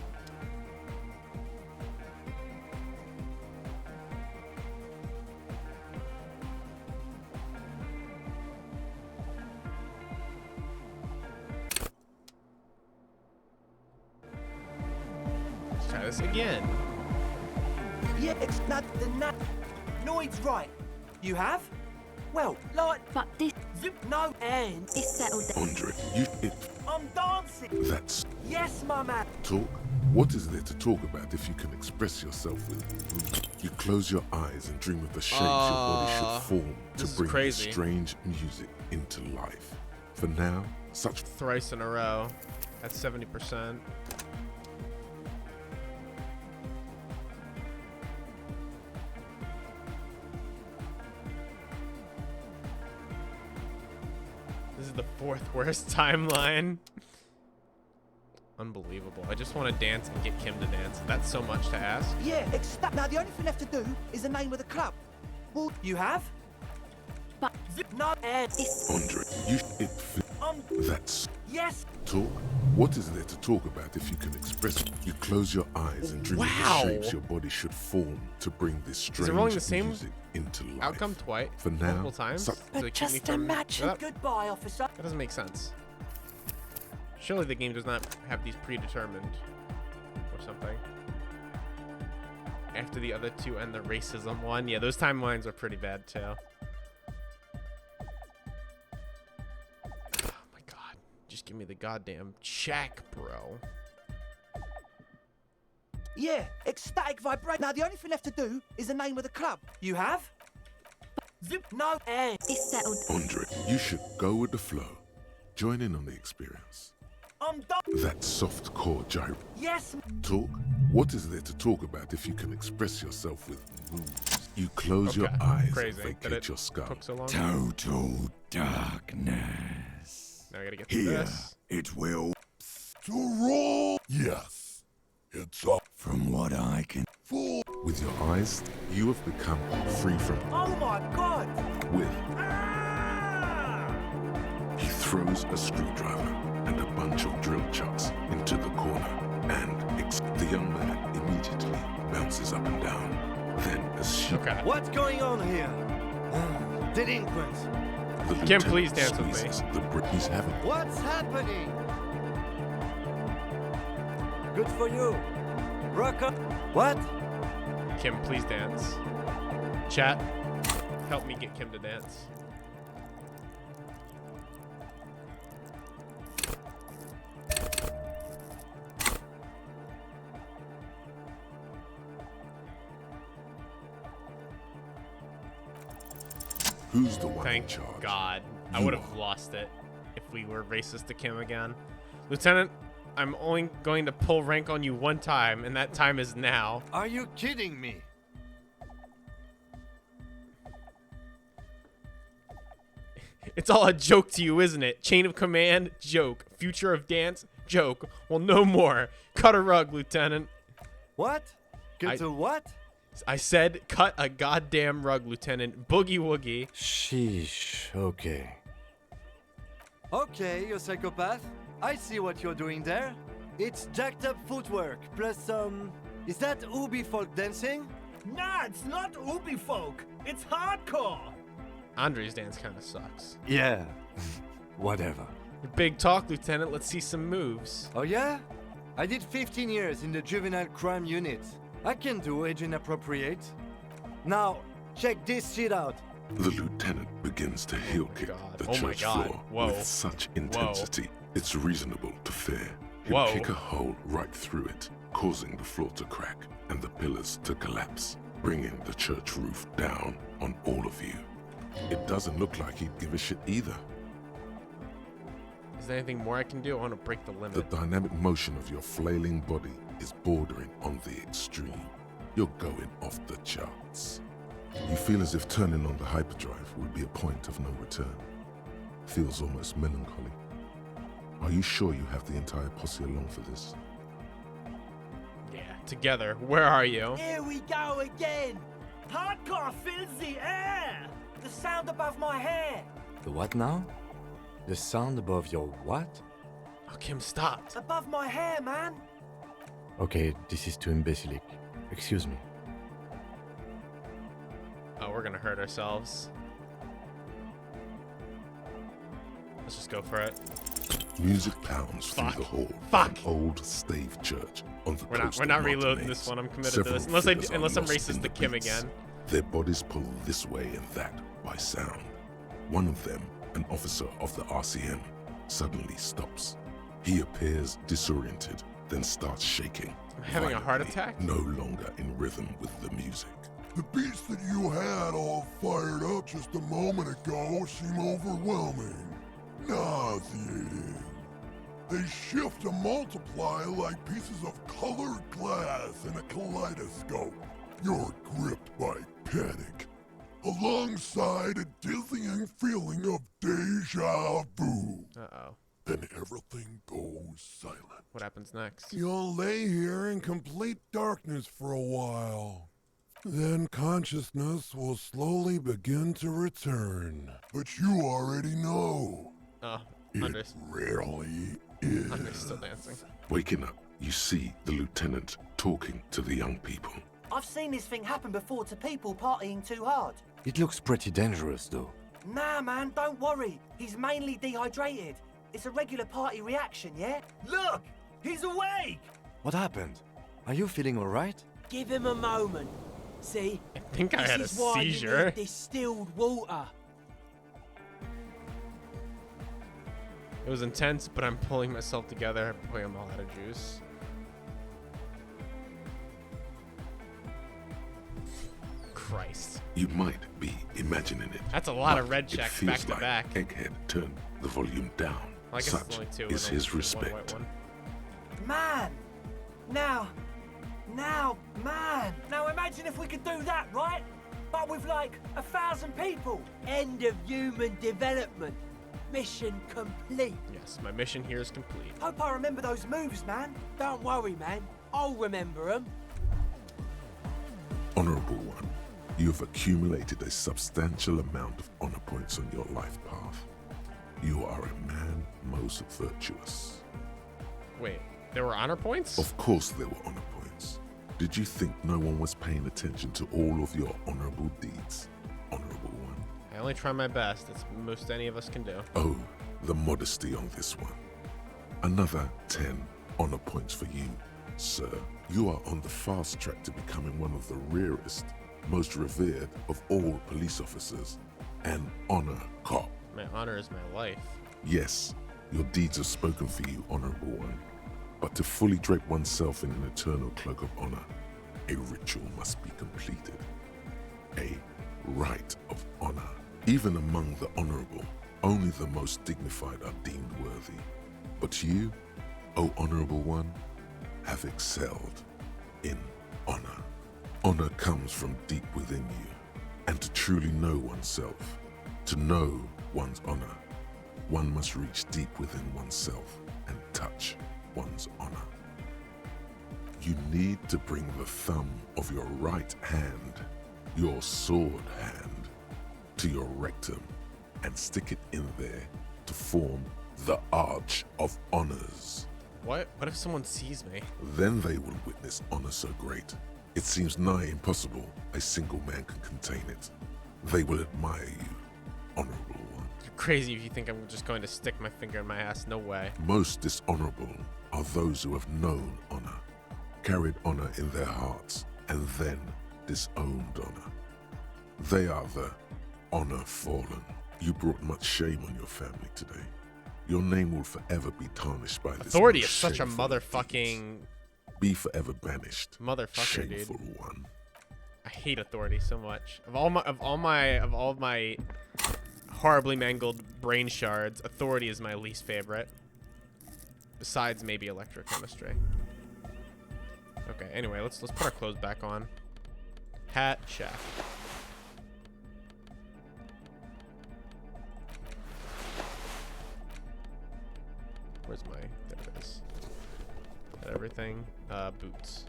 Let's try this again. yeah, it's not The nut. Noid's right. You have? Well, like. But this No, and is settled down. Andre, I'm dancing. that's Yes, my man. talk. What is there to talk about if you can express yourself with you close your eyes and dream of the shapes your body should form to this is bring crazy. this strange music into life? For now, such Thrice in a row. That's 70%. This is the 4th worst timeline. Unbelievable. I just want to dance and get Kim to dance. That's so much to ask. yeah, ecstatic. Now the only thing left to do is the name of the club. Well, You have? But No, and it's Andre, that's yes. talk. What is there to talk about if you can express you close your eyes and dream Wow. of the shapes your body should form to bring this it strange rolling the same music into life? Outcome twice. For now, Multiple times. such- to keep me Just from- imagine. That- Goodbye, officer. That doesn't make sense. Surely the game does not have these predetermined or something. After the other two and the racism one. Yeah, those timelines are pretty bad too. Oh my god. Just give me the goddamn check, bro. yeah, ecstatic vibration. Now the only thing left to do is the name of the club. You have? No, and it's settled. Andre, you should go with the flow. Join in on the experience. I'm done. That soft core gyro. Yes. Talk? What is there to talk about if you can express yourself with moves? You close your Okay, eyes crazy and that vacate it your skull. took so long. Total darkness. Now I gotta get through Here this. it will. To roll. Yes. It's up. From what I can. Full. With your eyes, you have become free from Oh my god. with. Ah! He throws a screwdriver and a bunch of drill chucks into the corner, and the young man immediately bounces up and down. Then, as she Okay. What's going on here? Delinquents. the Kim, lieutenant please dance with me. squeezes the brick he's having. What's happening? Good for you. Rock up. What? Kim, please dance. Chat, help me get Kim to dance. Who's the one in Thank charge? God. I You would have are. lost it if we were racist to Kim again. Lieutenant, I'm only going to pull rank on you one time, and that time is now. Are you kidding me? It's all a joke to you, isn't it? Chain of command, joke. Future of dance, joke. Well, no more. Cut a rug, Lieutenant. What? Get a what? I said cut a goddamn rug, Lieutenant. Boogie woogie. Sheesh, okay. Okay, you psychopath. I see what you're doing there. It's jacked up footwork, plus is that Ubi folk dancing? Nah, it's not Ubi folk. It's hardcore. Andre's dance kind of sucks. Yeah, whatever. Big talk, Lieutenant. Let's see some moves. Oh yeah? I did 15 years in the juvenile crime unit. I can do age inappropriate. Now, check this shit out. The lieutenant begins to heel kick the Oh my church God. floor Whoa. with such intensity, it's reasonable to fear. He'll Whoa. kick a hole right through it, causing the floor to crack and the pillars to collapse, bringing the church roof down on all of you. It doesn't look like he'd give a shit either. Is there anything more I can do? I want to break the limit. The dynamic motion of your flailing body is bordering on the extreme. You're going off the charts. You feel as if turning on the hyperdrive would be a point of no return. Feels almost melancholy. Are you sure you have the entire posse along for this? Yeah, together. Where are you? Here we go again. Hardcore fills the air! The sound above my hair. The what now? The sound above your what? Oh, Kim stopped. Above my hair, man. Okay, this is too imbecilic. Excuse me. Oh, we're gonna hurt ourselves. Let's just go for it. Music pounds through the hall of an old stave church on the coast We're not of reloading Martinaise. this one. I'm committed Several to this. figures Unless are I'm lost in racist the to Kim beats. again. Their bodies pull this way and that by sound. One of them, an officer of the RCM, suddenly stops. He appears disoriented, then starts shaking. I'm having a heart violently, attack? No longer in rhythm with the music. The beats that you had all fired up just a moment ago seem overwhelming, nauseating. They shift and multiply like pieces of colored glass in a kaleidoscope. You're gripped by panic, alongside a dizzying feeling of deja vu. Uh-oh. Then everything goes silent. What happens next? You'll lay here in complete darkness for a while. Then consciousness will slowly begin to return. But you already know. Oh, it really is. Under's still dancing. Waking up, you see the lieutenant talking to the young people. I've seen this thing happen before to people partying too hard. It looks pretty dangerous, though. Nah, man, don't worry. He's mainly dehydrated. It's a regular party reaction, yeah? Look! He's awake! What happened? Are you feeling alright? Give him a moment. See? I think I had a this is why seizure. You need distilled water. It was intense, but I'm pulling myself together. Boy, I'm all out of juice. Christ. You might be imagining it. That's a lot but of red it checks feels back to like back. Egghead turned the volume down. Well, I guess it's Such only two. is and his one respect. white one. Man! Now imagine if we could do that, right? But with like 1,000 people. End of human development. Mission complete. Yes, my mission here is complete. Hope I remember those moves, man. Don't worry, man. I'll remember them. Honorable One, you have accumulated a substantial amount of honor points on your life path. You are a man most virtuous. Wait, there were honor points? Of course there were honor points. Did you think no one was paying attention to all of your honorable deeds, Honorable One? I only try my best. That's most any of us can do. Oh, the modesty on this one. Another 10 honor points for you, sir. You are on the fast track to becoming one of the rarest, most revered of all police officers, an honor cop. My honor is my life. Yes, your deeds have spoken for you, Honorable One. But to fully drape oneself in an eternal cloak of honor, a ritual must be completed. A rite of honor. Even among the honorable, only the most dignified are deemed worthy. But you, O Honorable One, have excelled in honor. Honor comes from deep within you, and to truly know oneself, to know one's honor, one must reach deep within oneself and touch one's honor. You need to bring the thumb of your right hand, your sword hand, to your rectum and stick it in there to form the Arch of Honors. What? What if someone sees me? Then they will witness honor so great, it seems nigh impossible a single man can contain it. They will admire you, Honorable One. You're crazy if you think I'm just going to stick my finger in my ass. No way. Most dishonorable are those who have known honor, carried honor in their hearts, and then disowned honor. They are the honor fallen. You brought much shame on your family today. Your name will forever be tarnished by this. Authority most is such a shameful motherfucking... Be forever banished. Motherfucker, Shameful dude. one. I hate authority so much. Of all my horribly mangled brain shards, authority is my least favorite. Besides maybe electrochemistry. Okay, anyway, let's put our clothes back on. Hat, check. Where's my... There it is. Got everything. Boots.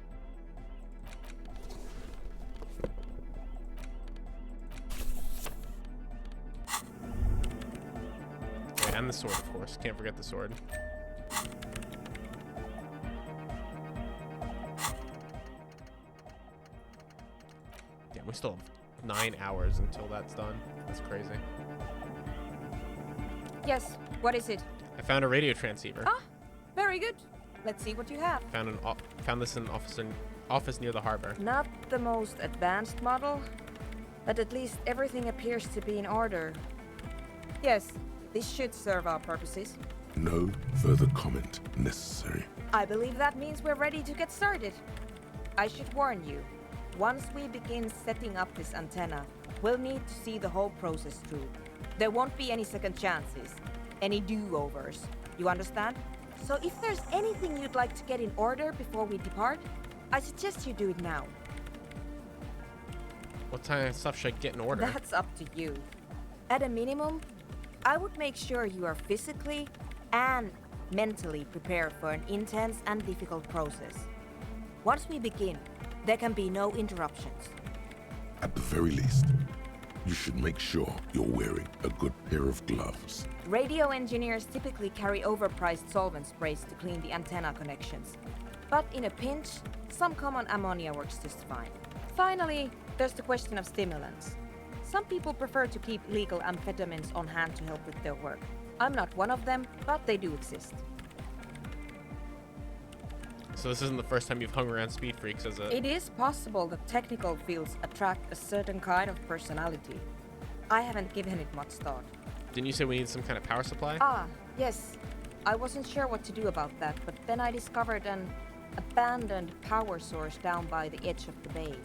Okay, and the sword, of course. Can't forget the sword. Yeah, we still have 9 hours until that's done. That's crazy. Yes, what is it? I found a radio transceiver. Ah, very good. Let's see what you have. Found this in an office near the harbor. Not the most advanced model, but at least everything appears to be in order. Yes, this should serve our purposes. No further comment necessary. I believe that means we're ready to get started. I should warn you, once we begin setting up this antenna, we'll need to see the whole process through. There won't be any second chances, any do-overs. You understand? So if there's anything you'd like to get in order before we depart, I suggest you do it now. What kind of stuff should I get in order? That's up to you. At a minimum, I would make sure you are physically and mentally prepared for an intense and difficult process. Once we begin, there can be no interruptions. At the very least, you should make sure you're wearing a good pair of gloves. Radio engineers typically carry overpriced solvent sprays to clean the antenna connections. But in a pinch, some common ammonia works just fine. Finally, there's the question of stimulants. Some people prefer to keep legal amphetamines on hand to help with their work. I'm not one of them, but they do exist. So this isn't the first time you've hung around speed freaks, is it? It is possible that technical fields attract a certain kind of personality. I haven't given it much thought. Didn't you say we need some kind of power supply? Ah, yes. I wasn't sure what to do about that, but then I discovered an abandoned power source down by the edge of the bay.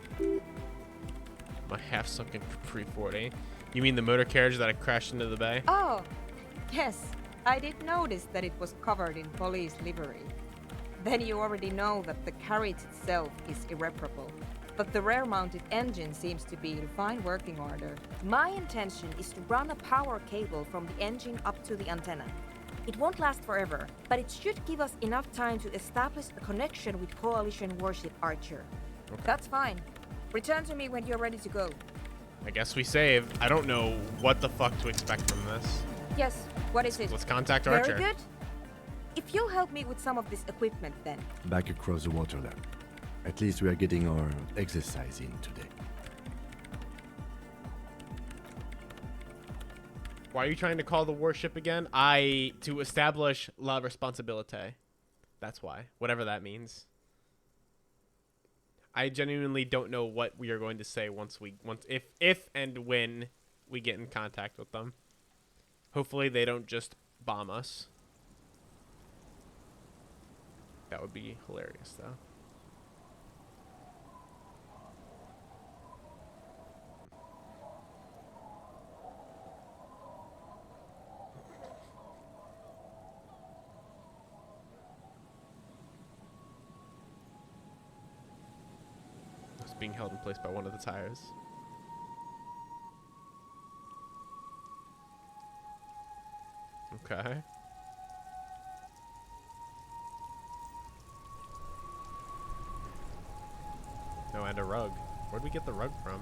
My half-sunken Capri 40. You mean the motor carriage that I crashed into the bay? Oh, yes. I did notice that it was covered in police livery. Then you already know that the carriage itself is irreparable. But the rear-mounted engine seems to be in fine working order. My intention is to run a power cable from the engine up to the antenna. It won't last forever, but it should give us enough time to establish a connection with Coalition warship Archer. Okay. That's fine. Return to me when you're ready to go. I guess we save. I don't know what the fuck to expect from this. Yes, what is it? Let's contact Archer. Very good. If you'll help me with some of this equipment then. Back across the water lab. At least we are getting our exercise in today. Why are you trying to call the warship again? To establish la responsabilité. That's why. Whatever that means. I genuinely don't know what we are going to say if and when we get in contact with them. Hopefully they don't just bomb us. That would be hilarious though. It's being held in place by one of the tires. Okay. No, and a rug. Where'd we get the rug from?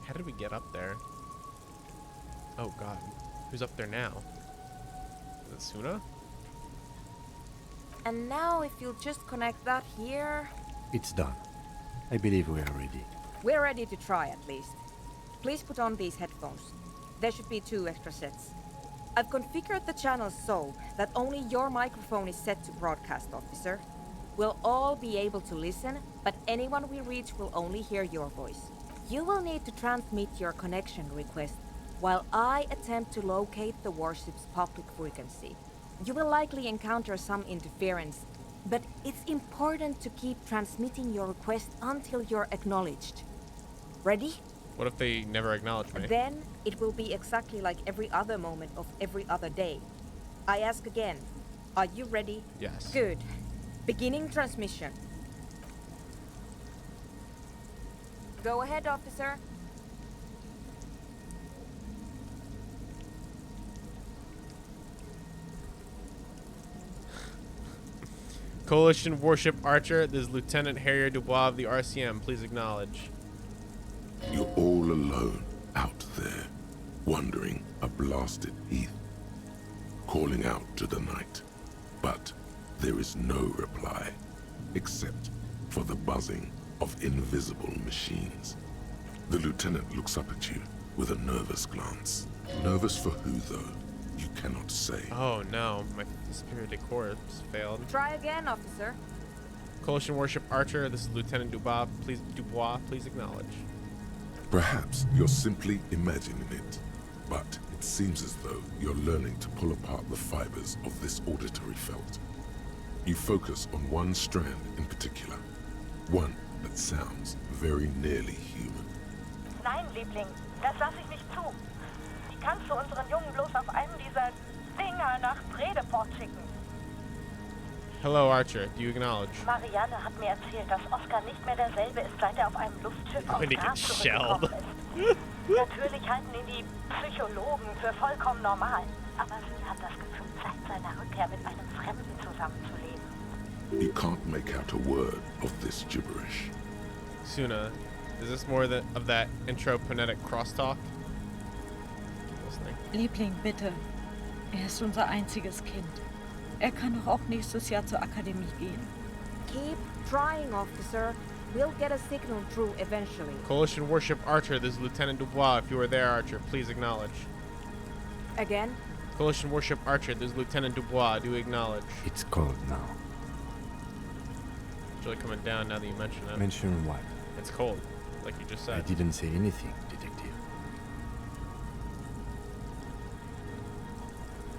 How did we get up there? Oh god. Who's up there now? Is it Suna? And now if you'll just connect that here... It's done. I believe we are ready. We're ready to try at least. Please put on these headphones. There should be 2 extra sets. I've configured the channels so that only your microphone is set to broadcast, officer. We'll all be able to listen, but anyone we reach will only hear your voice. You will need to transmit your connection request while I attempt to locate the warship's public frequency. You will likely encounter some interference, but it's important to keep transmitting your request until you're acknowledged. Ready? What if they never acknowledge me? Then it will be exactly like every other moment of every other day. I ask again, are you ready? Yes. Good. Beginning transmission. Go ahead, officer. Coalition warship Archer, this is Lieutenant Harrier Dubois of the RCM. Please acknowledge. You're all alone out there, wandering a blasted heath, calling out to the night. But there is no reply, except for the buzzing of invisible machines. The lieutenant looks up at you with a nervous glance. Nervous for who, though? You cannot say. Oh no, my spirited corps failed. Try again, officer. Coalition warship Archer, this is Lieutenant Dubois. Please acknowledge. Perhaps you're simply imagining it, but it seems as though you're learning to pull apart the fibers of this auditory felt. You focus on one strand in particular, one that sounds very nearly human. Nein, Liebling, das lasse ich nicht zu. Wie kannst du unseren Jungen bloß auf einem dieser Dinger nach Bredeport schicken? Hello, Archer. Do you acknowledge? Marianne hat mir erzählt, dass Oscar nicht mehr derselbe ist, seit er auf einem Luftschiff aus Gas zurückgekommen ist. Natürlich halten ihn die Psychologen für vollkommen normal. Aber sie hat das Gefühl, seit seiner Rückkehr mit einem Fremden zusammenzuleben. You can't make out a word of this gibberish. Suna, is this more of that intro-ponetic crosstalk? Keep listening. Liebling, bitte. Er ist unser einziges Kind. Er kann doch auch nächstes Jahr zur Akademie gehen. Keep trying, officer. We'll get a signal through eventually. Coalition warship Archer, this is Lieutenant Dubois. If you are there, Archer, please acknowledge. Again? Coalition warship Archer, this is Lieutenant Dubois. Do you acknowledge? It's cold now. It's really coming down now that you mention it. Mention what? It's cold, like you just said. I didn't say anything, detective.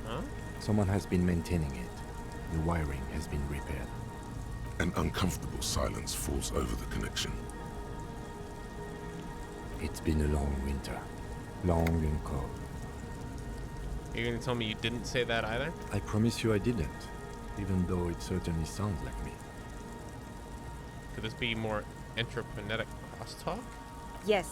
Huh? Someone has been maintaining it. The wiring has been repaired. An uncomfortable silence falls over the connection. It's been a long winter. Long and cold. You're gonna tell me you didn't say that either? I promise you I didn't, even though it certainly sounds like me. Could this be more intraponetic crosstalk? Yes.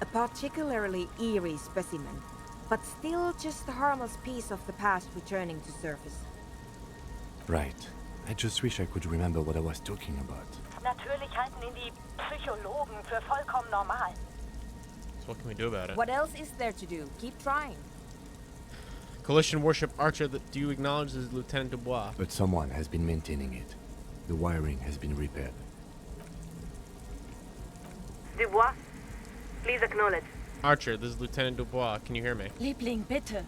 A particularly eerie specimen, but still just a harmless piece of the past returning to surface. Right. I just wish I could remember what I was talking about. Natürlich halten ihn die Psychologen für vollkommen normal. So what can we do about it? What else is there to do? Keep trying. Coalition warship Archer, do you acknowledge this is Lieutenant Dubois? But someone has been maintaining it. The wiring has been repaired. Dubois, please acknowledge. Archer, this is Lieutenant Dubois. Can you hear me? Liebling, bitte.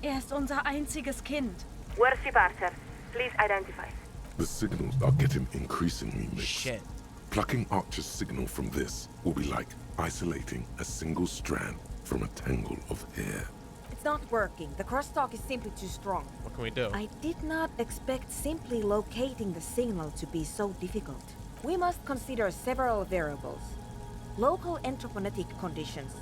Er ist unser einziges Kind. Warship Archer, please identify. The signals are getting increasingly mixed. Shit. Plucking Archer's signal from this will be like isolating a single strand from a tangle of hair. It's not working. The crosstalk is simply too strong. What can we do? I did not expect simply locating the signal to be so difficult. We must consider several variables. Local entroponetic conditions,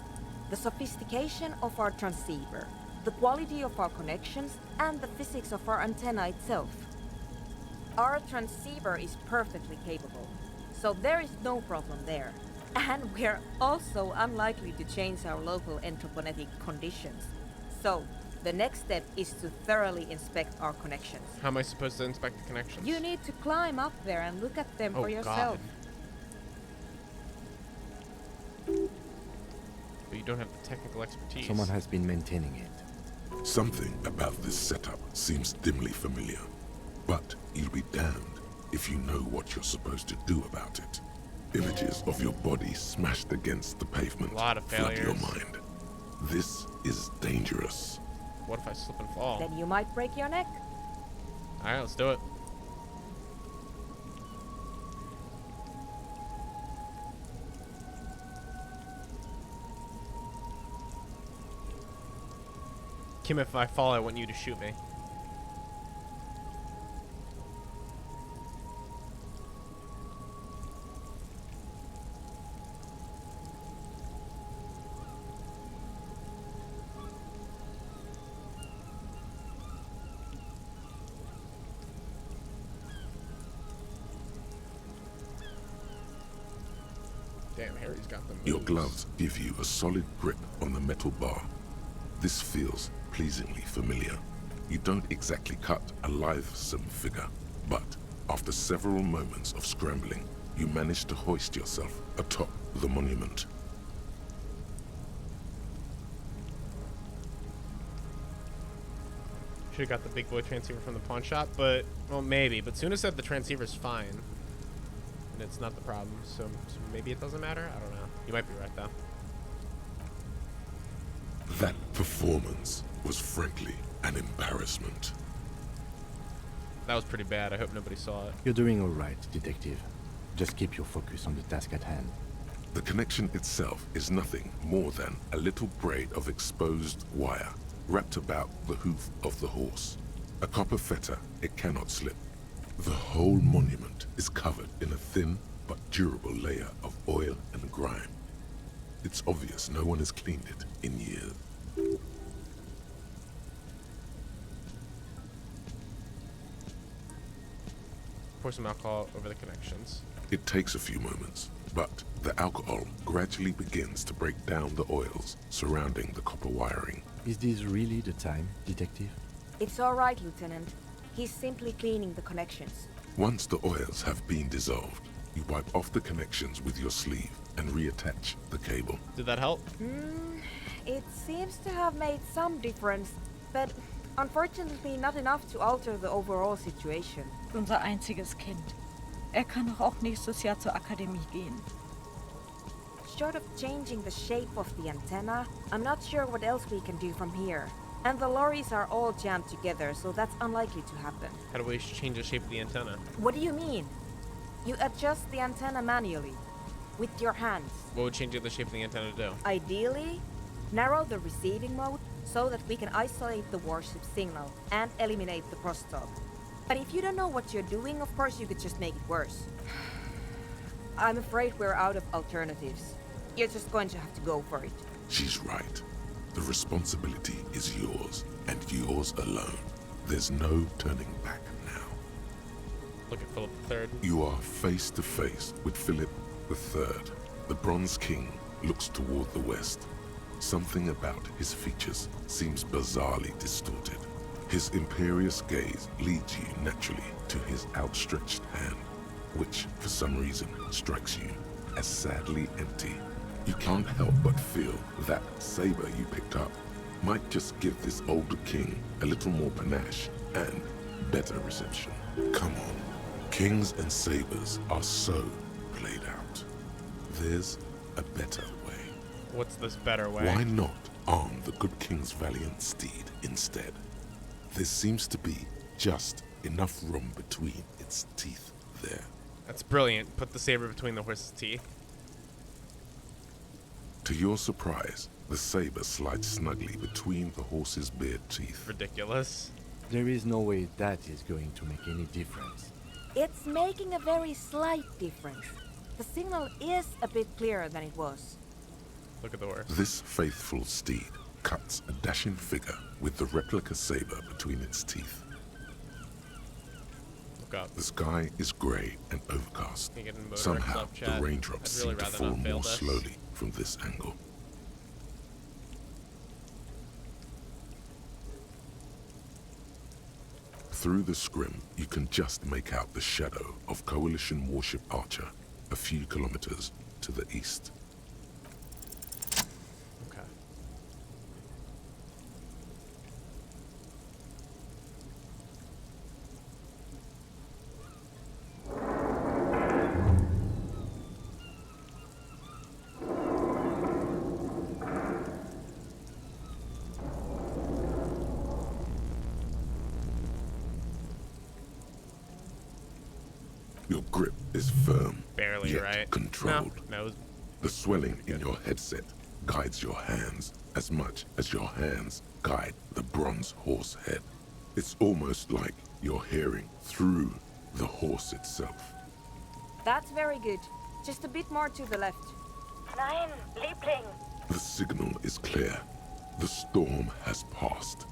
the sophistication of our transceiver, the quality of our connections, and the physics of our antenna itself. Our transceiver is perfectly capable, so there is no problem there. And we're also unlikely to change our local entroponetic conditions. So, the next step is to thoroughly inspect our connections. How am I supposed to inspect the connections? You need to climb up there and look at them for yourself. But you don't have the technical expertise. Someone has been maintaining it. Something about this setup seems dimly familiar, but you'll be damned if you know what you're supposed to do about it. Images of your body smashed against the pavement flood your mind. This is dangerous. What if I slip and fall? Then you might break your neck. Alright, let's do it. Kim, if I fall, I want you to shoot me. Damn, Harry's got them. Your gloves give you a solid grip on the metal bar. This feels pleasingly familiar. You don't exactly cut a lithesome figure, but After several moments of scrambling, you manage to hoist yourself atop the monument. Should have got the big boy transceiver from the pawn shop, but, well, maybe. But Suna said the transceiver's fine. And it's not the problem, so maybe it doesn't matter? I don't know. You might be right, though. That performance was frankly an embarrassment. That was pretty bad. I hope nobody saw it. You're doing all right, detective. Just keep your focus on the task at hand. The connection itself is nothing more than a little braid of exposed wire wrapped about the hoof of the horse. A copper fetter, it cannot slip. The whole monument is covered in a thin but durable layer of oil and grime. It's obvious no one has cleaned it in years. Pour some alcohol over the connections. It takes a few moments, but the alcohol gradually begins to break down the oils surrounding the copper wiring. Is this really the time, detective? It's all right, Lieutenant. He's simply cleaning the connections. Once the oils have been dissolved, you wipe off the connections with your sleeve and reattach the cable. Did that help? It seems to have made some difference, but unfortunately not enough to alter the overall situation. Unser einziges Kind. Kann doch auch nächstes Jahr zur Akademie gehen. Short of changing the shape of the antenna, I'm not sure what else we can do from here. And the lorries are all jammed together, so that's unlikely to happen. How do we change the shape of the antenna? What do you mean? You adjust the antenna manually, with your hands. What would changing the shape of the antenna do? Ideally, narrow the receiving mode so that we can isolate the warship signal and eliminate the crosstalk. But if you don't know what you're doing, of course you could just make it worse. I'm afraid we're out of alternatives. You're just going to have to go for it. She's right. The responsibility is yours, and yours alone. There's no turning back now. Look at Philip III. You are face to face with Philip III. The Bronze King looks toward the west. Something about his features seems bizarrely distorted. His imperious gaze leads you naturally to his outstretched hand, which, for some reason, strikes you as sadly empty. You can't help but feel that saber you picked up might just give this older king a little more panache and better reception. Come on. Kings and sabers are so played out. There's a better way. What's this better way? Why not arm the good king's valiant steed instead? There seems to be just enough room between its teeth there. That's brilliant. Put the saber between the horse's teeth. To your surprise, the saber slides snugly between the horse's bared teeth. Ridiculous. There is no way that is going to make any difference. It's making a very slight difference. The signal is a bit clearer than it was. Look at the horse. This faithful steed cuts a dashing figure with the replica saber between its teeth. Look up. The sky is grey and overcast. Can you get in motor Somehow, club chat? the raindrops I'd really seem to rather fall not fail more this. slowly from this angle. Through the scrim, you can just make out the shadow of Coalition warship Archer a few kilometers to the east. Okay. Your grip is firm, Barely, yet right? controlled. No. The swelling in your headset guides your hands as much as your hands guide the bronze horse head. It's almost like you're hearing through the horse itself. That's very good. Just a bit more to the left. Nein, Liebling. The signal is clear. The storm has passed.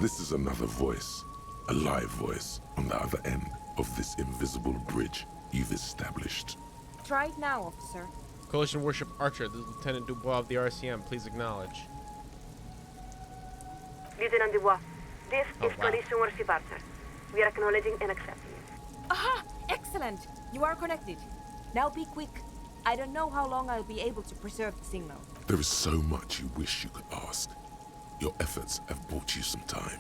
This is another voice, a live voice on the other end of this invisible bridge you've established. Try it now, officer. Coalition warship Archer, this is Lieutenant Dubois of the RCM. Please acknowledge. Lieutenant Dubois, this is wow. Coalition Warship Archer. We are acknowledging and accepting it. Aha! Excellent! You are connected. Now be quick. I don't know how long I'll be able to preserve the signal. There is so much you wish you could ask. Your efforts have bought you some time,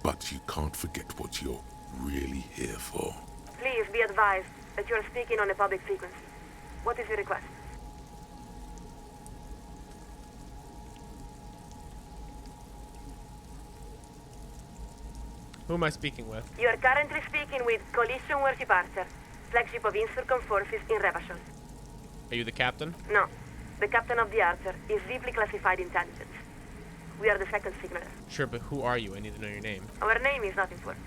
but you can't forget what you're really here for. Please be advised that you are speaking on a public frequency. What is your request? Who am I speaking with? You are currently speaking with Coalition Warship Archer, flagship of Insurcom forces in Rebashon. Are you the captain? No. The captain of the Archer is deeply classified intelligence. We are the second signaler. Sure, but who are you? I need to know your name. Our name is not important.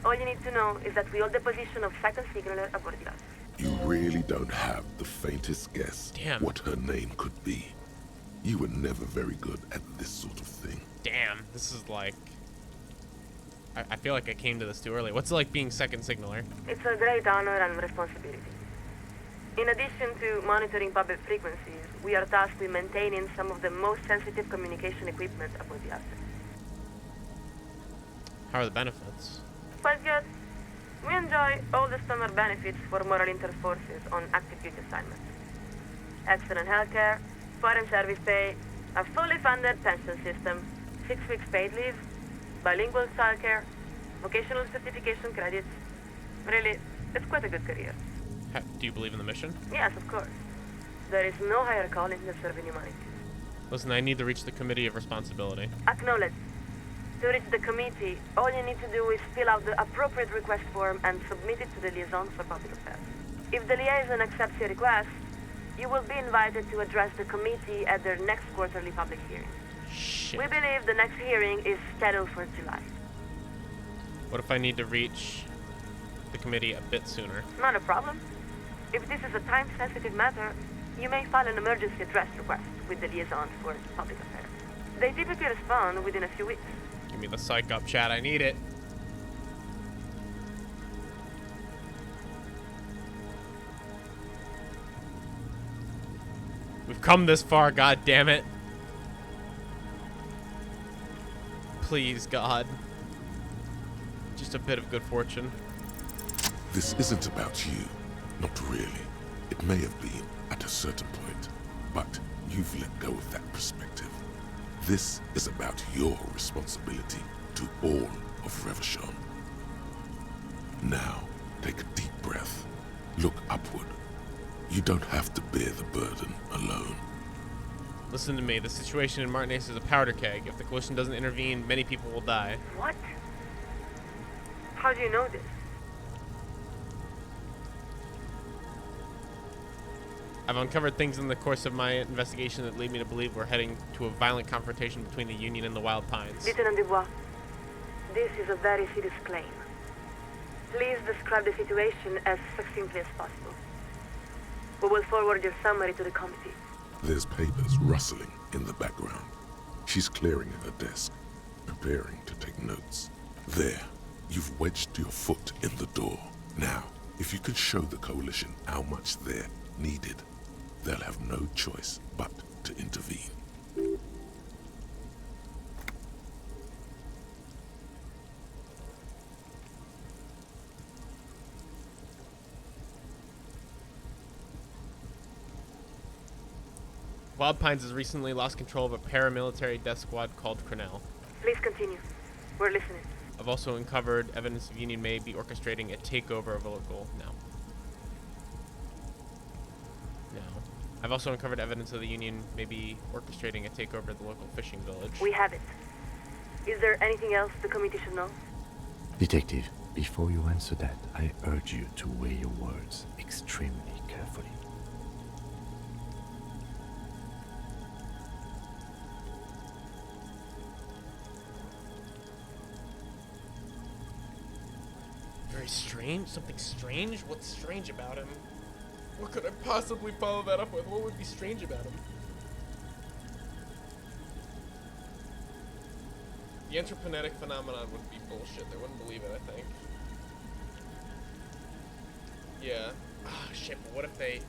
All you need to know is that we hold the position of second signaler aboard the Archer. You really don't have the faintest guess what her name could be. You were never very good at this sort of thing. Damn, this is like... I feel like I came to this too early. What's it like being second signaler? It's a great honor and responsibility. In addition to monitoring public frequencies, we are tasked with maintaining some of the most sensitive communication equipment aboard the Archer. How are the benefits? Quite good. We enjoy all the standard benefits for moral interforces on active duty assignments. Excellent healthcare, foreign service pay, a fully funded pension system, 6 weeks paid leave, bilingual childcare, vocational certification credits. Really, it's quite a good career. Do you believe in the mission? Yes, of course. There is no higher calling than serving humanity. Listen, I need to reach the Committee of Responsibility. Acknowledged. To reach the committee, all you need to do is fill out the appropriate request form and submit it to the Liaison for Public Affairs. If the liaison accepts your request, you will be invited to address the committee at their next quarterly public hearing. Shit. We believe the next hearing is scheduled for July. What if I need to reach the committee a bit sooner? Not a problem. If this is a time-sensitive matter, you may file an emergency address request with the Liaison for Public Affairs. They typically respond within a few weeks. Give me the psych up, chat. I need it. We've come this far, god damn it. Please, God. Just a bit of good fortune. This isn't about you. Not really. It may have been at a certain point, but you've let go of that perspective. This is about your responsibility to all of Rebashon. Now, take a deep breath. Look upward. You don't have to bear the burden alone. Listen to me. The situation in Martinez is a powder keg. If the coalition doesn't intervene, many people will die. What? How do you know this? I've uncovered things in the course of my investigation that lead me to believe we're heading to a violent confrontation between the Union and the Wild Pines. Lieutenant Dubois, this is a very serious claim. Please describe the situation as succinctly as possible. We will forward your summary to the committee. There's papers rustling in the background. She's clearing her desk, preparing to take notes. There, you've wedged your foot in the door. Now, if you can show the coalition how much they're needed, they'll have no choice but to intervene. Wild Pines has recently lost control of a paramilitary death squad called Cornell. Please continue. We're listening. I've also uncovered evidence the Union may be orchestrating a takeover of a local... No. I've also uncovered evidence of the Union may be orchestrating a takeover of the local fishing village. We have it. Is there anything else the committee should know? Detective, before you answer that, I urge you to weigh your words extremely carefully. Very strange? Something strange? What's strange about him? What could I possibly follow that up with? What would be strange about him? The anthroponetic phenomenon would be bullshit. They wouldn't believe it, I think. Yeah. Ah, shit, but what if they...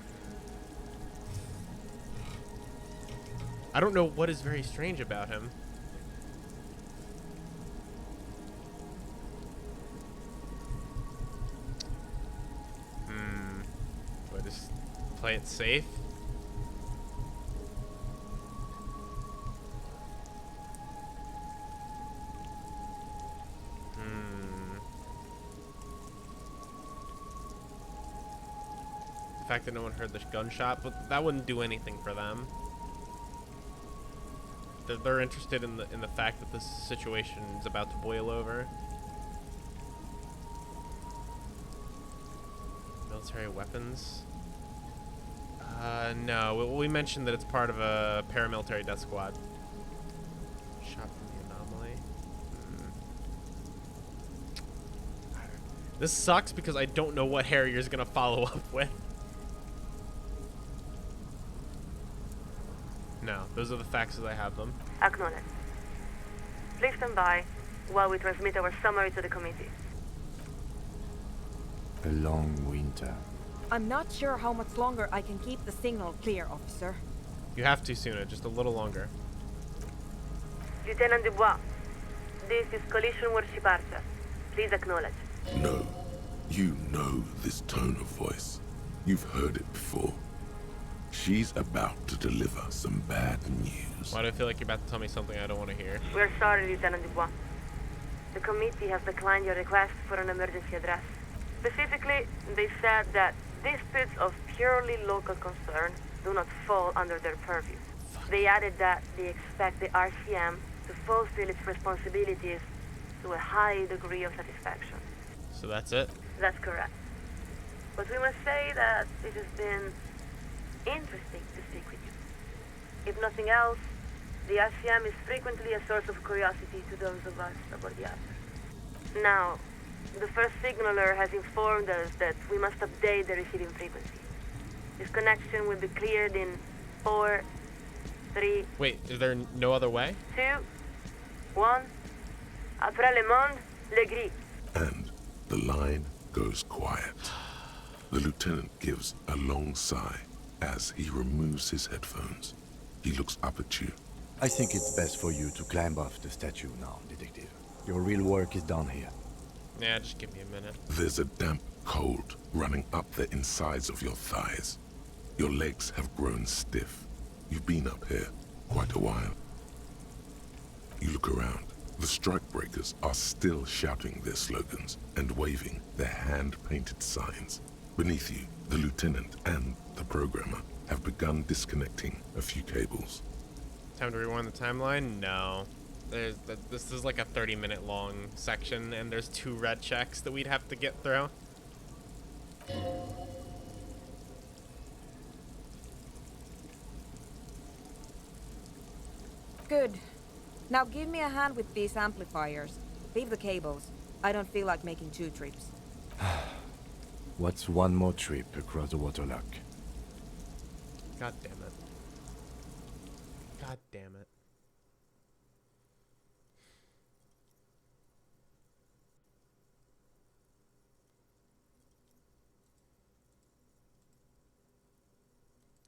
I don't know what is very strange about him. Play it safe. The fact that no one heard the gunshot, but that wouldn't do anything for them. They're interested in the fact that this situation is about to boil over. Military weapons. No. We mentioned that it's part of a paramilitary death squad. Shot from the anomaly. This sucks because I don't know what Harrier's gonna follow up with. No, those are the facts as I have them. Acknowledge. Please stand by while we transmit our summary to the committee. A long winter. I'm not sure how much longer I can keep the signal clear, officer. You have to sooner, just a little longer. Lieutenant Dubois, this is collision worship Archer. Please acknowledge. No, you know this tone of voice. You've heard it before. She's about to deliver some bad news. Why do I feel like you're about to tell me something I don't want to hear? We're sorry, Lieutenant Dubois. The committee has declined your request for an emergency address. Specifically, they said that disputes of purely local concern do not fall under their purview. They added that they expect the RCM to fulfill its responsibilities to a high degree of satisfaction. So that's it? That's correct. But we must say that it has been interesting to speak with you. If nothing else, the RCM is frequently a source of curiosity to those of us aboard the Archer. Now, the first signaler has informed us that we must update the receiving frequency. This connection will be cleared in 4, 3... Wait, is there no other way? 2, 1... Après le monde, le gris. And the line goes quiet. The lieutenant gives a long sigh as he removes his headphones. He looks up at you. I think it's best for you to climb off the statue now, Detective. Your real work is done here. Yeah, just give me a minute. There's a damp cold running up the insides of your thighs. Your legs have grown stiff. You've been up here quite a while. You look around. The strikebreakers are still shouting their slogans and waving their hand-painted signs. Beneath you, the lieutenant and the programmer have begun disconnecting a few cables. Time to rewind the timeline? No. This is like a 30-minute long section, and there's 2 red checks that we'd have to get through. Good. Now give me a hand with these amplifiers. Leave the cables. I don't feel like making 2 trips. What's one more trip across the waterlock? God damn it. God damn it.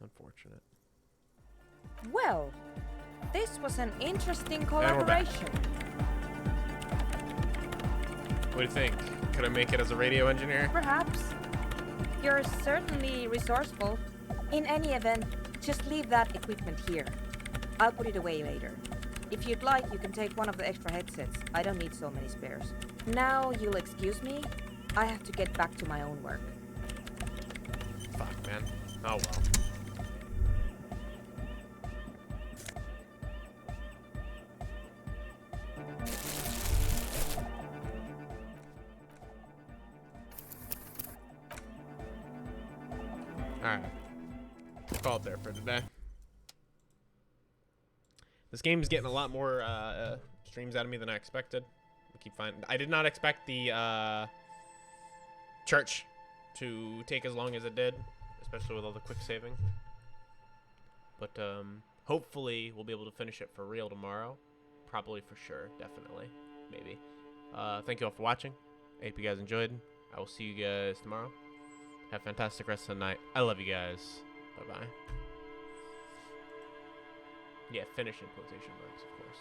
Unfortunate. Well, this was an interesting we're back. collaboration. What do you think? Could I make it as a radio engineer? Perhaps. You're certainly resourceful. In any event, just leave that equipment here. I'll put it away later. If you'd like, you can take one of the extra headsets. I don't need so many spares. Now, you'll excuse me. I have to get back to my own work. Fuck, man. Oh well. Alright. Call it there for today. This game's getting a lot more streams out of me than I expected. We keep finding. I did not expect the church to take as long as it did, especially with all the quick saving. But hopefully we'll be able to finish it for real tomorrow. Probably for sure, definitely, maybe. Thank you all for watching. I hope you guys enjoyed. I will see you guys tomorrow. Have a fantastic rest of the night. I love you guys. Bye-bye. Yeah, finish in quotation marks, of course.